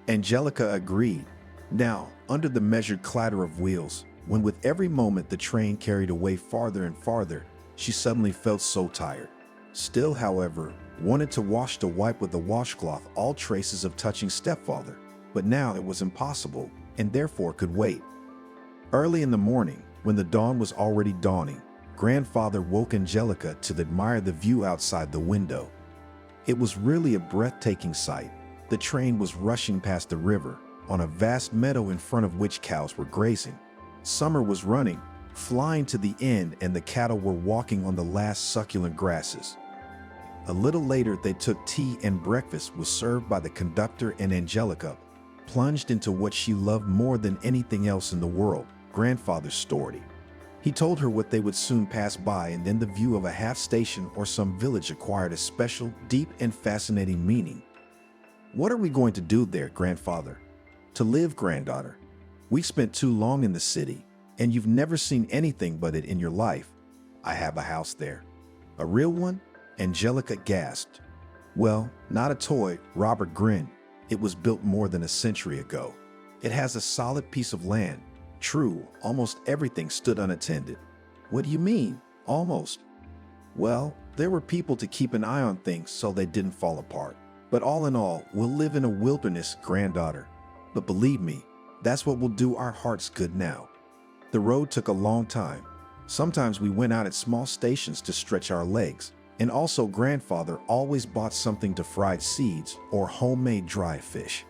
S1: Angelica agreed. Now, under the measured clatter of wheels, when with every moment the train carried away farther and farther, she suddenly felt so tired. Still, however, wanted to wash to wipe with a washcloth all traces of touching stepfather, but now it was impossible and therefore could wait. Early in the morning, when the dawn was already dawning, Grandfather woke Angelica to admire the view outside the window. It was really a breathtaking sight. The train was rushing past the river, on a vast meadow in front of which cows were grazing. Summer was running, flying to the end, and the cattle were walking on the last succulent grasses. A little later, they took tea and breakfast was served by the conductor, and Angelica plunged into what she loved more than anything else in the world, Grandfather's story. He told her what they would soon pass by, and then the view of a half station or some village acquired a special, deep, and fascinating meaning. What are we going to do there, Grandfather? To live, granddaughter. We spent too long in the city, and you've never seen anything but it in your life. I have a house there. A real one? Angelica gasped. Well, not a toy, Robert grinned. It was built more than a century ago. It has a solid piece of land. True, almost everything stood unattended. What do you mean, almost? Well, there were people to keep an eye on things so they didn't fall apart. But all in all, we'll live in a wilderness, granddaughter. But believe me, that's what will do our hearts good now. The road took a long time. Sometimes we went out at small stations to stretch our legs. And also, Grandfather always bought something to fried seeds or homemade dry fish.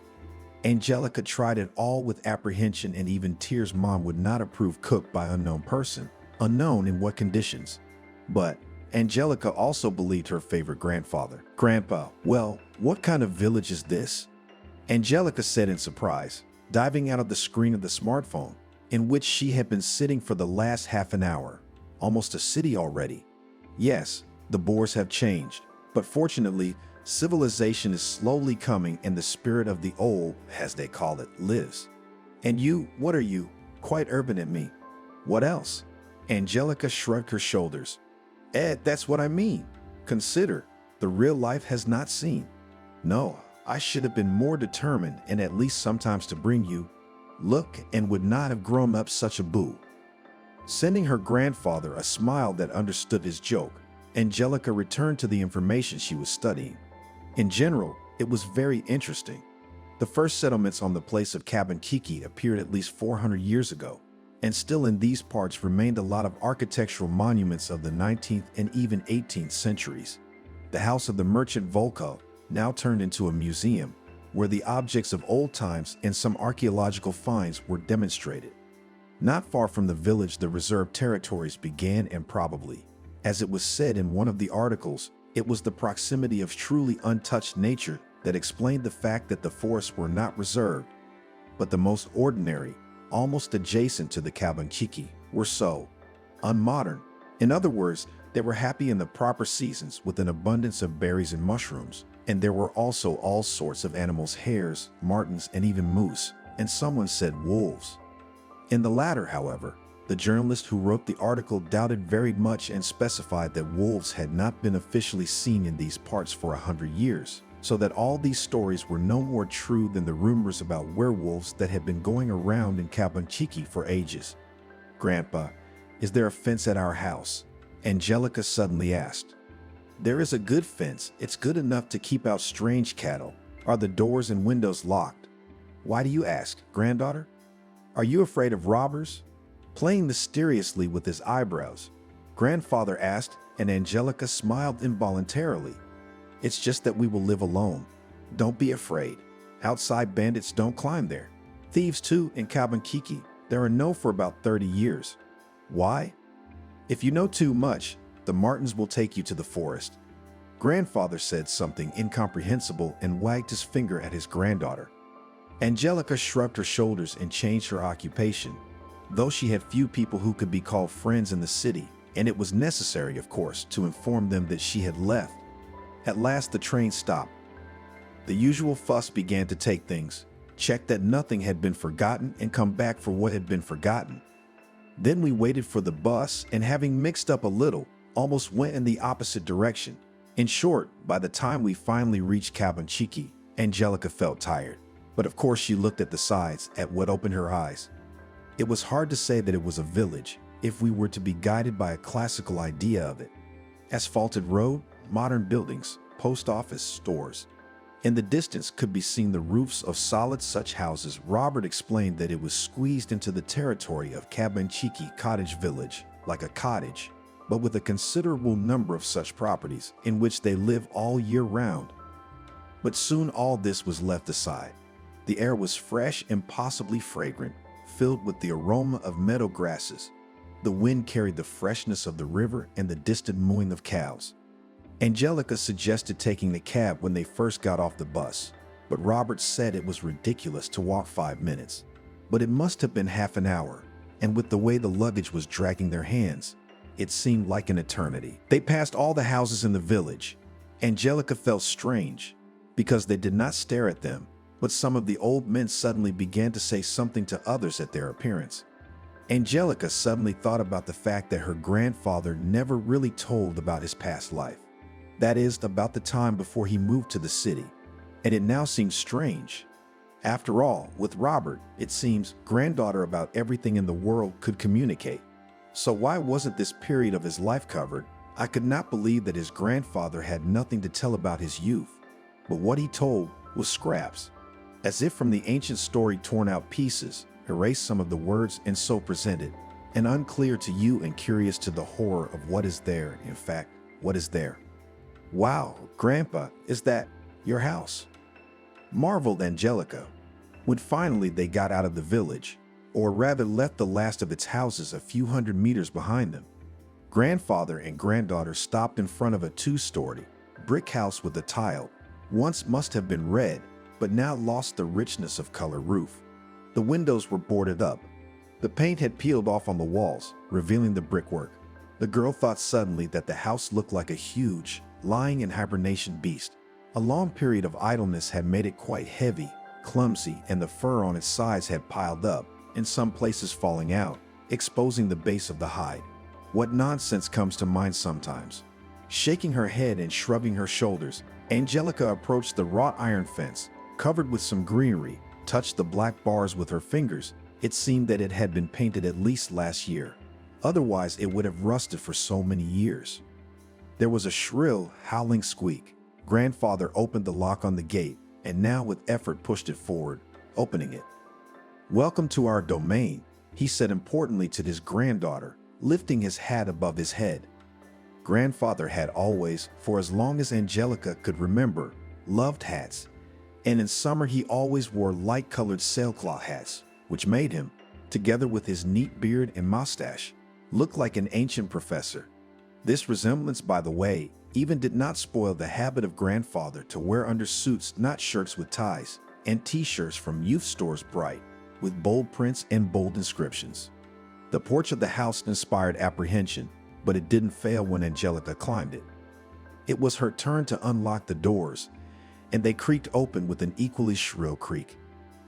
S1: Angelica tried it all with apprehension and even tears. Mom would not approve cooked by unknown person, unknown in what conditions. But Angelica also believed her favorite grandfather. Grandpa, well, what kind of village is this? Angelica said in surprise, diving out of the screen of the smartphone, in which she had been sitting for the last half an hour. Almost a city already. Yes, the boars have changed, but fortunately, civilization is slowly coming and the spirit of the old, as they call it, lives. And you, what are you? Quite urban at me. What else? Angelica shrugged her shoulders. Ed, that's what I mean. Consider, the real life has not seen. No, I should have been more determined and at least sometimes to bring you. Look, and would not have grown up such a boo. Sending her grandfather a smile that understood his joke, Angelica returned to the information she was studying. In general, it was very interesting. The first settlements on the place of Kabankiki appeared at least 400 years ago, and still in these parts remained a lot of architectural monuments of the 19th and even 18th centuries. The house of the merchant Volko, now turned into a museum, where the objects of old times and some archaeological finds were demonstrated. Not far from the village, the reserved territories began, and probably, as it was said in one of the articles, it was the proximity of truly untouched nature that explained the fact that the forests were not reserved, but the most ordinary, almost adjacent to the Kabankiki, were so unmodern. In other words, they were happy in the proper seasons with an abundance of berries and mushrooms, and there were also all sorts of animals, hares, martens, and even moose, and someone said wolves. In the latter, however, The journalist who wrote the article doubted very much and specified that wolves had not been officially seen in these parts for 100 years, so that all these stories were no more true than the rumors about werewolves that had been going around in Cabanchique for ages. "Grandpa, is there a fence at our house?" Angelica suddenly asked. "There is a good fence. It's good enough to keep out strange cattle. Are the doors and windows locked?" "Why do you ask, granddaughter? Are you afraid of robbers?" Playing mysteriously with his eyebrows, grandfather asked, and Angelica smiled involuntarily. "It's just that we will live alone. Don't be afraid. Outside bandits don't climb there. Thieves too in Cabanchique. There are no for about 30 years. Why? If you know too much, the Martins will take you to the forest." Grandfather said something incomprehensible and wagged his finger at his granddaughter. Angelica shrugged her shoulders and changed her occupation, though she had few people who could be called friends in the city, and it was necessary, of course, to inform them that she had left. At last the train stopped. The usual fuss began to take things, check that nothing had been forgotten and come back for what had been forgotten. Then we waited for the bus and, having mixed up a little, almost went in the opposite direction. In short, by the time we finally reached Cabanchique, Angelica felt tired. But of course she looked at the sides, at what opened her eyes. It was hard to say that it was a village if we were to be guided by a classical idea of it. Asphalted road, modern buildings, post office, stores. In the distance could be seen the roofs of solid such houses. Robert explained that it was squeezed into the territory of Cabanchique Cottage Village, like a cottage, but with a considerable number of such properties in which they live all year round. But soon all this was left aside. The air was fresh and possibly fragrant, filled with the aroma of meadow grasses. The wind carried the freshness of the river and the distant mooing of cows. Angelica suggested taking the cab when they first got off the bus, but Robert said it was ridiculous to walk 5 minutes. But it must have been half an hour, and with the way the luggage was dragging their hands, it seemed like an eternity. They passed all the houses in the village. Angelica felt strange, because they did not stare at them, but some of the old men suddenly began to say something to others at their appearance. Angelica suddenly thought about the fact that her grandfather never really told about his past life. That is, about the time before he moved to the city, and it now seemed strange. After all, with Robert, it seems, granddaughter about everything in the world could communicate. So why wasn't this period of his life covered? I could not believe that his grandfather had nothing to tell about his youth, but what he told was scraps, as if from the ancient story torn out pieces, erased some of the words and so presented, and unclear to you and curious to the horror of what is there, in fact, what is there. "Wow, Grandpa, is that your house?" marveled Angelica, when finally they got out of the village, or rather left the last of its houses a few hundred meters behind them. Grandfather and granddaughter stopped in front of a 2-story brick house with a tile, once must have been red, but now lost the richness of color roof. The windows were boarded up. The paint had peeled off on the walls, revealing the brickwork. The girl thought suddenly that the house looked like a huge, lying in hibernation beast. A long period of idleness had made it quite heavy, clumsy, and the fur on its sides had piled up, in some places falling out, exposing the base of the hide. What nonsense comes to mind sometimes. Shaking her head and shrugging her shoulders, Angelica approached the wrought iron fence, covered with some greenery, touched the black bars with her fingers. It seemed that it had been painted at least last year. Otherwise, it would have rusted for so many years. There was a shrill, howling squeak. Grandfather opened the lock on the gate, and now with effort pushed it forward, opening it. "Welcome to our domain," he said importantly to his granddaughter, lifting his hat above his head. Grandfather had always, for as long as Angelica could remember, loved hats, and in summer he always wore light-colored sailcloth hats, which made him, together with his neat beard and mustache, look like an ancient professor. This resemblance, by the way, even did not spoil the habit of grandfather to wear under suits not shirts with ties, and t-shirts from youth stores bright, with bold prints and bold inscriptions. The porch of the house inspired apprehension, but it didn't fail when Angelica climbed it. It was her turn to unlock the doors, and they creaked open with an equally shrill creak.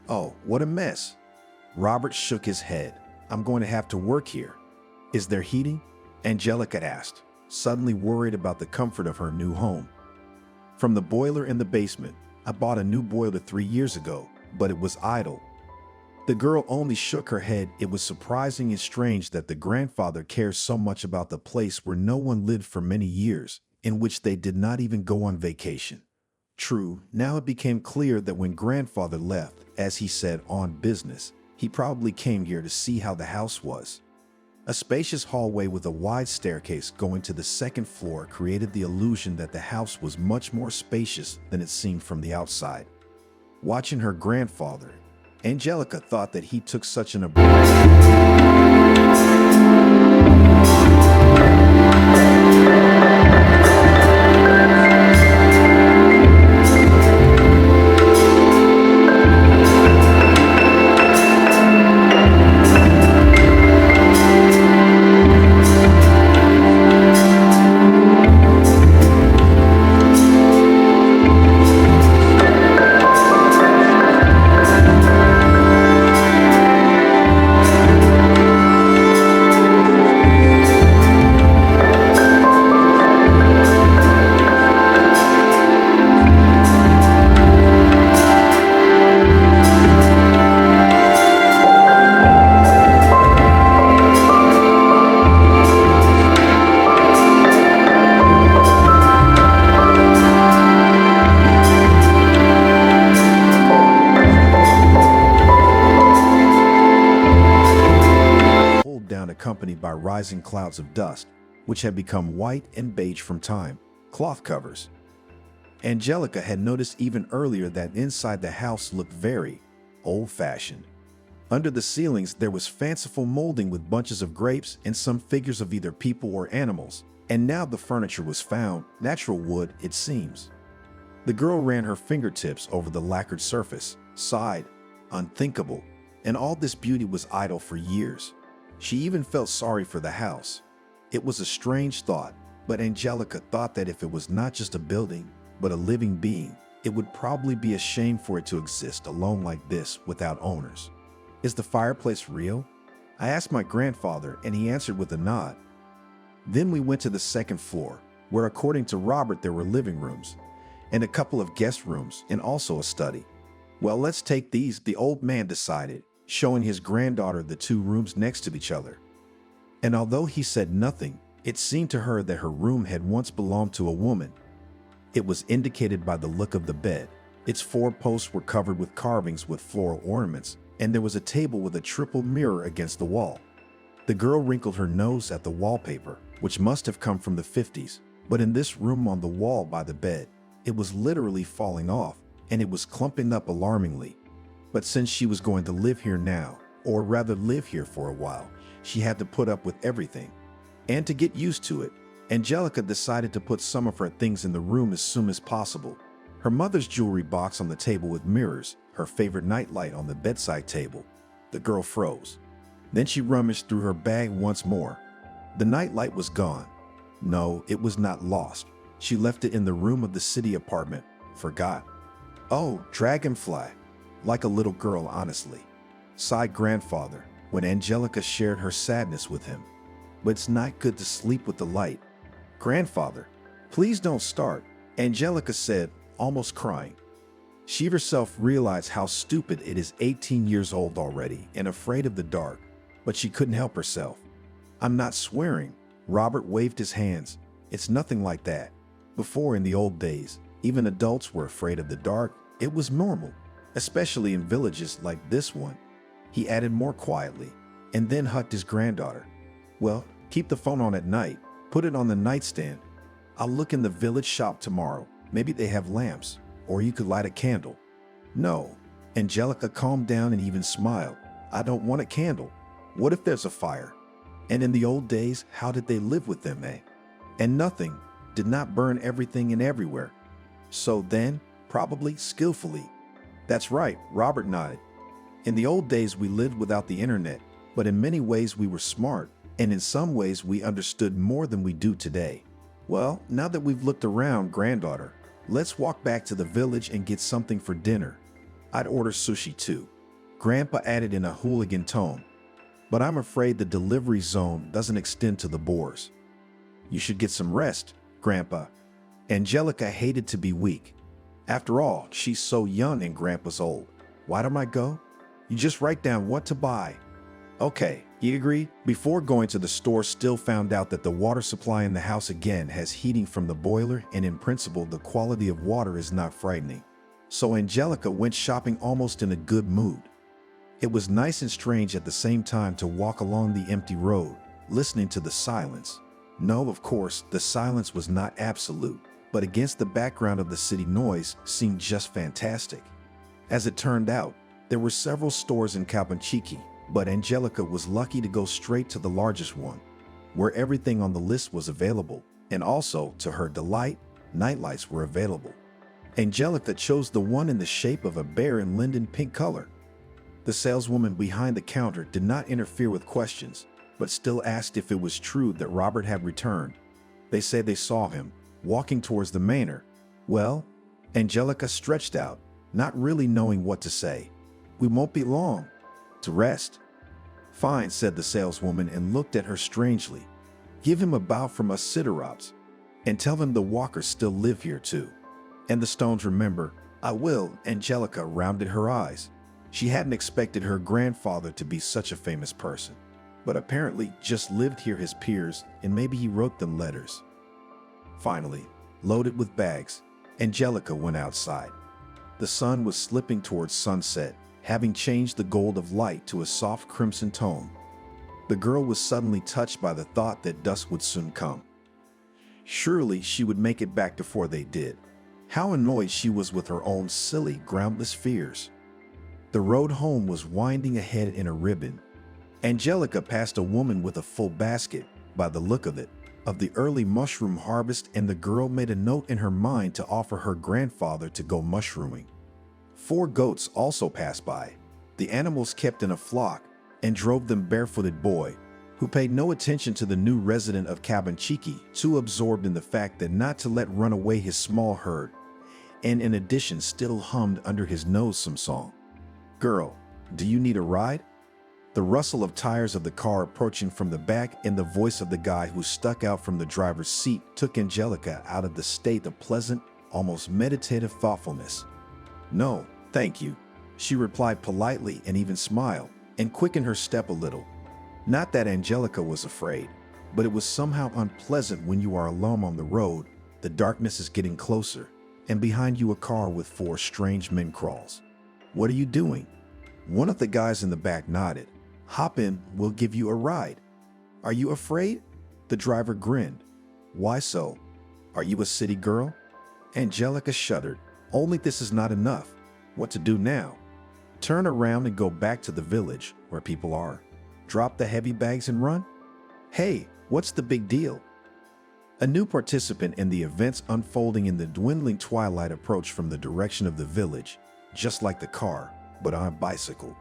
S1: "Oh, what a mess!" Robert shook his head. I'm going to have to work here. Is there heating? Angelica asked, suddenly worried about the comfort of her new home. From the boiler in the basement. I bought a new boiler 3 years ago, but it was idle. The girl only shook her head. It was surprising and strange that the grandfather cared so much about the place where no one lived for many years, in which they did not even go on vacation. True, now it became clear that when grandfather left, as he said, on business, he probably came here to see how the house was. A spacious hallway with a wide staircase going to the second floor created the illusion that the house was much more spacious than it seemed from the outside. Watching her grandfather, Angelica thought that he took such an accompanied by rising clouds of dust, which had become white and beige from time, cloth covers. Angelica had noticed even earlier that inside the house looked very old-fashioned. Under the ceilings there was fanciful molding with bunches of grapes and some figures of either people or animals, and now the furniture was found, natural wood it seems. The girl ran her fingertips over the lacquered surface, sighed, unthinkable, and all this beauty was idle for years. She even felt sorry for the house. It was a strange thought, but Angelica thought that if it was not just a building, but a living being, it would probably be a shame for it to exist alone like this without owners. Is the fireplace real? I asked my grandfather, and he answered with a nod. Then we went to the second floor, where according to Robert there were living rooms, and a couple of guest rooms, and also a study. Well, let's take these, the old man decided, showing his granddaughter the 2 rooms next to each other. And although he said nothing, it seemed to her that her room had once belonged to a woman. It was indicated by the look of the bed. Its 4 posts were covered with carvings with floral ornaments, and there was a table with a triple mirror against the wall. The girl wrinkled her nose at the wallpaper, which must have come from the 50s, but in this room on the wall by the bed, it was literally falling off, and it was clumping up alarmingly. But since she was going to live here now, or rather live here for a while, she had to put up with everything. And to get used to it, Angelica decided to put some of her things in the room as soon as possible. Her mother's jewelry box on the table with mirrors, her favorite nightlight on the bedside table. The girl froze. Then she rummaged through her bag once more. The nightlight was gone. No, it was not lost. She left it in the room of the city apartment. Forgot. Oh, dragonfly. Like a little girl, honestly, sighed grandfather when Angelica shared her sadness with him. But it's not good to sleep with the light. Grandfather, please don't start, Angelica said, almost crying. She herself realized how stupid it is, 18 years old already and afraid of the dark, but she couldn't help herself. I'm not swearing. Robert waved his hands. It's nothing like that. Before, in the old days, even adults were afraid of the dark. It was normal. Especially in villages like this one, he added more quietly, and then hugged his granddaughter. Well, keep the phone on at night. Put it on the nightstand. I'll look in the village shop tomorrow. Maybe they have lamps, or you could light a candle. No. Angelica calmed down and even smiled. I don't want a candle. What if there's a fire? And in the old days, how did they live with them, eh? And nothing did not burn everything and everywhere. So then, probably skillfully. That's right, Robert nodded. In the old days we lived without the internet, but in many ways we were smart, and in some ways we understood more than we do today. Well, now that we've looked around, granddaughter, let's walk back to the village and get something for dinner. I'd order sushi too. Grandpa added in a hooligan tone. but I'm afraid the delivery zone doesn't extend to the boars. You should get some rest, Grandpa. Angelica hated to be weak. After all, she's so young and Grandpa's old. Why don't I go? You just write down what to buy. Okay, he agreed. Before going to the store, still found out that the water supply in the house again has heating from the boiler, and in principle the quality of water is not frightening. So Angelica went shopping almost in a good mood. It was nice and strange at the same time to walk along the empty road, listening to the silence. No, of course, the silence was not absolute, but against the background of the city noise seemed just fantastic. As it turned out, there were several stores in Cabanchique, but Angelica was lucky to go straight to the largest one, where everything on the list was available, and also, to her delight, nightlights were available. Angelica chose the one in the shape of a bear in linden pink color. The saleswoman behind the counter did not interfere with questions, but still asked if it was true that Robert had returned. They said they saw him, walking towards the manor. Well, Angelica stretched out, not really knowing what to say. We won't be long. To rest? Fine, said the saleswoman and looked at her strangely. Give him a bow from us Sidorops, and tell him the walkers still live here too. And the stones remember. I will, Angelica rounded her eyes. She hadn't expected her grandfather to be such a famous person, but apparently just lived here his peers, and maybe he wrote them letters. Finally, loaded with bags, Angelica went outside. The sun was slipping towards sunset, having changed the gold of light to a soft crimson tone. The girl was suddenly touched by the thought that dusk would soon come. Surely she would make it back before they did. How annoyed she was with her own silly, groundless fears. The road home was winding ahead in a ribbon. Angelica passed a woman with a full basket, by the look of it, of the early mushroom harvest, and the girl made a note in her mind to offer her grandfather to go mushrooming. 4 goats also passed by. The animals kept in a flock, and drove them barefooted boy, who paid no attention to the new resident of Cabanchique, too absorbed in the fact that not to let run away his small herd, and in addition still hummed under his nose some song. Girl, do you need a ride? The rustle of tires of the car approaching from the back and the voice of the guy who stuck out from the driver's seat took Angelica out of the state of pleasant, almost meditative thoughtfulness. No, thank you, she replied politely and even smiled, and quickened her step a little. Not that Angelica was afraid, but it was somehow unpleasant when you are alone on the road, the darkness is getting closer, and behind you a car with 4 strange men crawls. What are you doing? One of the guys in the back nodded. Hop in, we'll give you a ride. Are you afraid? The driver grinned. Why so? Are you a city girl? Angelica shuddered. Only this is not enough. What to do now? Turn around and go back to the village where people are. Drop the heavy bags and run? Hey, what's the big deal? A new participant in the events unfolding in the dwindling twilight approached from the direction of the village, just like the car, but on a bicycle.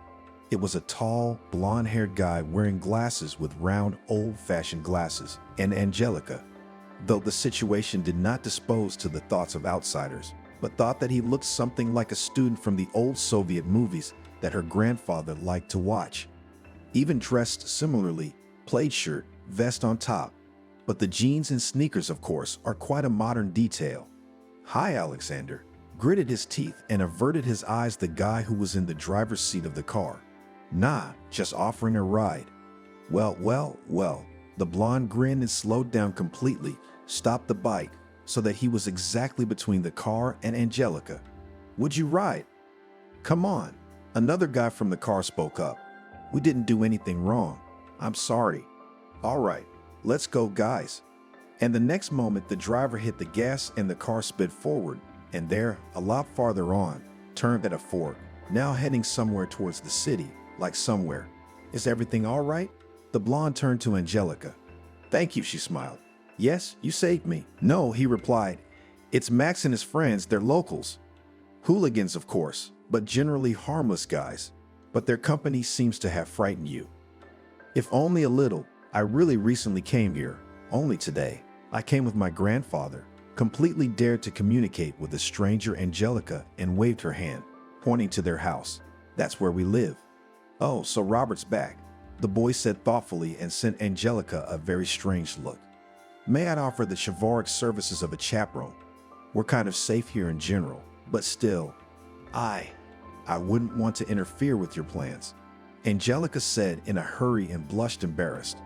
S1: It was a tall, blonde-haired guy wearing glasses with round, old-fashioned glasses, and Angelica, though the situation did not dispose to the thoughts of outsiders, but thought that he looked something like a student from the old Soviet movies that her grandfather liked to watch. Even dressed similarly, plaid shirt, vest on top, but the jeans and sneakers, of course, are quite a modern detail. Hi, Alexander, gritted his teeth and averted his eyes the guy who was in the driver's seat of the car. Nah, just offering a ride. Well, the blonde grinned and slowed down completely, stopped the bike, so that he was exactly between the car and Angelica. Would you ride? Come on. Another guy from the car spoke up. We didn't do anything wrong. I'm sorry. All right, let's go, guys. And the next moment, the driver hit the gas and the car sped forward, and there, a lot farther on, turned at a fork, now heading somewhere towards the city, like somewhere. Is everything all right? The blonde turned to Angelica. Thank you, she smiled. Yes, you saved me. No, he replied. It's Max and his friends, they're locals. Hooligans, of course, but generally harmless guys. But their company seems to have frightened you. If only a little. I really recently came here, only today. I came with my grandfather, completely dared to communicate with a stranger, Angelica, and waved her hand, pointing to their house. That's where we live. Oh, so Robert's back. the boy said thoughtfully and sent Angelica a very strange look. May I offer the chivalric services of a chaperone? We're kind of safe here in general, but still, I wouldn't want to interfere with your plans, Angelica said in a hurry and blushed embarrassed.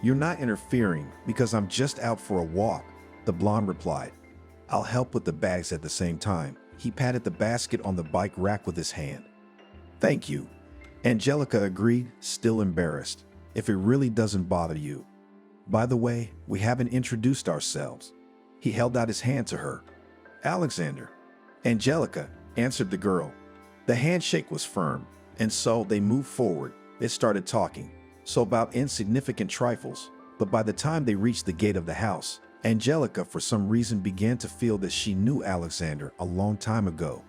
S1: You're not interfering because I'm just out for a walk, the blonde replied. I'll help with the bags at the same time. He patted the basket on the bike rack with his hand. Thank you, Angelica agreed, still embarrassed. If it really doesn't bother you. By the way, we haven't introduced ourselves. He held out his hand to her. Alexander. Angelica, answered the girl. The handshake was firm, and so they moved forward. They started talking, so about insignificant trifles, but by the time they reached the gate of the house, Angelica for some reason began to feel that she knew Alexander a long time ago.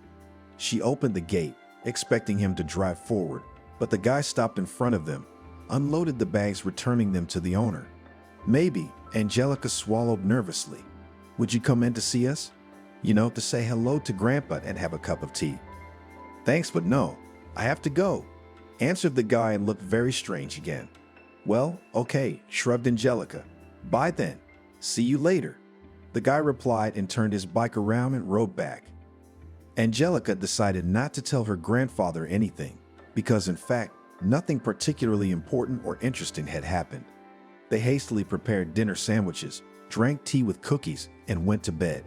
S1: She opened the gate, expecting him to drive forward, but the guy stopped in front of them, unloaded the bags, returning them to the owner. Maybe, Angelica swallowed nervously. Would you come in to see us? You know, to say hello to Grandpa and have a cup of tea. Thanks, but no, I have to go, answered the guy and looked very strange again. Well, okay, shrugged Angelica. Bye then. See you later. The guy replied and turned his bike around and rode back. Angelica decided not to tell her grandfather anything, because in fact, nothing particularly important or interesting had happened. They hastily prepared dinner sandwiches, drank tea with cookies, and went to bed.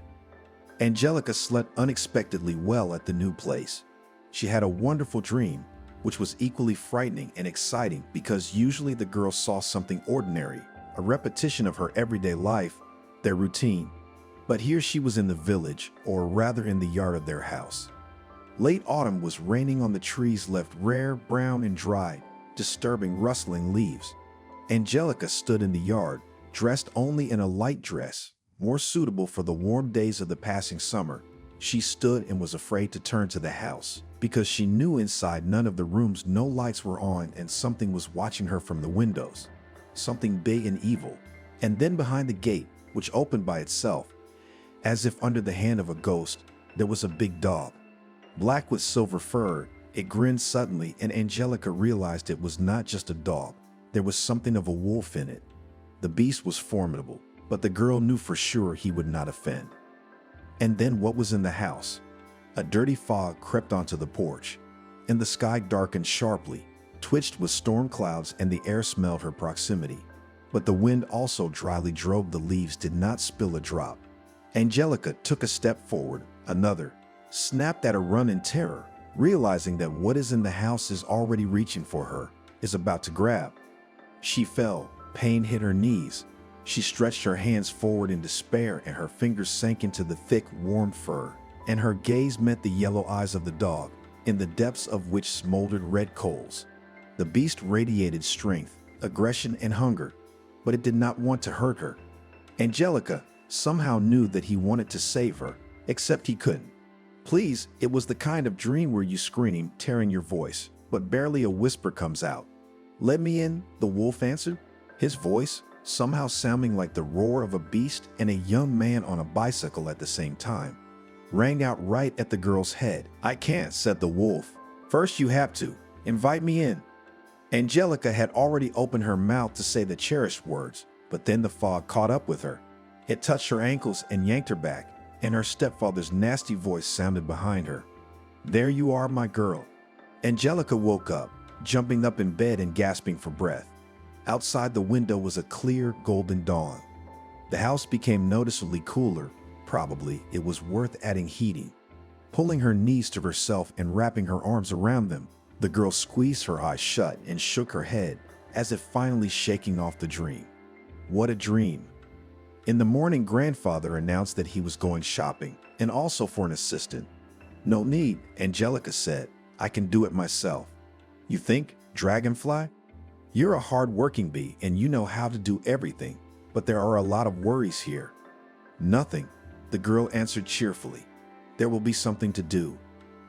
S1: Angelica slept unexpectedly well at the new place. She had a wonderful dream, which was equally frightening and exciting because usually the girl saw something ordinary, a repetition of her everyday life, their routine. But here she was in the village, or rather in the yard of their house. Late autumn was raining on the trees left rare, brown and dried, disturbing rustling leaves. Angelica stood in the yard, dressed only in a light dress, more suitable for the warm days of the passing summer. She stood and was afraid to turn to the house, because she knew inside none of the rooms no lights were on and something was watching her from the windows. Something big and evil. And then behind the gate, which opened by itself, as if under the hand of a ghost, there was a big dog. Black with silver fur, it grinned suddenly and Angelica realized it was not just a dog. There was something of a wolf in it. The beast was formidable, but the girl knew for sure he would not offend. And then what was in the house? A dirty fog crept onto the porch, and the sky darkened sharply, twitched with storm clouds, and the air smelled her proximity. But the wind also dryly drove the leaves, did not spill a drop. Angelica took a step forward, another, snapped at a run in terror, realizing that what is in the house is already reaching for her, is about to grab. She fell, pain hit her knees. She stretched her hands forward in despair and her fingers sank into the thick, warm fur, and her gaze met the yellow eyes of the dog, in the depths of which smoldered red coals. The beast radiated strength, aggression, and hunger, but it did not want to hurt her. Angelica somehow knew that he wanted to save her, except he couldn't. Please, it was the kind of dream where you scream, tearing your voice, but barely a whisper comes out. Let me in, the wolf answered, his voice somehow sounding like the roar of a beast, and a young man on a bicycle at the same time rang out right at the girl's head. I can't, said the wolf. First you have to invite me in. Angelica had already opened her mouth to say the cherished words, but then the fog caught up with her. It touched her ankles and yanked her back, and her stepfather's nasty voice sounded behind her. There you are, my girl. Angelica woke up, jumping up in bed and gasping for breath. Outside the window was a clear, golden dawn. The house became noticeably cooler. Probably it was worth adding heating. Pulling her knees to herself and wrapping her arms around them, the girl squeezed her eyes shut and shook her head, as if finally shaking off the dream. What a dream! In the morning, grandfather announced that he was going shopping, and also for an assistant. No need, Angelica said. I can do it myself. You think, Dragonfly? You're a hard-working bee and you know how to do everything, but there are a lot of worries here. Nothing, the girl answered cheerfully. There will be something to do.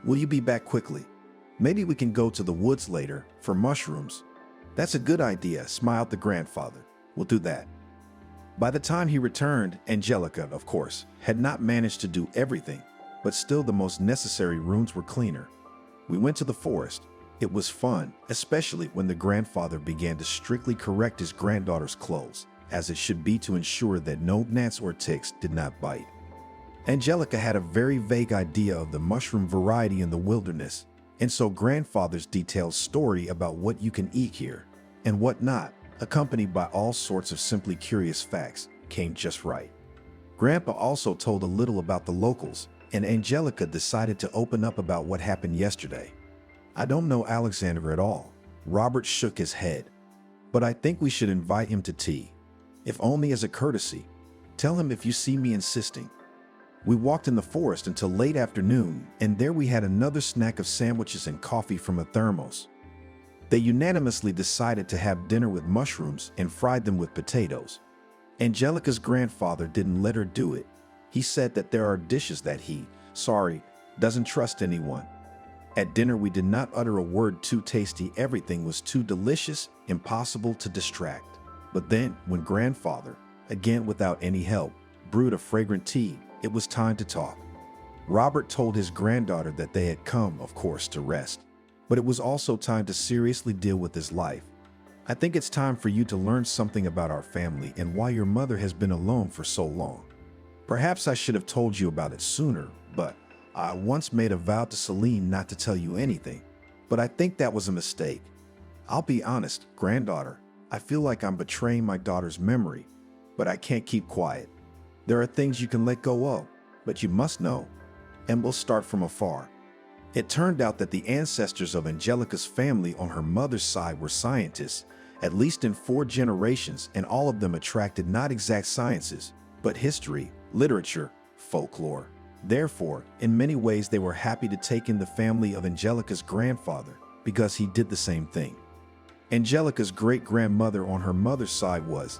S1: Will you be back quickly? Maybe we can go to the woods later for mushrooms. That's a good idea, smiled the grandfather. We'll do that. By the time he returned, Angelica, of course, had not managed to do everything, but still the most necessary rooms were cleaner. We went to the forest. It was fun, especially when the grandfather began to strictly correct his granddaughter's clothes, as it should be to ensure that no gnats or ticks did not bite. Angelica had a very vague idea of the mushroom variety in the wilderness, and so grandfather's detailed story about what you can eat here and what not, accompanied by all sorts of simply curious facts, came just right. Grandpa also told a little about the locals, and Angelica decided to open up about what happened yesterday. I don't know Alexander at all. Robert shook his head. But I think we should invite him to tea. If only as a courtesy. Tell him if you see me insisting. We walked in the forest until late afternoon, and there we had another snack of sandwiches and coffee from a thermos. They unanimously decided to have dinner with mushrooms and fried them with potatoes. Angelica's grandfather didn't let her do it. He said that there are dishes that he, doesn't trust anyone. At dinner, we did not utter a word too tasty. Everything was too delicious, impossible to distract. But then, when grandfather, again without any help, brewed a fragrant tea, it was time to talk. Robert told his granddaughter that they had come, of course, to rest. But it was also time to seriously deal with his life. I think it's time for you to learn something about our family and why your mother has been alone for so long. Perhaps I should have told you about it sooner, but I once made a vow to Celine not to tell you anything. But I think that was a mistake. I'll be honest, granddaughter, I feel like I'm betraying my daughter's memory, but I can't keep quiet. There are things you can let go of, but you must know. And we'll start from afar. It turned out that the ancestors of Angelica's family on her mother's side were scientists, at least in 4 generations, and all of them attracted not exact sciences, but history, literature, folklore. Therefore, in many ways they were happy to take in the family of Angelica's grandfather, because he did the same thing. Angelica's great-grandmother on her mother's side was,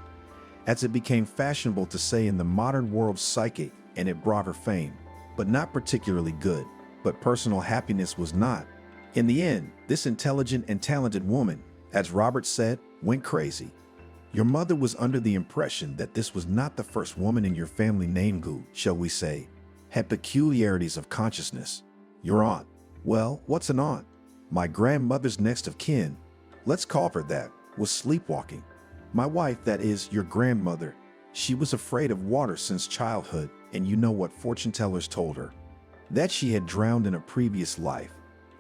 S1: as it became fashionable to say in the modern world, psychic, and it brought her fame, but not particularly good. But personal happiness was not. In the end, this intelligent and talented woman, as Robert said, went crazy. Your mother was under the impression that this was not the first woman in your family named who, shall we say, had peculiarities of consciousness. Your aunt. Well, what's an aunt? My grandmother's next of kin, let's call her that, was sleepwalking. My wife, that is, your grandmother, she was afraid of water since childhood, and you know what fortune tellers told her? That she had drowned in a previous life,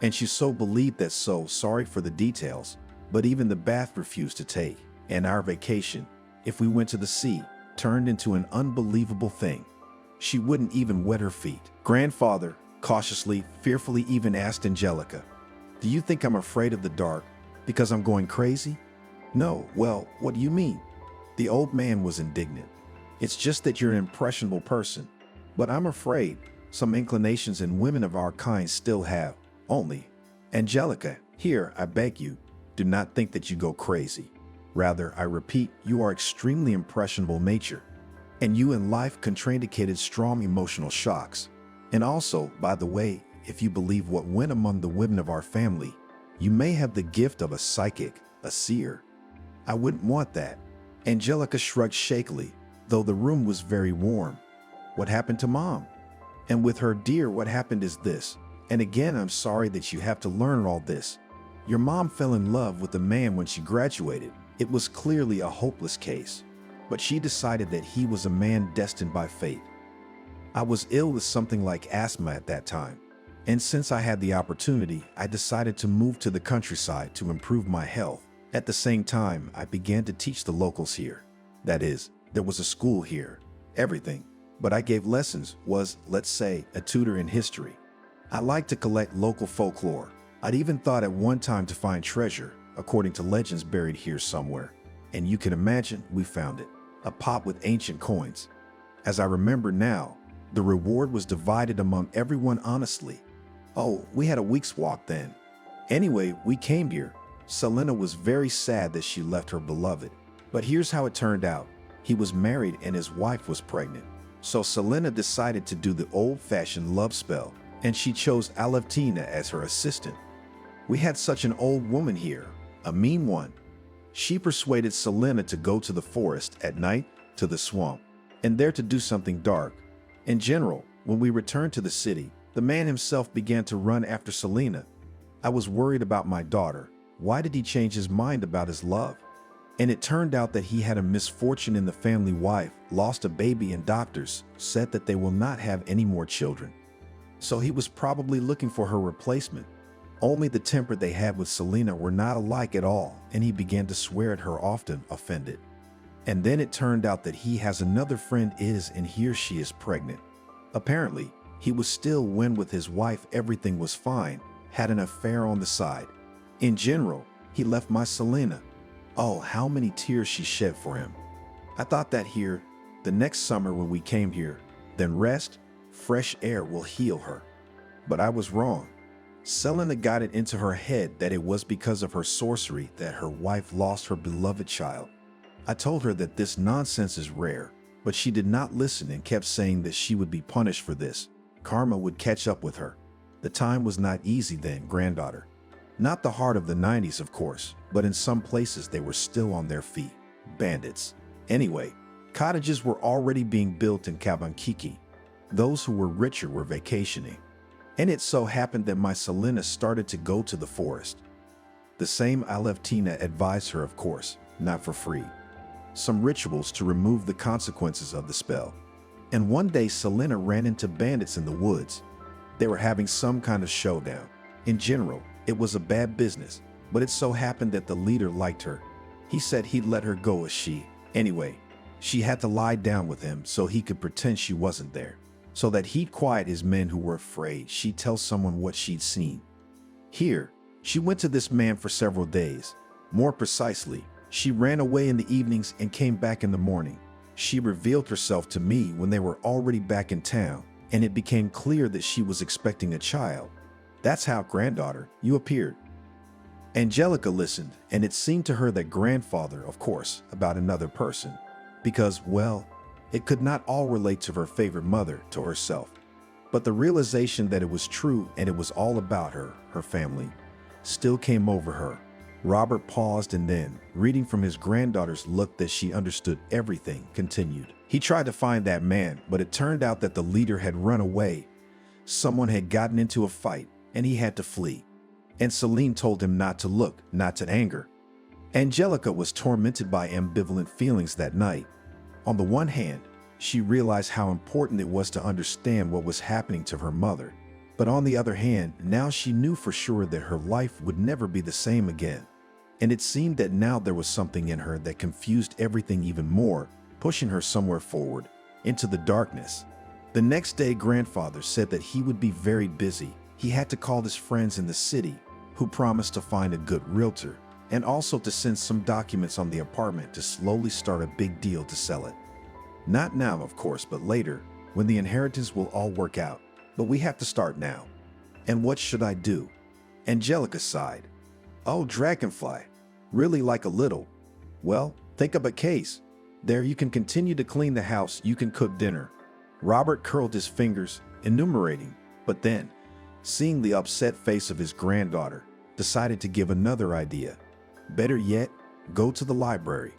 S1: and she so believed that. So sorry for the details, but even the bath refused to take, and our vacation, if we went to the sea, turned into an unbelievable thing. She wouldn't even wet her feet. Grandfather, cautiously, fearfully even asked Angelica, "Do you think I'm afraid of the dark because I'm going crazy?" "No, well, what do you mean?" The old man was indignant. "It's just that you're an impressionable person, but I'm afraid some inclinations in women of our kind still have. Only, Angelica, here, I beg you, do not think that you go crazy. Rather, I repeat, you are extremely impressionable nature, and you in life contraindicated strong emotional shocks. And also, by the way, if you believe what went among the women of our family, you may have the gift of a psychic, a seer. I wouldn't want that." Angelica shrugged shakily, though the room was very warm. "What happened to Mom?" "And with her, dear, what happened is this, and again I'm sorry that you have to learn all this. Your mom fell in love with a man when she graduated. It was clearly a hopeless case, but she decided that he was a man destined by fate. I was ill with something like asthma at that time, and since I had the opportunity, I decided to move to the countryside to improve my health. At the same time, I began to teach the locals here. That is, there was a school here, everything. But I gave lessons, was, let's say, a tutor in history. I like to collect local folklore. I'd even thought at one time to find treasure, according to legends, buried here somewhere. And you can imagine, we found it. A pot with ancient coins. As I remember now, the reward was divided among everyone honestly. Oh, we had a week's walk then. Anyway, we came here. Selena was very sad that she left her beloved. But here's how it turned out. He was married and his wife was pregnant. So Selena decided to do the old-fashioned love spell, and she chose Alevtina as her assistant. We had such an old woman here, a mean one. She persuaded Selena to go to the forest at night, to the swamp, and there to do something dark. In general, when we returned to the city, the man himself began to run after Selena. I was worried about my daughter. Why did he change his mind about his love? And it turned out that he had a misfortune in the family. Wife lost a baby and doctors said that they will not have any more children. So he was probably looking for her replacement. Only the temper they had with Selena were not alike at all, and he began to swear at her often, offended. And then it turned out that he has another friend and here she is pregnant. Apparently, he was still when with his wife everything was fine, had an affair on the side. In general, he left my Selena. Oh, how many tears she shed for him. I thought that here, the next summer when we came here, then rest, fresh air will heal her. But I was wrong. Selena got it into her head that it was because of her sorcery that her wife lost her beloved child. I told her that this nonsense is rare, but she did not listen and kept saying that she would be punished for this. Karma would catch up with her. The time was not easy then, granddaughter. Not the heart of the 90s, of course, but in some places they were still on their feet. Bandits. Anyway, cottages were already being built in Kabankiki. Those who were richer were vacationing. And it so happened that my Selena started to go to the forest. The same Alevtina advised her, of course, not for free. Some rituals to remove the consequences of the spell. And one day Selena ran into bandits in the woods. They were having some kind of showdown. In general, it was a bad business, but it so happened that the leader liked her. He said he'd let her go as anyway, she had to lie down with him so he could pretend she wasn't there, so that he'd quiet his men who were afraid. She'd tell someone what she'd seen. Here, she went to this man for several days. More precisely, she ran away in the evenings and came back in the morning. She revealed herself to me when they were already back in town, and it became clear that she was expecting a child. That's how, granddaughter, you appeared. Angelica listened, and it seemed to her that grandfather, of course, about another person, because, well, it could not all relate to her favorite mother, to herself. But the realization that it was true and it was all about her family, still came over her. Robert paused and then, reading from his granddaughter's look that she understood everything, continued. He tried to find that man, but it turned out that the leader had run away. Someone had gotten into a fight, and he had to flee. And Celine told him not to look, not to anger. Angelica was tormented by ambivalent feelings that night. On the one hand, she realized how important it was to understand what was happening to her mother. But on the other hand, now she knew for sure that her life would never be the same again. And it seemed that now there was something in her that confused everything even more, pushing her somewhere forward, into the darkness. The next day, grandfather said that he would be very busy. He had to call his friends in the city, who promised to find a good realtor, and also to send some documents on the apartment to slowly start a big deal to sell it. Not now, of course, but later, when the inheritance will all work out. But we have to start now. And what should I do? Angelica sighed. Oh, dragonfly. Really like a little. Well, think of a case. There you can continue to clean the house, you can cook dinner. Robert curled his fingers, enumerating, but then, seeing the upset face of his granddaughter, decided to give another idea. Better yet, go to the library.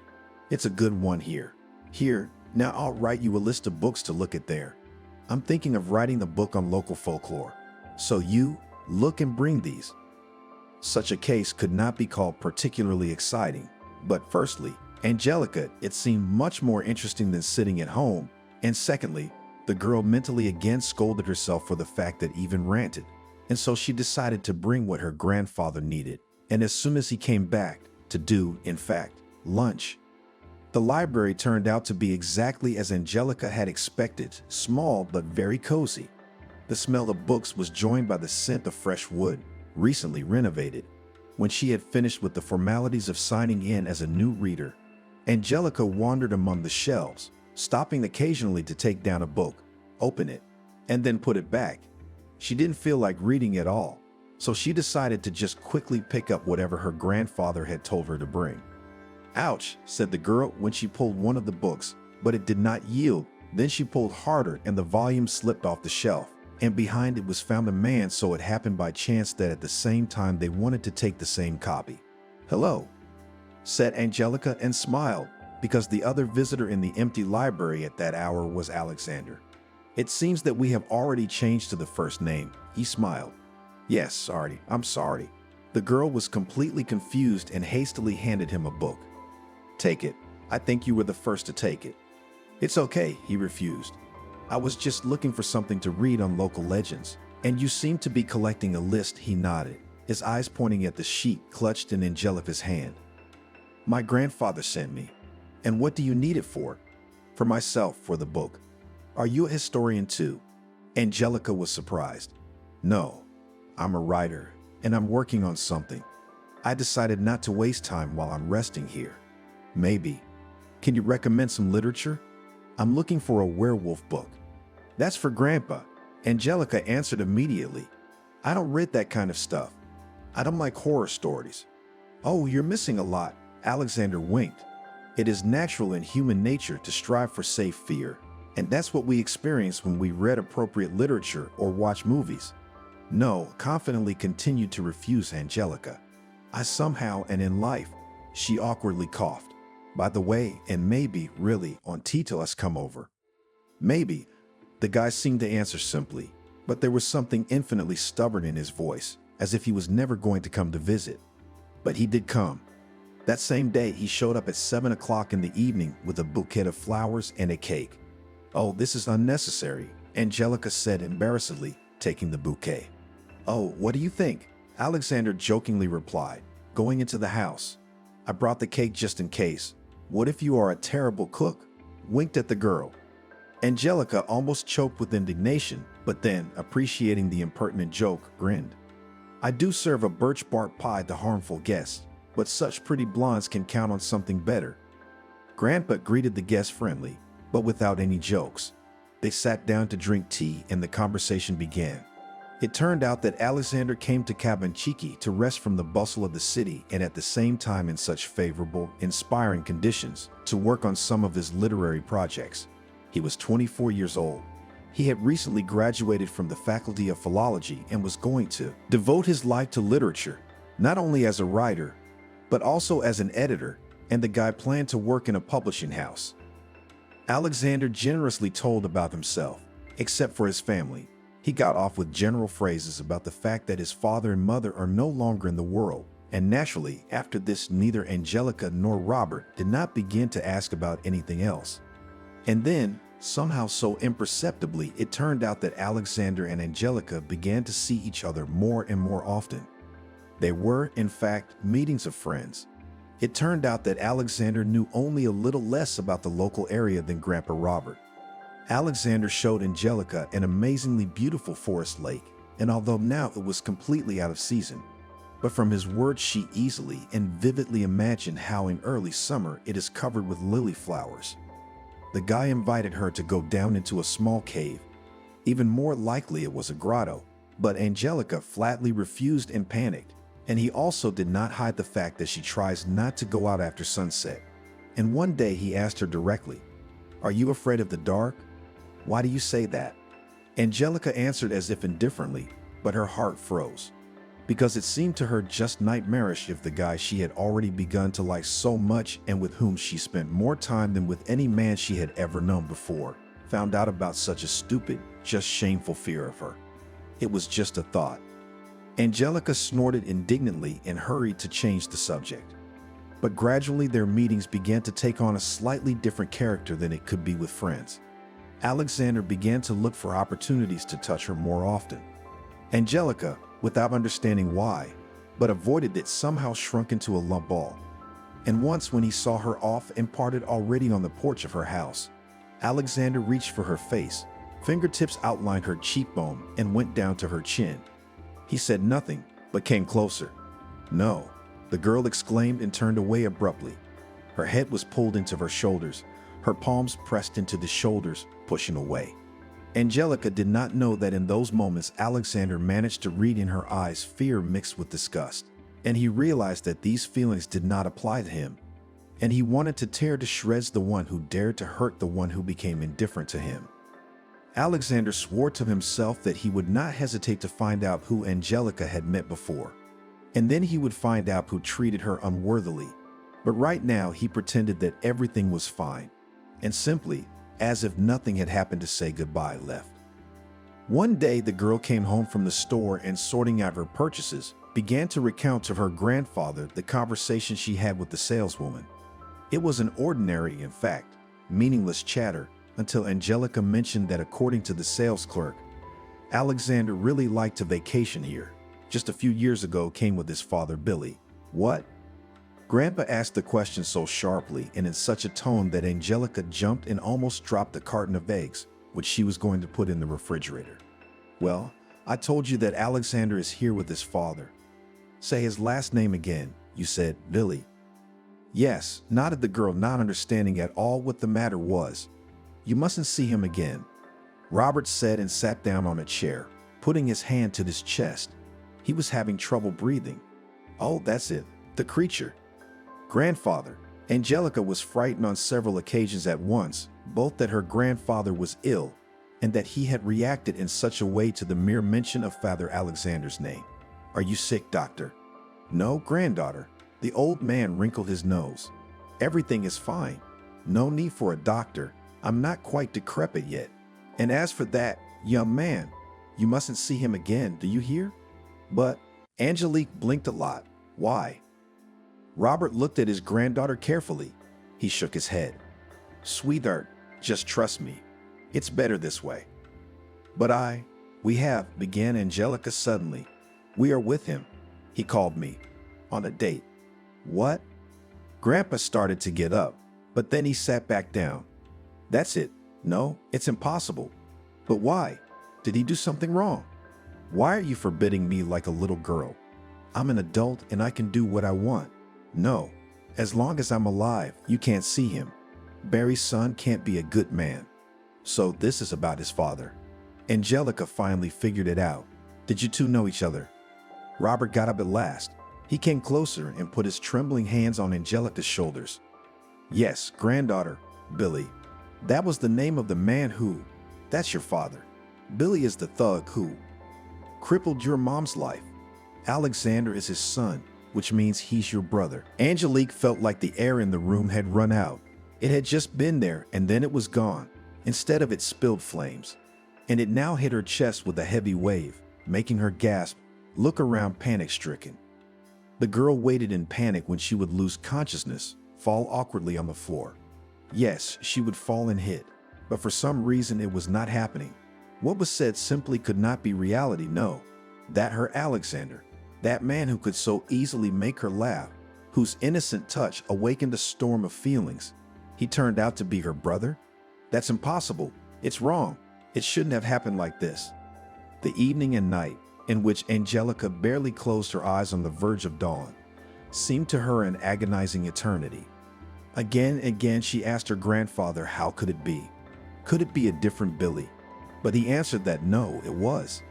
S1: It's a good one here. Here, now I'll write you a list of books to look at there. I'm thinking of writing a book on local folklore. So you, look and bring these. Such a case could not be called particularly exciting. But firstly, Angelica, it seemed much more interesting than sitting at home. And secondly, the girl mentally again scolded herself for the fact that even ranted. And so she decided to bring what her grandfather needed. And as soon as he came back, to do, in fact, lunch. The library turned out to be exactly as Angelica had expected, small but very cozy. The smell of books was joined by the scent of fresh wood, recently renovated. When she had finished with the formalities of signing in as a new reader, Angelica wandered among the shelves, stopping occasionally to take down a book, open it, and then put it back. She didn't feel like reading at all, so she decided to just quickly pick up whatever her grandfather had told her to bring. Ouch, said the girl when she pulled one of the books, but it did not yield. Then she pulled harder and the volume slipped off the shelf, and behind it was found a man. So it happened by chance that at the same time they wanted to take the same copy. Hello, said Angelica and smiled, because the other visitor in the empty library at that hour was Alexander. It seems that we have already changed to the first name, he smiled. Yes, sorry, I'm sorry. The girl was completely confused and hastily handed him a book. Take it. I think you were the first to take it. It's okay, he refused. I was just looking for something to read on local legends, and you seem to be collecting a list, he nodded, his eyes pointing at the sheet clutched in Angelica's hand. My grandfather sent me. And what do you need it for? For myself, for the book. Are you a historian too? Angelica was surprised. No, I'm a writer, and I'm working on something. I decided not to waste time while I'm resting here. Maybe. Can you recommend some literature? I'm looking for a werewolf book. That's for Grandpa, Angelica answered immediately. I don't read that kind of stuff. I don't like horror stories. Oh, you're missing a lot, Alexander winked. It is natural in human nature to strive for safe fear, and that's what we experience when we read appropriate literature or watch movies. No, confidently continued to refuse Angelica. I somehow and in life, she awkwardly coughed. By the way, and maybe, really, on Tito has come over. Maybe, the guy seemed to answer simply, but there was something infinitely stubborn in his voice, as if he was never going to come to visit. But he did come. That same day, he showed up at 7 o'clock in the evening with a bouquet of flowers and a cake. Oh, this is unnecessary, Angelica said embarrassedly, taking the bouquet. Oh, what do you think? Alexander jokingly replied, going into the house. I brought the cake just in case. What if you are a terrible cook? Winked at the girl. Angelica almost choked with indignation, but then, appreciating the impertinent joke, grinned. I do serve a birch bark pie to harmful guests, but such pretty blondes can count on something better. Grandpa greeted the guests friendly, but without any jokes. They sat down to drink tea and the conversation began. It turned out that Alexander came to Cabanchichi to rest from the bustle of the city and at the same time in such favorable, inspiring conditions to work on some of his literary projects. He was 24 years old. He had recently graduated from the Faculty of Philology and was going to devote his life to literature, not only as a writer, but also as an editor, and the guy planned to work in a publishing house. Alexander generously told about himself, except for his family. He got off with general phrases about the fact that his father and mother are no longer in the world, and naturally, after this, neither Angelica nor Robert did not begin to ask about anything else. And then, somehow so imperceptibly, it turned out that Alexander and Angelica began to see each other more and more often. They were, in fact, meetings of friends. It turned out that Alexander knew only a little less about the local area than Grandpa Robert. Alexander showed Angelica an amazingly beautiful forest lake, and although now it was completely out of season, but from his words she easily and vividly imagined how in early summer it is covered with lily flowers. The guy invited her to go down into a small cave. Even more likely it was a grotto, but Angelica flatly refused and panicked, and he also did not hide the fact that she tries not to go out after sunset. And one day he asked her directly, "Are you afraid of the dark? Why do you say that?" Angelica answered as if indifferently, but her heart froze, because it seemed to her just nightmarish if the guy she had already begun to like so much and with whom she spent more time than with any man she had ever known before, found out about such a stupid, just shameful fear of her. It was just a thought. Angelica snorted indignantly and hurried to change the subject. But gradually their meetings began to take on a slightly different character than it could be with friends. Alexander began to look for opportunities to touch her more often. Angelica, without understanding why, but avoided it, somehow shrunk into a lump ball. And once when he saw her off and parted already on the porch of her house, Alexander reached for her face, fingertips outlined her cheekbone and went down to her chin. He said nothing, but came closer. "No," the girl exclaimed and turned away abruptly. Her head was pulled into her shoulders, her palms pressed into the shoulders, pushing away. Angelica did not know that in those moments Alexander managed to read in her eyes fear mixed with disgust, and he realized that these feelings did not apply to him, and he wanted to tear to shreds the one who dared to hurt the one who became indifferent to him. Alexander swore to himself that he would not hesitate to find out who Angelica had met before, and then he would find out who treated her unworthily. But right now he pretended that everything was fine, and simply, as if nothing had happened, to say goodbye, left. One day, the girl came home from the store and, sorting out her purchases, began to recount to her grandfather the conversation she had with the saleswoman. It was an ordinary, in fact, meaningless chatter until Angelica mentioned that according to the sales clerk, Alexander really liked to vacation here. Just a few years ago came with his father, Billy. What? Grandpa asked the question so sharply and in such a tone that Angelica jumped and almost dropped the carton of eggs, which she was going to put in the refrigerator. Well, I told you that Alexander is here with his father. Say his last name again. You said Billy. Yes, nodded the girl, not understanding at all what the matter was. You mustn't see him again, Robert said and sat down on a chair, putting his hand to his chest. He was having trouble breathing. Oh, that's it, the creature. Grandfather. Angelica was frightened on several occasions at once, both that her grandfather was ill and that he had reacted in such a way to the mere mention of Father Alexander's name. Are you sick, doctor? No, granddaughter. The old man wrinkled his nose. Everything is fine. No need for a doctor. I'm not quite decrepit yet. And as for that young man, you mustn't see him again, do you hear? But Angelique blinked a lot. Why? Robert looked at his granddaughter carefully. He shook his head. Sweetheart, just trust me. It's better this way. But we have, began Angelica suddenly. We are with him. He called me. On a date. What? Grandpa started to get up, but then he sat back down. That's it. No, it's impossible. But why? Did he do something wrong? Why are you forbidding me like a little girl? I'm an adult and I can do what I want. No, as long as I'm alive, you can't see him. Barry's son can't be a good man. So this is about his father. Angelica finally figured it out. Did you two know each other? Robert got up at last. He came closer and put his trembling hands on Angelica's shoulders. Yes, granddaughter, Billy. That was the name of the man who, that's your father. Billy is the thug who crippled your mom's life. Alexander is his son, which means he's your brother. Angelique felt like the air in the room had run out. It had just been there and then it was gone. Instead of it spilled flames. And it now hit her chest with a heavy wave, making her gasp, look around panic-stricken. The girl waited in panic when she would lose consciousness, fall awkwardly on the floor. Yes, she would fall and hit, but for some reason it was not happening. What was said simply could not be reality, no. That her Alexander, that man who could so easily make her laugh, whose innocent touch awakened a storm of feelings, he turned out to be her brother? That's impossible. It's wrong. It shouldn't have happened like this. The evening and night, in which Angelica barely closed her eyes on the verge of dawn, seemed to her an agonizing eternity. Again and again she asked her grandfather how could it be? Could it be a different Billy? But he answered that no, it was.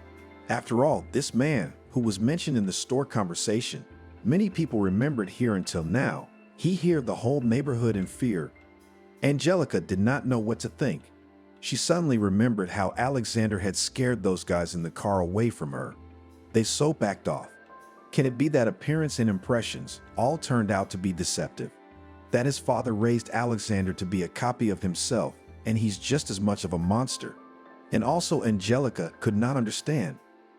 S1: After all, this man, who was mentioned in the store conversation, many people remembered here until now, he heard the whole neighborhood in fear. Angelica did not know what to think. She suddenly remembered how Alexander had scared those guys in the car away from her. They so backed off. Can it be that appearance and impressions all turned out to be deceptive? That his father raised Alexander to be a copy of himself, and he's just as much of a monster? And also Angelica could not understand.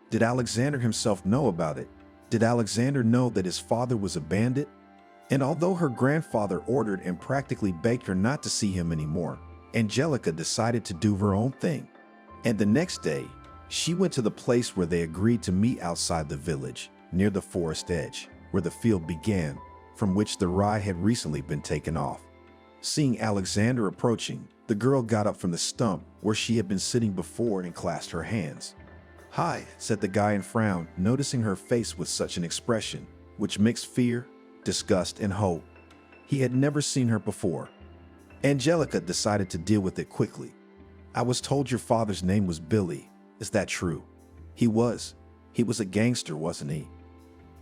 S1: Did Alexander himself know about it? Did Alexander know that his father was a bandit? And although her grandfather ordered and practically begged her not to see him anymore, Angelica decided to do her own thing. And the next day, she went to the place where they agreed to meet outside the village, near the forest edge, where the field began, from which the rye had recently been taken off. Seeing Alexander approaching, the girl got up from the stump where she had been sitting before and clasped her hands. Hi, said the guy and frowned, noticing her face with such an expression, which mixed fear, disgust, and hope. He had never seen her before. Angelica decided to deal with it quickly. I was told your father's name was Billy. Is that true? He was a gangster, wasn't he?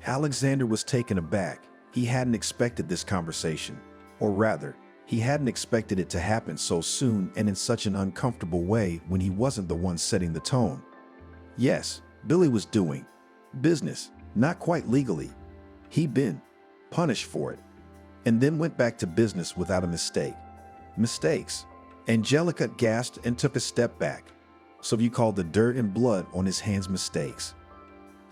S1: Alexander was taken aback. He hadn't expected this conversation. Or rather, he hadn't expected it to happen so soon and in such an uncomfortable way when he wasn't the one setting the tone. Yes, Billy was doing business, not quite legally. He'd been punished for it, and then went back to business without a mistake. Mistakes. Angelica gasped and took a step back. So you call the dirt and blood on his hands mistakes.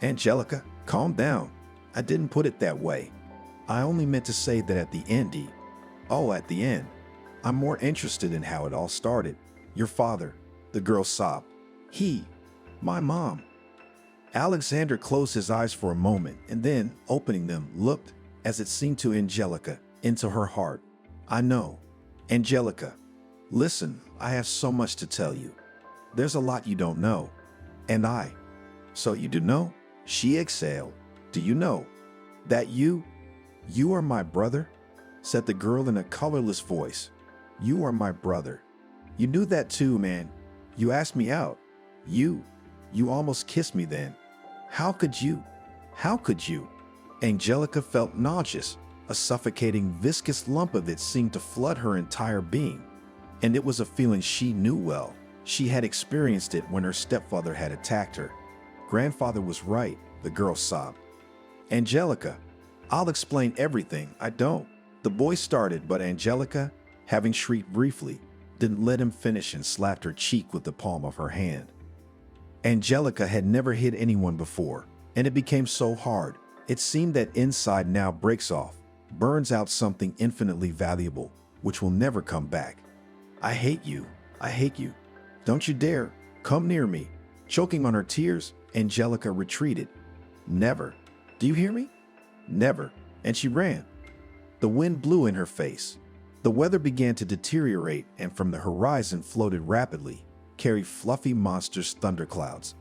S1: Angelica, calm down. I didn't put it that way. I only meant to say that at the end, at the end. I'm more interested in how it all started. Your father, the girl sobbed. My mom. Alexander closed his eyes for a moment and then, opening them, looked, as it seemed to Angelica, into her heart. I know. Angelica, listen, I have so much to tell you. There's a lot you don't know. And I. So you do know? She exhaled. Do you know that you are my brother? Said the girl in a colorless voice. You are my brother. You knew that too, man. You asked me out. You almost kissed me then. How could you? How could you? Angelica felt nauseous. A suffocating, viscous lump of it seemed to flood her entire being. And it was a feeling she knew well. She had experienced it when her stepfather had attacked her. Grandfather was right, the girl sobbed. Angelica, I'll explain everything. I don't. The boy started, but Angelica, having shrieked briefly, didn't let him finish and slapped her cheek with the palm of her hand. Angelica had never hit anyone before, and it became so hard. It seemed that inside now breaks off, burns out something infinitely valuable, which will never come back. I hate you. I hate you. Don't you dare. Come near me. Choking on her tears, Angelica retreated. Never. Do you hear me? Never. And she ran. The wind blew in her face. The weather began to deteriorate, and from the horizon floated rapidly, carried fluffy monstrous thunderclouds.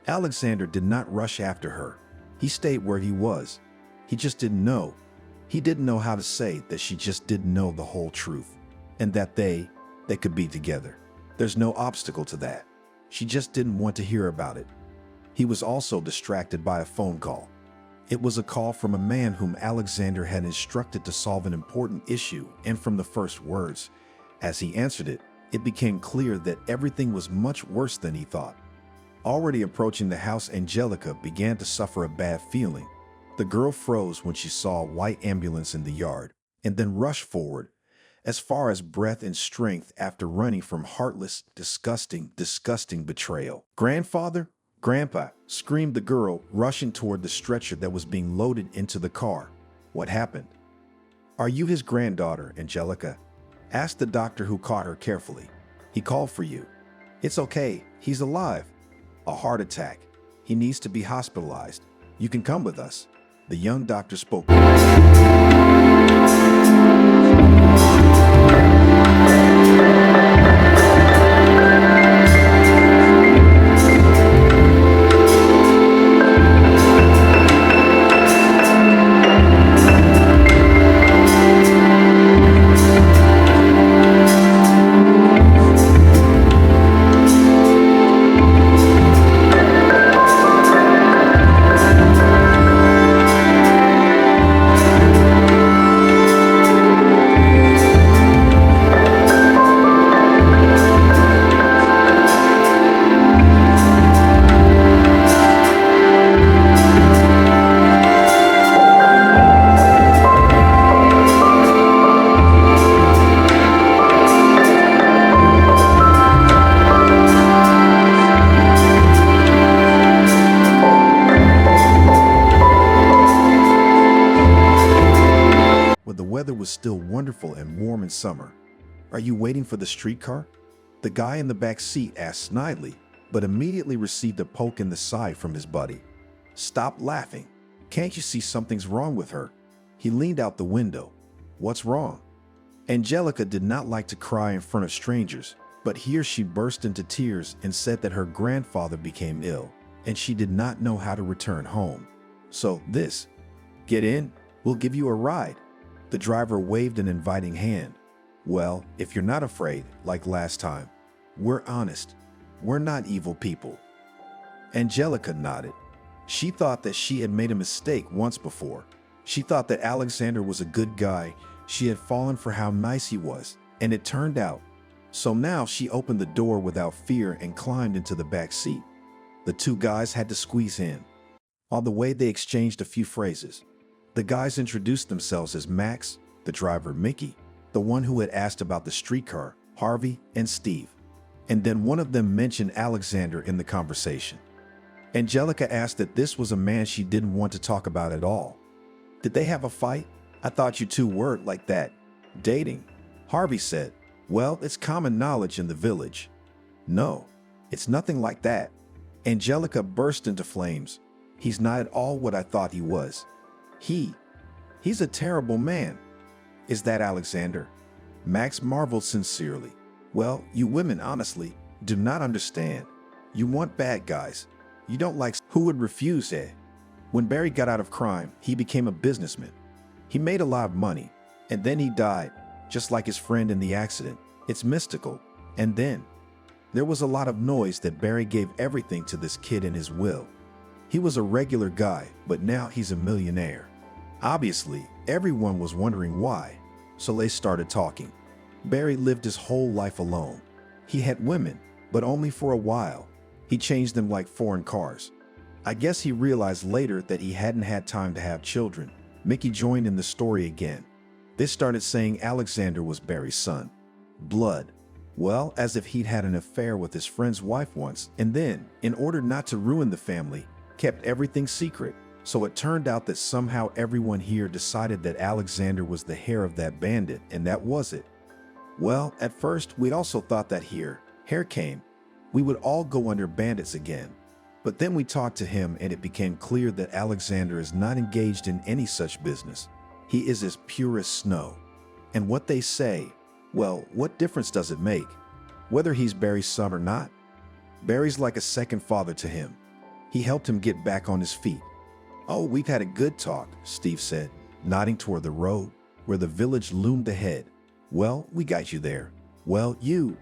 S1: Alexander did not rush after her. He stayed where he was. He just didn't know. He didn't know how to say that she just didn't know the whole truth, and that they could be together. There's no obstacle to that. She just didn't want to hear about it. He was also distracted by a phone call. It was a call from a man whom Alexander had instructed to solve an important issue, and from the first words, as he answered it, it became clear that everything was much worse than he thought. Already approaching the house, Angelica began to suffer a bad feeling. The girl froze when she saw a white ambulance in the yard, and then rushed forward, as far as breath and strength after running from heartless, disgusting betrayal. Grandfather? Grandpa, screamed the girl, rushing toward the stretcher that was being loaded into the car. What happened? Are you his granddaughter, Angelica? Asked the doctor, who caught her carefully. He called for you. It's okay, he's alive. A heart attack. He needs to be hospitalized. You can come with us. The young doctor spoke. The weather was still wonderful and warm in summer. Are you waiting for the streetcar? The guy in the back seat asked snidely, but immediately received a poke in the side from his buddy. Stop laughing. Can't you see something's wrong with her? He leaned out the window. What's wrong? Angelica did not like to cry in front of strangers, but here she burst into tears and said that her grandfather became ill, and she did not know how to return home. So get in, we'll give you a ride. The driver waved an inviting hand. Well, if you're not afraid, like last time, we're honest. We're not evil people. Angelica nodded. She thought that she had made a mistake once before. She thought that Alexander was a good guy. She had fallen for how nice he was, and it turned out. So now she opened the door without fear and climbed into the back seat. The two guys had to squeeze in. On the way, they exchanged a few phrases. The guys introduced themselves as Max, the driver Mickey, the one who had asked about the streetcar, Harvey, and Steve. and then one of them mentioned Alexander in the conversation. Angelica asked that this was a man she didn't want to talk about at all. Did they have a fight? I thought you two were like that. Dating. Harvey said, well, it's common knowledge in the village. No, it's nothing like that. Angelica burst into flames. He's not at all what I thought he was. He's a terrible man. Is that Alexander? Max marveled sincerely. Well, you women honestly do not understand. You want bad guys. You don't like who would refuse it. When Barry got out of crime, he became a businessman. He made a lot of money, and then he died, just like his friend in the accident. It's mystical. And then there was a lot of noise that Barry gave everything to this kid in his will. He was a regular guy, but now he's a millionaire. Obviously, everyone was wondering why, so they started talking. Barry lived his whole life alone. He had women, but only for a while. He changed them like foreign cars. I guess he realized later that he hadn't had time to have children. Mickey joined in the story again. They started saying Alexander was Barry's son. Blood. Well, as if he'd had an affair with his friend's wife once, and then, in order not to ruin the family, kept everything secret. So it turned out that somehow everyone here decided that Alexander was the heir of that bandit, and that was it. Well, at first, we also thought that hair came, we would all go under bandits again. But then we talked to him and it became clear that Alexander is not engaged in any such business. He is as pure as snow. And what they say, well, what difference does it make? Whether he's Barry's son or not? Barry's like a second father to him. He helped him get back on his feet. Oh, we've had a good talk, Steve said, nodding toward the road, where the village loomed ahead. Well, we got you there. Well, you.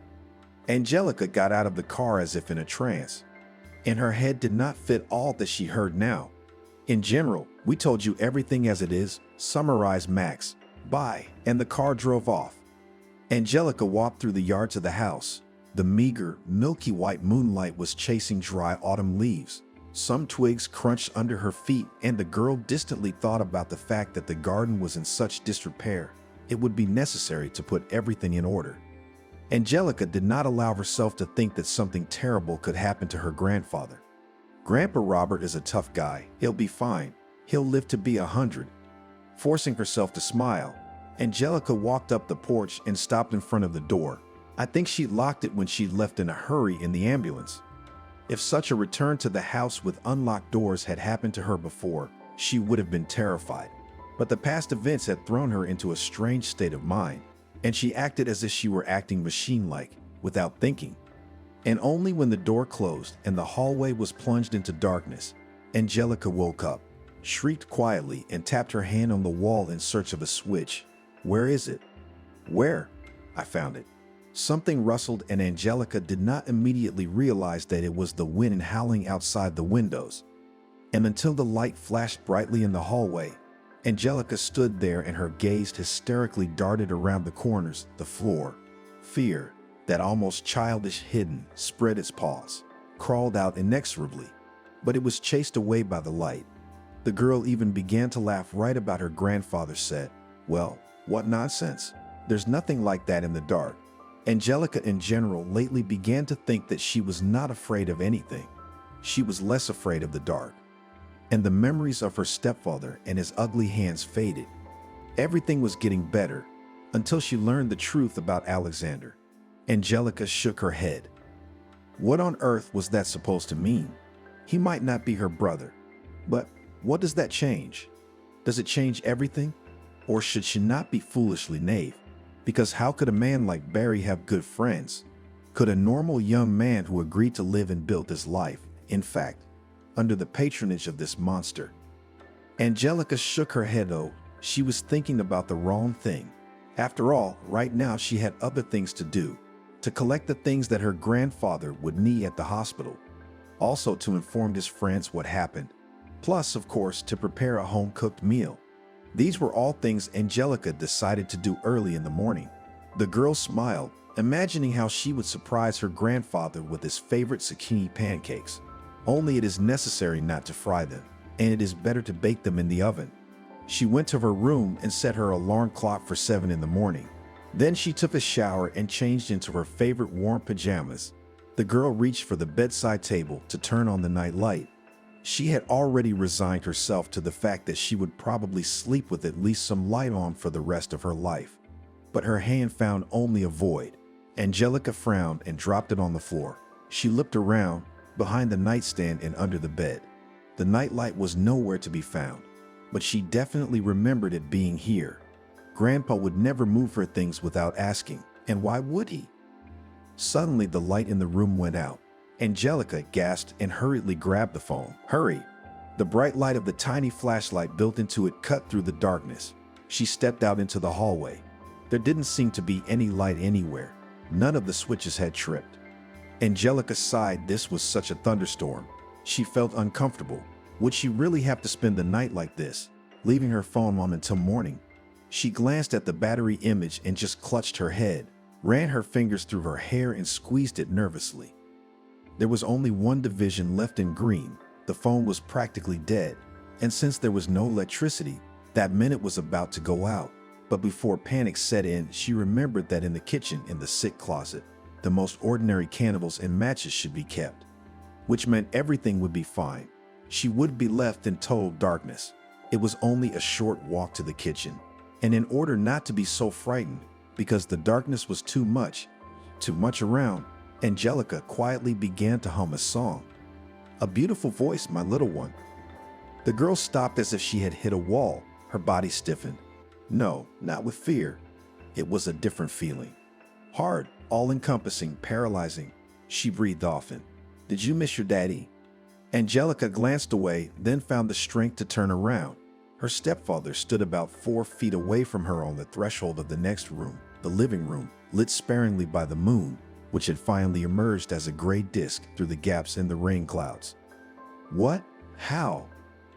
S1: Angelica got out of the car as if in a trance, and her head did not fit all that she heard now. In general, we told you everything as it is, summarized Max. Bye, and the car drove off. Angelica walked through the yard to the house. The meager, milky white moonlight was chasing dry autumn leaves. Some twigs crunched under her feet, and the girl distantly thought about the fact that the garden was in such disrepair. It would be necessary to put everything in order. Angelica did not allow herself to think that something terrible could happen to her grandfather. Grandpa Robert is a tough guy. He'll be fine. He'll live to be 100. Forcing herself to smile, Angelica walked up the porch and stopped in front of the door. I think she locked it when she left in a hurry in the ambulance. If such a return to the house with unlocked doors had happened to her before, she would have been terrified. But the past events had thrown her into a strange state of mind, and she acted as if she were acting machine-like, without thinking. And only when the door closed and the hallway was plunged into darkness, Angelica woke up, shrieked quietly, and tapped her hand on the wall in search of a switch. Where is it? Where? I found it. Something rustled, and Angelica did not immediately realize that it was the wind howling outside the windows. And until the light flashed brightly in the hallway, Angelica stood there and her gaze hysterically darted around the corners, the floor. Fear, that almost childish hidden, spread its paws, crawled out inexorably, but it was chased away by the light. The girl even began to laugh right about her grandfather said, "Well, what nonsense. There's nothing like that in the dark." Angelica in general lately began to think that she was not afraid of anything. She was less afraid of the dark. And the memories of her stepfather and his ugly hands faded. Everything was getting better until she learned the truth about Alexander. Angelica shook her head. What on earth was that supposed to mean? He might not be her brother, but what does that change? Does it change everything? Or should she not be foolishly naive? Because how could a man like Barry have good friends? Could a normal young man who agreed to live and built his life, in fact, under the patronage of this monster? Angelica shook her head though. She was thinking about the wrong thing. After all, right now she had other things to do. To collect the things that her grandfather would need at the hospital. Also to inform his friends what happened. Plus, of course, to prepare a home-cooked meal. These were all things Angelica decided to do early in the morning. The girl smiled, imagining how she would surprise her grandfather with his favorite zucchini pancakes. Only it is necessary not to fry them, and it is better to bake them in the oven. She went to her room and set her alarm clock for 7 in the morning. Then she took a shower and changed into her favorite warm pajamas. The girl reached for the bedside table to turn on the night light. She had already resigned herself to the fact that she would probably sleep with at least some light on for the rest of her life. But her hand found only a void. Angelica frowned and dropped it on the floor. She looked around, behind the nightstand and under the bed. The nightlight was nowhere to be found, but she definitely remembered it being here. Grandpa would never move her things without asking, and why would he? Suddenly, the light in the room went out. Angelica gasped and hurriedly grabbed the phone. Hurry! The bright light of the tiny flashlight built into it cut through the darkness. She stepped out into the hallway. There didn't seem to be any light anywhere. None of the switches had tripped. Angelica sighed. This was such a thunderstorm. She felt uncomfortable. Would she really have to spend the night like this, leaving her phone on until morning? She glanced at the battery image and just clutched her head, ran her fingers through her hair and squeezed it nervously. There was only one division left in green. The phone was practically dead, and since there was no electricity, that meant it was about to go out. But before panic set in, she remembered that in the kitchen, in the sick closet, the most ordinary candles and matches should be kept, which meant everything would be fine. She would be left in total darkness. It was only a short walk to the kitchen, and in order not to be so frightened, because the darkness was too much around, Angelica quietly began to hum a song. A beautiful voice, my little one. The girl stopped as if she had hit a wall. Her body stiffened. No, not with fear. It was a different feeling. Hard, all-encompassing, paralyzing. She breathed often. Did you miss your daddy? Angelica glanced away, then found the strength to turn around. Her stepfather stood about 4 feet away from her on the threshold of the next room, the living room, lit sparingly by the moon, which had finally emerged as a gray disk through the gaps in the rain clouds. What? How?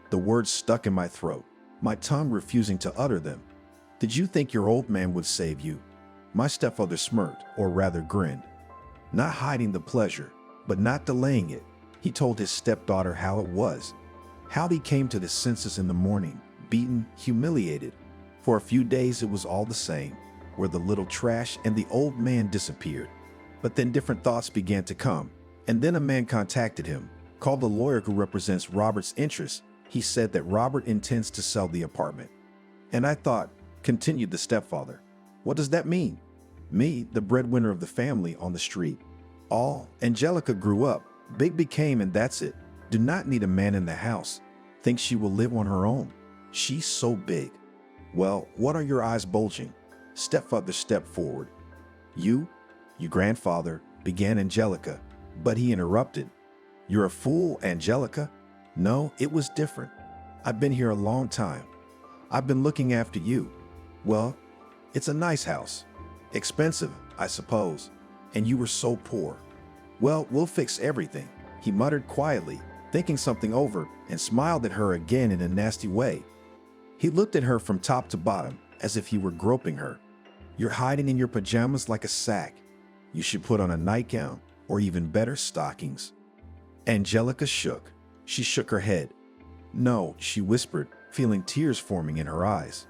S1: The words stuck in my throat, my tongue refusing to utter them. Did you think your old man would save you? My stepfather smirked, or rather grinned. Not hiding the pleasure, but not delaying it. He told his stepdaughter how it was, how he came to his senses in the morning, beaten, humiliated. For a few days it was all the same, where the little trash and the old man disappeared. But then different thoughts began to come, and then a man contacted him, called the lawyer who represents Robert's interests. He said that Robert intends to sell the apartment. And I thought, continued the stepfather, what does that mean? Me, the breadwinner of the family, on the street. All Angelica grew up, big became, and that's it. Do not need a man in the house. Thinks she will live on her own. She's so big. Well, what are your eyes bulging? Stepfather stepped forward. You grandfather, began Angelica, but he interrupted. You're a fool, Angelica. No, it was different. I've been here a long time. I've been looking after you. Well, it's a nice house. Expensive, I suppose. And you were so poor. Well, we'll fix everything, he muttered quietly, thinking something over, and smiled at her again in a nasty way. He looked at her from top to bottom, as if he were groping her. You're hiding in your pajamas like a sack. You should put on a nightgown, or even better, stockings. Angelica shook. She shook her head. No, she whispered, feeling tears forming in her eyes.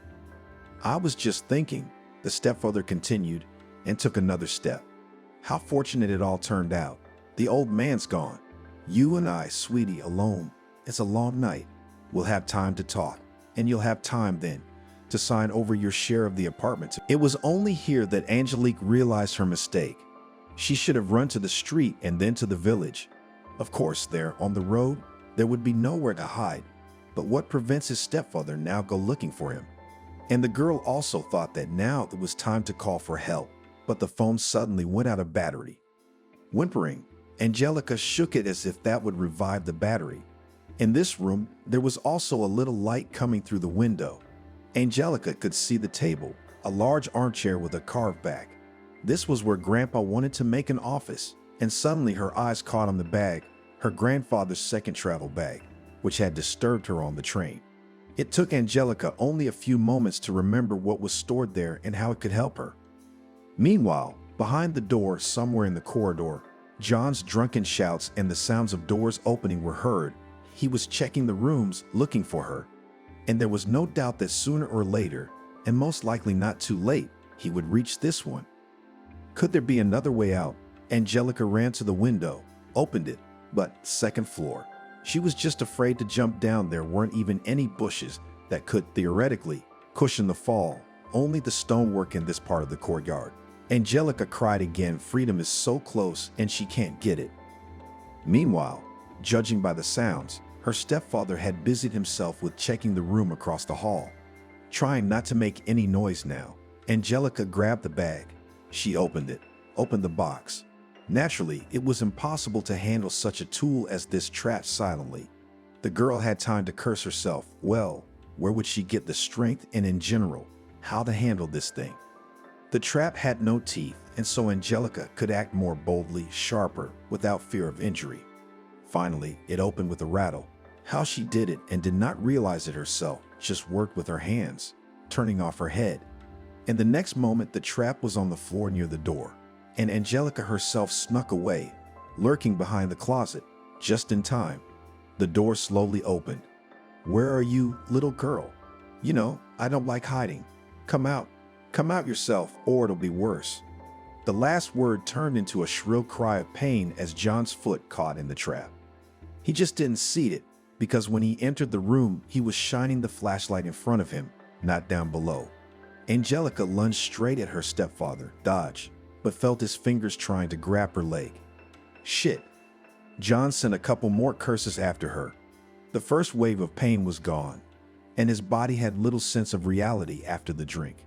S1: I was just thinking, the stepfather continued, and took another step. How fortunate it all turned out. The old man's gone. You and I, sweetie, alone. It's a long night. We'll have time to talk, and you'll have time then to sign over your share of the apartment. It was only here that Angelique realized her mistake. She should have run to the street and then to the village. Of course, there, on the road, there would be nowhere to hide. But what prevents his stepfather now go looking for him? And the girl also thought that now it was time to call for help, but the phone suddenly went out of battery. Whimpering, Angelica shook it as if that would revive the battery. In this room, there was also a little light coming through the window. Angelica could see the table, a large armchair with a carved back. This was where Grandpa wanted to make an office, and suddenly her eyes caught on the bag, her grandfather's second travel bag, which had disturbed her on the train. It took Angelica only a few moments to remember what was stored there and how it could help her. Meanwhile, behind the door, somewhere in the corridor, John's drunken shouts and the sounds of doors opening were heard. He was checking the rooms, looking for her. And there was no doubt that sooner or later, and most likely not too late, he would reach this one. Could there be another way out? Angelica ran to the window, opened it, but second floor. She was just afraid to jump down. There weren't even any bushes that could theoretically cushion the fall, only the stonework in this part of the courtyard. Angelica cried again. Freedom is so close and she can't get it. Meanwhile, judging by the sounds, her stepfather had busied himself with checking the room across the hall. Trying not to make any noise now, Angelica grabbed the bag. She opened the box. Naturally, it was impossible to handle such a tool as this trap silently. The girl had time to curse herself. Well, where would she get the strength and in general, how to handle this thing? The trap had no teeth, and so Angelica could act more boldly, sharper, without fear of injury. Finally, it opened with a rattle. How she did it and did not realize it herself, just worked with her hands, turning off her head. In the next moment, the trap was on the floor near the door, and Angelica herself snuck away, lurking behind the closet, just in time. The door slowly opened. "Where are you, little girl? You know, I don't like hiding. Come out yourself, or it'll be worse." The last word turned into a shrill cry of pain as John's foot caught in the trap. He just didn't see it, because when he entered the room, he was shining the flashlight in front of him, not down below. Angelica lunged straight at her stepfather, dodged, but felt his fingers trying to grab her leg. Shit. John sent a couple more curses after her. The first wave of pain was gone, and his body had little sense of reality after the drink.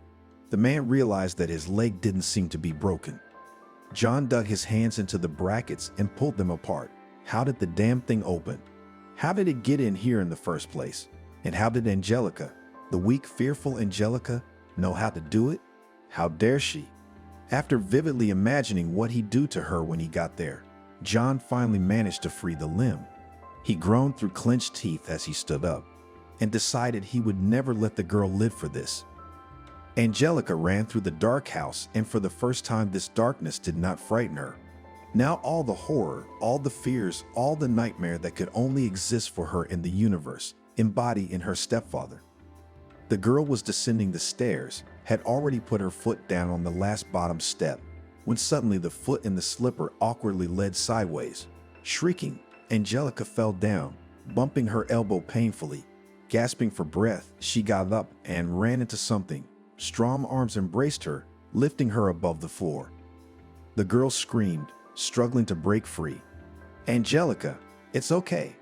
S1: The man realized that his leg didn't seem to be broken. John dug his hands into the brackets and pulled them apart. How did the damn thing open? How did it get in here in the first place? And how did Angelica, the weak, fearful Angelica, know how to do it? How dare she? After vividly imagining what he'd do to her when he got there, John finally managed to free the limb. He groaned through clenched teeth as he stood up, and decided he would never let the girl live for this. Angelica ran through the dark house, and for the first time this darkness did not frighten her. Now all the horror, all the fears, all the nightmare that could only exist for her in the universe, embodied in her stepfather. The girl was descending the stairs, had already put her foot down on the last bottom step, when suddenly the foot in the slipper awkwardly led sideways. Shrieking, Angelica fell down, bumping her elbow painfully. Gasping for breath, she got up and ran into something. Strong arms embraced her, lifting her above the floor. The girl screamed, struggling to break free. "Angelica, it's okay.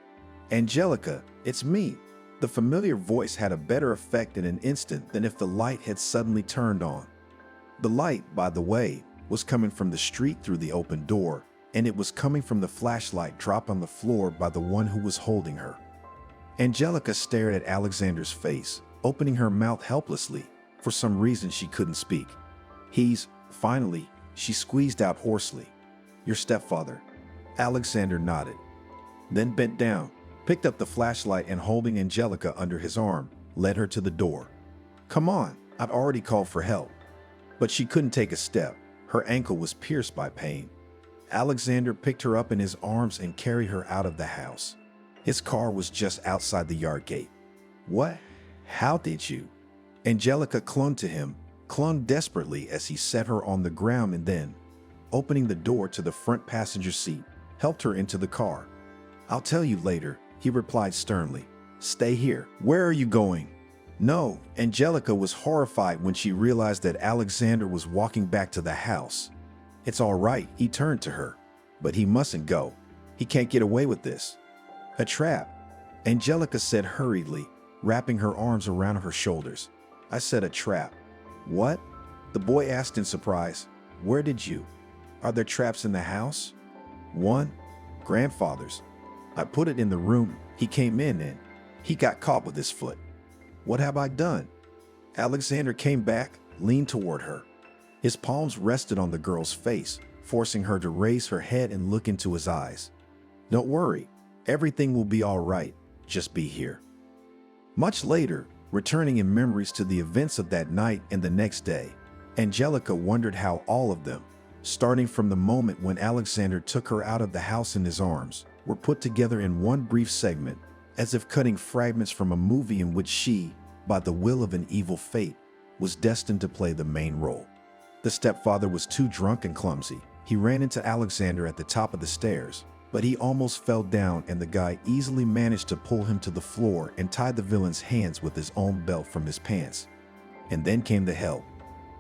S1: Angelica, it's me." The familiar voice had a better effect in an instant than if the light had suddenly turned on. The light, by the way, was coming from the street through the open door, and it was coming from the flashlight dropped on the floor by the one who was holding her. Angelica stared at Alexander's face, opening her mouth helplessly. For some reason she couldn't speak. Finally, she squeezed out hoarsely. "Your stepfather." Alexander nodded, then bent down, picked up the flashlight, and holding Angelica under his arm, led her to the door. "Come on, I'd already called for help." But she couldn't take a step. Her ankle was pierced by pain. Alexander picked her up in his arms and carried her out of the house. His car was just outside the yard gate. "What? How did you?" Angelica clung to him, clung desperately as he set her on the ground, and then, opening the door to the front passenger seat, helped her into the car. "I'll tell you later," he replied sternly. "Stay here." "Where are you going?" "No." Angelica was horrified when she realized that Alexander was walking back to the house. "It's all right," he turned to her. "But he mustn't go. He can't get away with this." "A trap," Angelica said hurriedly, wrapping her arms around her shoulders. "I said a trap." "What?" the boy asked in surprise. "Where did you? Are there traps in the house?" "One. Grandfather's. I put it in the room he came in and he got caught with his foot." "What have I done?" Alexander came back, leaned toward her. His palms rested on the girl's face, forcing her to raise her head and look into his eyes. "Don't worry. Everything will be all right. Just be here." Much later, returning in memories to the events of that night and the next day, Angelica wondered how all of them, starting from the moment when Alexander took her out of the house in his arms, were put together in one brief segment, as if cutting fragments from a movie in which she, by the will of an evil fate, was destined to play the main role. The stepfather was too drunk and clumsy. He ran into Alexander at the top of the stairs, but he almost fell down and the guy easily managed to pull him to the floor and tie the villain's hands with his own belt from his pants. And then came the hell.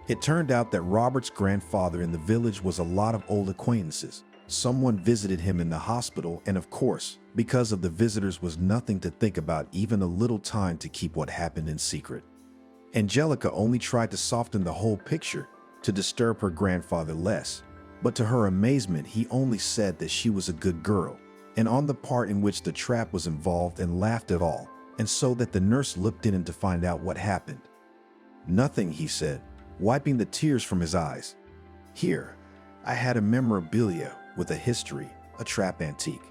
S1: It turned out that Robert's grandfather in the village was a lot of old acquaintances. Someone visited him in the hospital, and of course, because of the visitors was nothing to think about, even a little time to keep what happened in secret. Angelica only tried to soften the whole picture to disturb her grandfather less, but to her amazement, he only said that she was a good girl, and on the part in which the trap was involved, and laughed at all, and so that the nurse looked in to find out what happened. Nothing, he said, wiping the tears from his eyes. Here, I had a memorabilia with a history, a trap antique.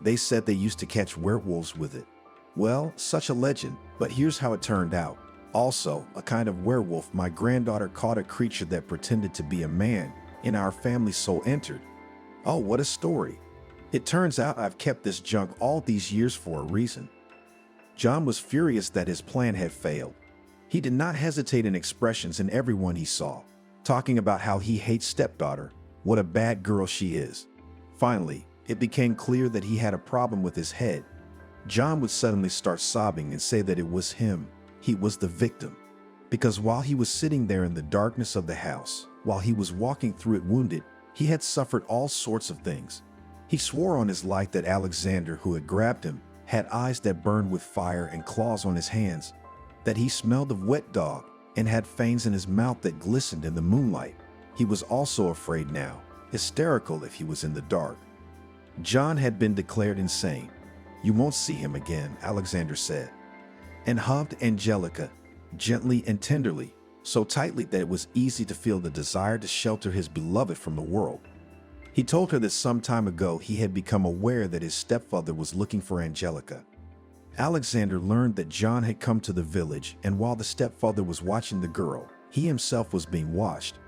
S1: They said they used to catch werewolves with it. Well, such a legend, but here's how it turned out. Also, a kind of werewolf, my granddaughter caught a creature that pretended to be a man, and our family soul entered. Oh, what a story. It turns out I've kept this junk all these years for a reason. John was furious that his plan had failed. He did not hesitate in expressions in everyone he saw, talking about how he hates stepdaughter, what a bad girl she is. Finally, it became clear that he had a problem with his head. John would suddenly start sobbing and say that it was him. He was the victim. Because while he was sitting there in the darkness of the house, while he was walking through it wounded, he had suffered all sorts of things. He swore on his life that Alexander, who had grabbed him, had eyes that burned with fire and claws on his hands, that he smelled of wet dog and had fangs in his mouth that glistened in the moonlight. He was also afraid now, hysterical if he was in the dark. John had been declared insane. You won't see him again, Alexander said, and hugged Angelica gently and tenderly, so tightly that it was easy to feel the desire to shelter his beloved from the world. He told her that some time ago he had become aware that his stepfather was looking for Angelica. Alexander learned that John had come to the village, and while the stepfather was watching the girl, he himself was being watched.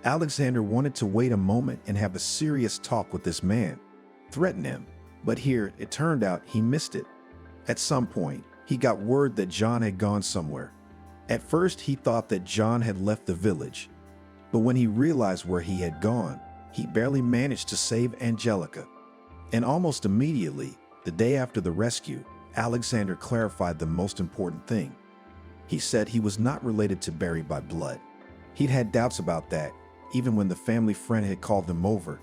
S1: Alexander wanted to wait a moment and have a serious talk with this man, threaten him, but here it turned out he missed it. At some point, he got word that John had gone somewhere. At first, he thought that John had left the village, but when he realized where he had gone, he barely managed to save Angelica. And almost immediately, the day after the rescue, Alexander clarified the most important thing. He said he was not related to Barry by blood. He'd had doubts about that, even when the family friend had called them over.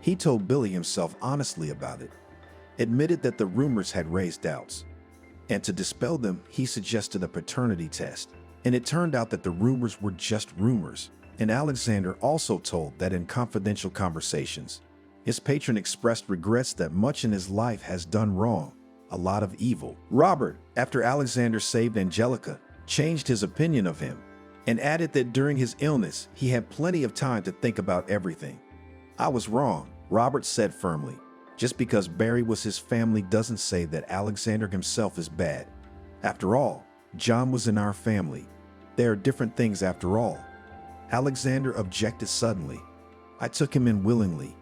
S1: He told Billy himself honestly about it, admitted that the rumors had raised doubts. And to dispel them, he suggested a paternity test. And it turned out that the rumors were just rumors. And Alexander also told that in confidential conversations, his patron expressed regrets that much in his life has done wrong, a lot of evil. Robert, after Alexander saved Angelica, changed his opinion of him and added that during his illness, he had plenty of time to think about everything. I was wrong, Robert said firmly. Just because Barry was his family doesn't say that Alexander himself is bad. After all, John was in our family. There are different things after all. Alexander objected suddenly. I took him in willingly,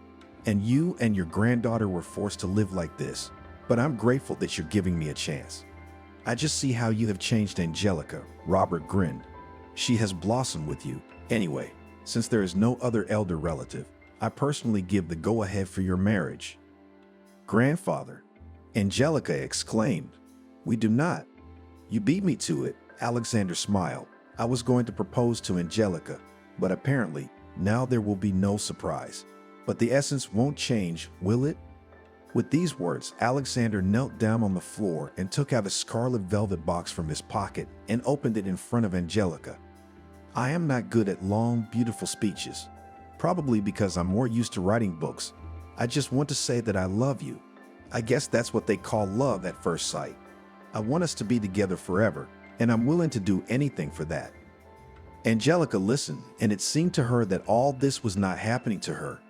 S1: and you and your granddaughter were forced to live like this. But I'm grateful that you're giving me a chance. I just see how you have changed Angelica, Robert grinned. She has blossomed with you. Anyway, since there is no other elder relative, I personally give the go-ahead for your marriage. Grandfather, Angelica exclaimed. We do not. You beat me to it, Alexander smiled. I was going to propose to Angelica, but apparently, now there will be no surprise. But the essence won't change, will it? With these words, Alexander knelt down on the floor and took out a scarlet velvet box from his pocket and opened it in front of Angelica. I am not good at long, beautiful speeches, probably because I'm more used to writing books. I just want to say that I love you. I guess that's what they call love at first sight. I want us to be together forever, and I'm willing to do anything for that. Angelica listened, and it seemed to her that all this was not happening to her.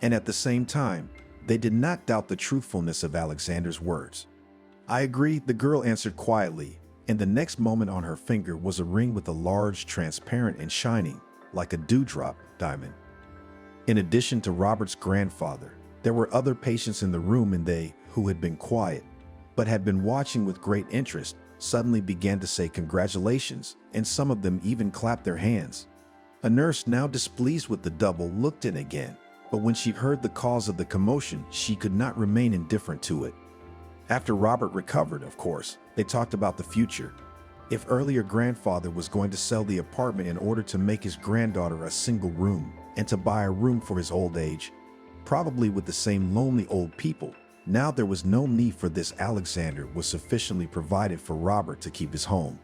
S1: And at the same time, they did not doubt the truthfulness of Alexander's words. I agree, the girl answered quietly, and the next moment on her finger was a ring with a large, transparent and shining, like a dewdrop, diamond. In addition to Robert's grandfather, there were other patients in the room, and they, who had been quiet, but had been watching with great interest, suddenly began to say congratulations, and some of them even clapped their hands. A nurse, now displeased with the double, looked in again. But when she heard the cause of the commotion, she could not remain indifferent to it. After Robert recovered, of course, they talked about the future. If earlier grandfather was going to sell the apartment in order to make his granddaughter a single room and to buy a room for his old age, probably with the same lonely old people, now there was no need for this. Alexander was sufficiently provided for Robert to keep his home.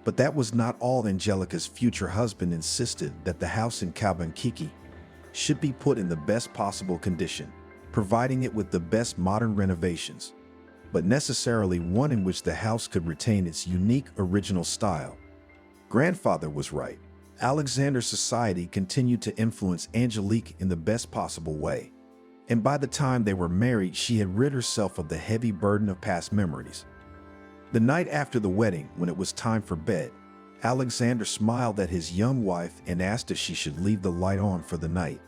S1: But that was not all. Angelica's future husband insisted that the house in Kabankiki should be put in the best possible condition, providing it with the best modern renovations, but necessarily one in which the house could retain its unique original style. Grandfather was right. Alexander's society continued to influence Angelique in the best possible way, and by the time they were married, she had rid herself of the heavy burden of past memories. The night after the wedding, when it was time for bed, Alexander smiled at his young wife and asked if she should leave the light on for the night.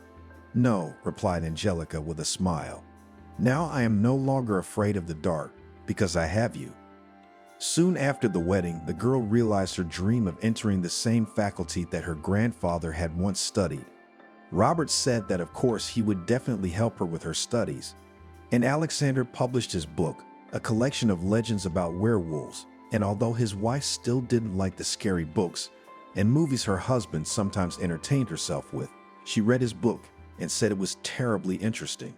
S1: "No," replied Angelica with a smile. "Now I am no longer afraid of the dark, because I have you." Soon after the wedding, the girl realized her dream of entering the same faculty that her grandfather had once studied. Robert said that of course he would definitely help her with her studies, and Alexander published his book, a collection of legends about werewolves. And although his wife still didn't like the scary books and movies her husband sometimes entertained herself with, she read his book and said it was terribly interesting.